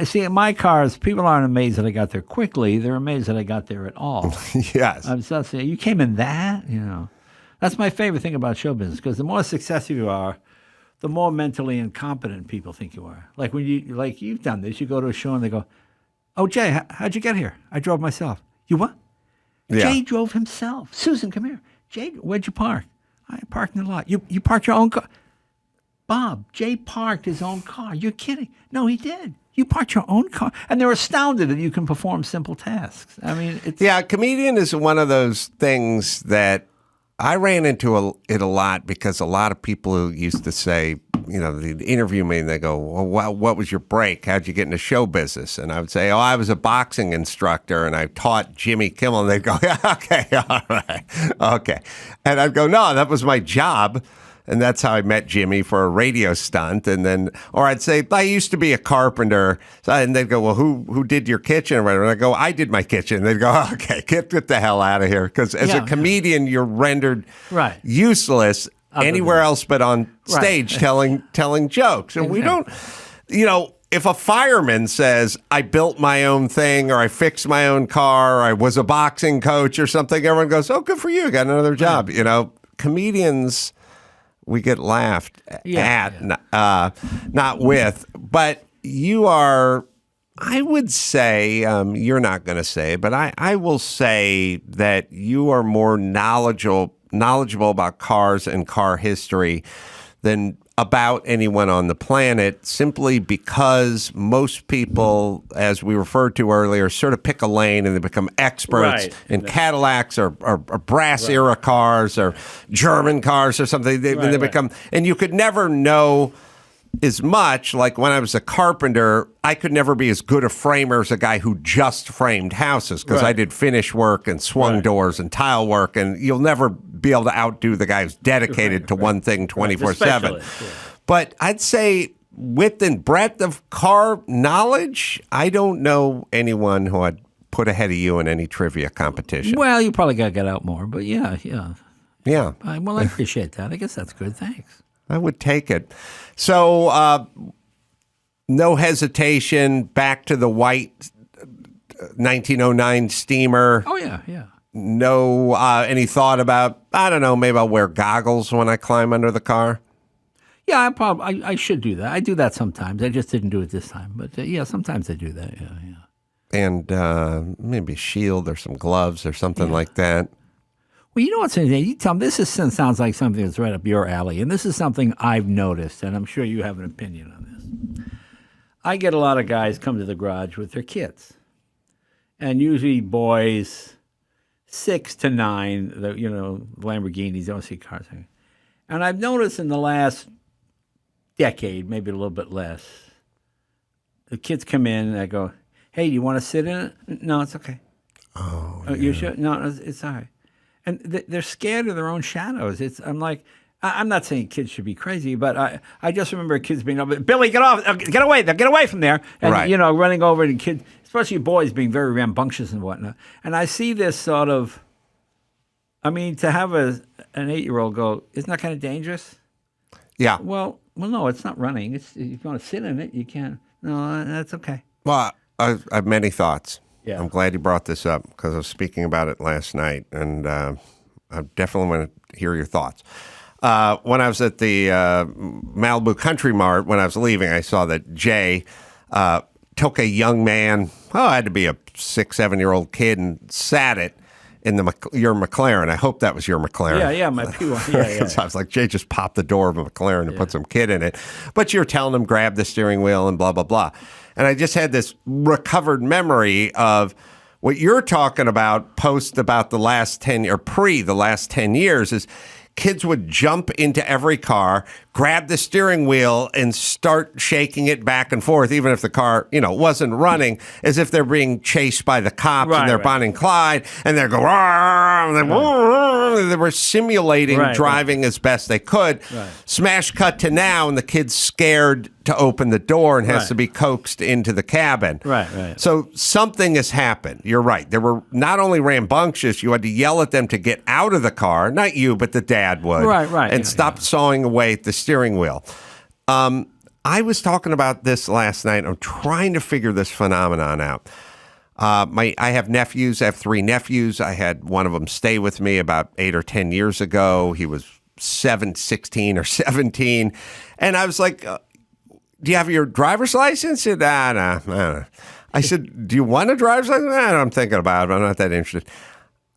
see, my cars, people aren't amazed that I got there quickly. They're amazed that I got there at all. Yes. I'm so saying, you came in that? That's my favorite thing about show business, because the more successful you are, the more mentally incompetent people think you are. Like when you've done this, you go to a show and they go, "Oh, Jay, how'd you get here?" "I drove myself." "You what?" Yeah. Jay drove himself. "Susan, come here." "Jay, where'd you park?" "I parked in the lot." You parked your own car?" "Bob, Jay parked his own car." "You're kidding." "No, he did." You parked your own car. And they're astounded that you can perform simple tasks. I mean, it's... Yeah, comedian is one of those things that I ran into it a lot, because a lot of people who used to say, they interview me and they go, "Well, what was your break? How'd you get into show business?" And I would say, "Oh, I was a boxing instructor and I taught Jimmy Kimmel." And they'd go, "Yeah, okay, all right, okay." And I'd go, "No, that was my job." And that's how I met Jimmy for a radio stunt. And then, or I'd say, I used to be a carpenter. And they'd go, well, who did your kitchen? And I go, I did my kitchen. And they'd go, okay, get the hell out of here. Because as a comedian, you're rendered useless anywhere else but on stage telling jokes. And we don't, if a fireman says, I built my own thing, or I fixed my own car, or I was a boxing coach or something, everyone goes, oh, good for you, got another job. Comedians, we get laughed at, not with. But you are, I would say, you're not going to say, but I will say that you are more knowledgeable about cars and car history than about anyone on the planet, simply because most people, as we referred to earlier, sort of pick a lane and they become experts in Cadillacs or brass era cars or German cars or something. They become, and you could never know as much. Like when I was a carpenter, I could never be as good a framer as a guy who just framed houses, because I did finish work and swung doors and tile work, and you'll never be able to outdo the guy who's dedicated to one thing 24/7. But I'd say width and breadth of car knowledge, I don't know anyone who I'd put ahead of you in any trivia competition. Well, you probably got to get out more, but yeah. Well, I appreciate that. I guess that's good. Thanks. I would take it. So, no hesitation, back to the white 1909 steamer. Oh, yeah. No, any thought about, I don't know, maybe I'll wear goggles when I climb under the car? Yeah, I should do that. I do that sometimes. I just didn't do it this time. But sometimes I do that, yeah. And maybe a shield or some gloves or something like that. Well, you know what's interesting? You tell me, sounds like something that's right up your alley. And this is something I've noticed, and I'm sure you have an opinion on this. I get a lot of guys come to the garage with their kids. And usually boys 6 to 9, Lamborghinis, don't see cars. And I've noticed in the last decade, maybe a little bit less, the kids come in and I go, hey, do you want to sit in it? No, it's okay. Oh, you sure? No, it's all right. And they're scared of their own shadows. I'm like, I'm not saying kids should be crazy, but I just remember kids being, Billy, get off, get away from there. And, running over and kids, especially boys, being very rambunctious and whatnot. And I see this sort of, to have an 8-year-old go, isn't that kind of dangerous? Yeah. Well, no, it's not running. If you want to sit in it, you can. No, that's okay. Well, I have many thoughts. Yeah. I'm glad you brought this up, because I was speaking about it last night, and I definitely want to hear your thoughts. When I was at the Malibu Country Mart, when I was leaving, I saw that Jay took a young man, I had to be a 6-7-year-old kid, and sat it in your McLaren. I hope that was your McLaren. Yeah, my P1. Yeah. So I was like, Jay just popped the door of a McLaren and put some kid in it. But you're telling him, grab the steering wheel and blah, blah, blah. And I just had this recovered memory of what you're talking about post about the last 10 or pre the last 10 years is kids would jump into every car, grab the steering wheel, and start shaking it back and forth, even if the car, wasn't running, as if they're being chased by the cops and they're Bonnie and Clyde, and they're going, they were simulating driving as best they could. Right. Smash cut to now, and the kid's scared to open the door and has to be coaxed into the cabin. Right. So something has happened. You're right. They were not only rambunctious, you had to yell at them to get out of the car, not you, but the dad would. Right. And stop sawing away at the steering wheel. I was talking about this last night. I'm trying to figure this phenomenon out. I have nephews. I have 3 nephews. I had one of them stay with me about 8 or 10 years ago. He was 16 or 17. And I was like, do you have your driver's license? He said, no. I said, do you want a driver's license? I'm thinking about it. I'm not that interested.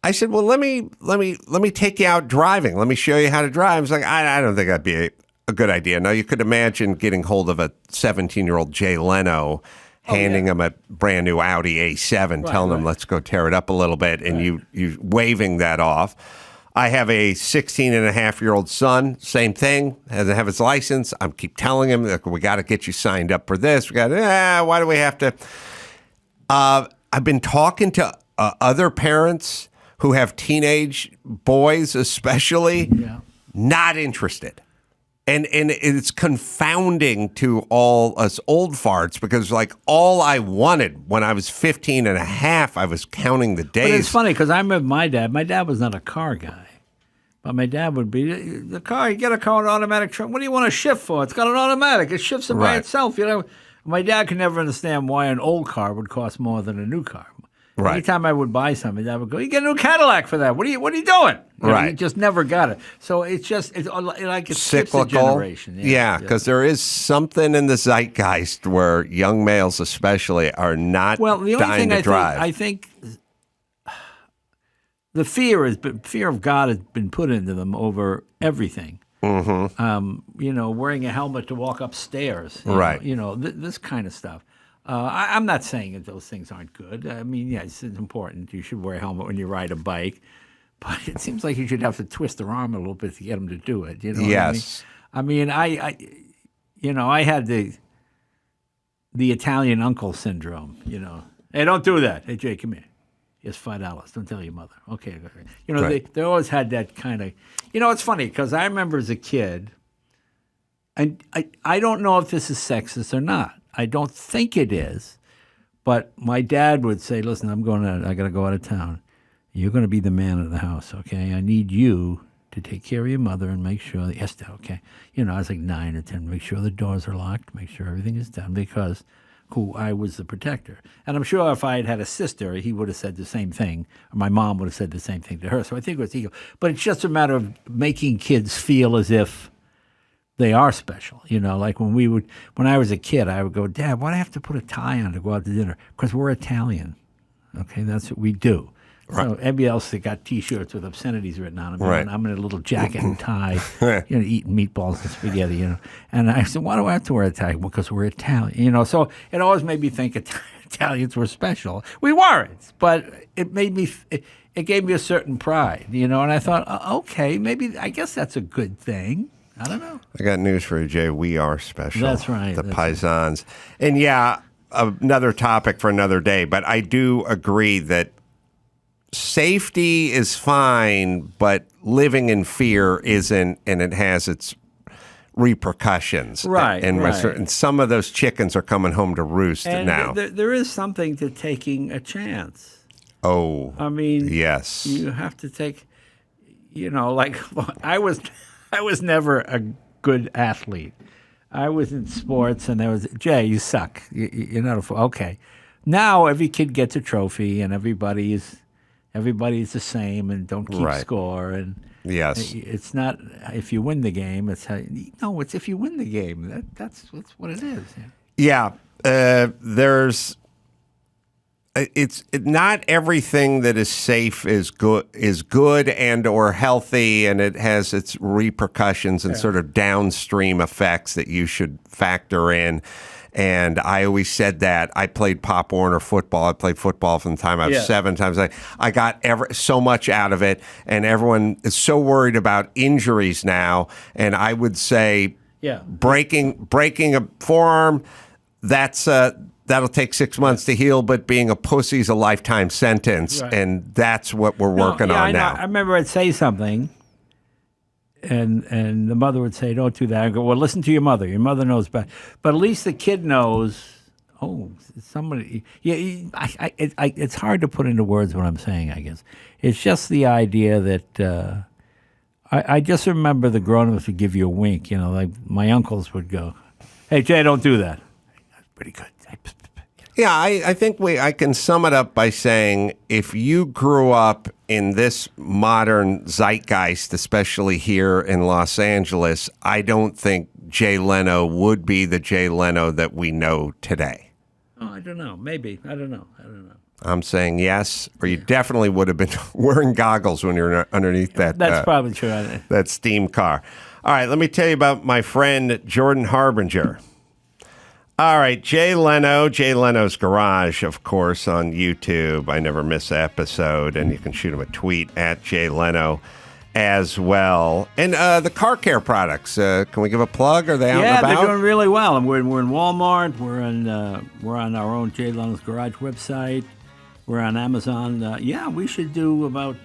I said, well, let me take you out driving. Let me show you how to drive. I was like, I don't think that'd be a good idea. Now, you could imagine getting hold of a 17-year-old Jay Leno, handing him a brand new Audi A7, telling him, let's go tear it up a little bit, and you waving that off. I have a 16-and-a-half-year-old son, same thing, doesn't have his license. I keep telling him, we got to get you signed up for this. Why do we have to? I've been talking to other parents who have teenage boys, especially, not interested. And it's confounding to all us old farts because, like, all I wanted when I was 15 and a half, I was counting the days. But it's funny because I remember my dad. My dad was not a car guy. But my dad would be, the car, you get a car with an automatic truck. What do you want a shift for? It's got an automatic. It shifts it by itself, you know. My dad could never understand why an old car would cost more than a new car. Right. Anytime I would buy something, I would go, you get a new Cadillac for that. What are you doing? You know, he just never got it. So it's like it's cyclical generation. Yeah, because there is something in the zeitgeist where young males especially are not the only dying thing to drive. I think the fear of God has been put into them over everything. Mm-hmm. You know, wearing a helmet to walk upstairs. Right. This kind of stuff. I'm not saying that those things aren't good. I mean, yes, it's important. You should wear a helmet when you ride a bike. But it seems like you should have to twist their arm a little bit to get them to do it. You know yes. what I mean? I had the Italian uncle syndrome, you know. Hey, don't do that. Hey, Jay, come here. Here's $5. Don't tell your mother. Okay. You know, they always had that kind of, you know, it's funny because I remember as a kid, and I don't know if this is sexist or not. I don't think it is, but my dad would say, listen, I got to go out of town. You're going to be the man of the house, okay? I need you to take care of your mother and make sure that, yes, Dad, okay. You know, I was like 9 or 10, make sure the doors are locked, make sure everything is done because I was the protector. And I'm sure if I had had a sister, he would have said the same thing, or my mom would have said the same thing to her. So I think it was ego. But it's just a matter of making kids feel as if they are special. You know, like when I was a kid, I would go, Dad, why do I have to put a tie on to go out to dinner? Because we're Italian. Okay, that's what we do. Right. So everybody else that got T-shirts with obscenities written on them, and I'm in a little jacket and tie, you know, eating meatballs and spaghetti, you know. And I said, why do I have to wear a tie? Well, because we're Italian, you know. So it always made me think Italians were special. We weren't, but it made me. It gave me a certain pride, you know. And I thought, okay, maybe I guess that's a good thing. I don't know. I got news for you, Jay. We are special. That's right. The Paisans. And yeah, another topic for another day. But I do agree that safety is fine, but living in fear isn't, and it has its repercussions. Right. And some of those chickens are coming home to roost now. There is something to taking a chance. Oh. I mean, yes. You have to take, you know, like I was never a good athlete. I was in sports, and there was, Jay, you suck. You're not okay. Now every kid gets a trophy, and everybody's the same, and don't keep score. And yes, it's not if you win the game. It's if you win the game. That's what it is. Yeah, there's. It's not everything that is safe is good and or healthy, and it has its repercussions and sort of downstream effects that you should factor in. And I always said that. I played Pop Warner football. I played football from the time I was 7 times. I got so much out of it, and everyone is so worried about injuries now. And I would say, breaking a forearm, that'll take 6 months to heal, but being a pussy's a lifetime sentence, and that's what we're working on now. I remember I'd say something, and the mother would say, "Don't do that." I go, "Well, listen to your mother. Your mother knows best." But at least the kid knows. Oh, somebody. Yeah, it's hard to put into words what I'm saying. I guess it's just the idea that I just remember the grown-ups would give you a wink. You know, like my uncles would go, "Hey, Jay, don't do that." That's pretty good. Yeah, I think I can sum it up by saying if you grew up in this modern zeitgeist, especially here in Los Angeles, I don't think Jay Leno would be the Jay Leno that we know today. Oh, I don't know. Maybe. I don't know. I'm saying yes, or you definitely would have been wearing goggles when you're underneath that. That's probably true. That steam car. All right, let me tell you about my friend Jordan Harbinger. All right, Jay Leno, Jay Leno's Garage, of course, on YouTube. I never miss an episode, and you can shoot him a tweet at Jay Leno as well. And the car care products, can we give a plug? Are they out and about? Yeah, they're doing really well. And we're in Walmart. We're on our own Jay Leno's Garage website. We're on Amazon. We should do about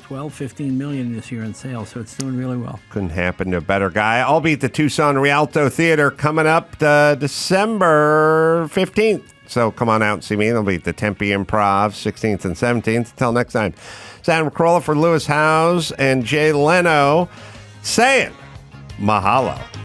12, 15 million this year in sales, so it's doing really well. Couldn't happen to a better guy. I'll be at the Tucson Rialto Theater coming up December 15th. So come on out and see me. I'll be at the Tempe Improv 16th and 17th. Until next time, Sam Carolla for Lewis Howes and Jay Leno saying mahalo.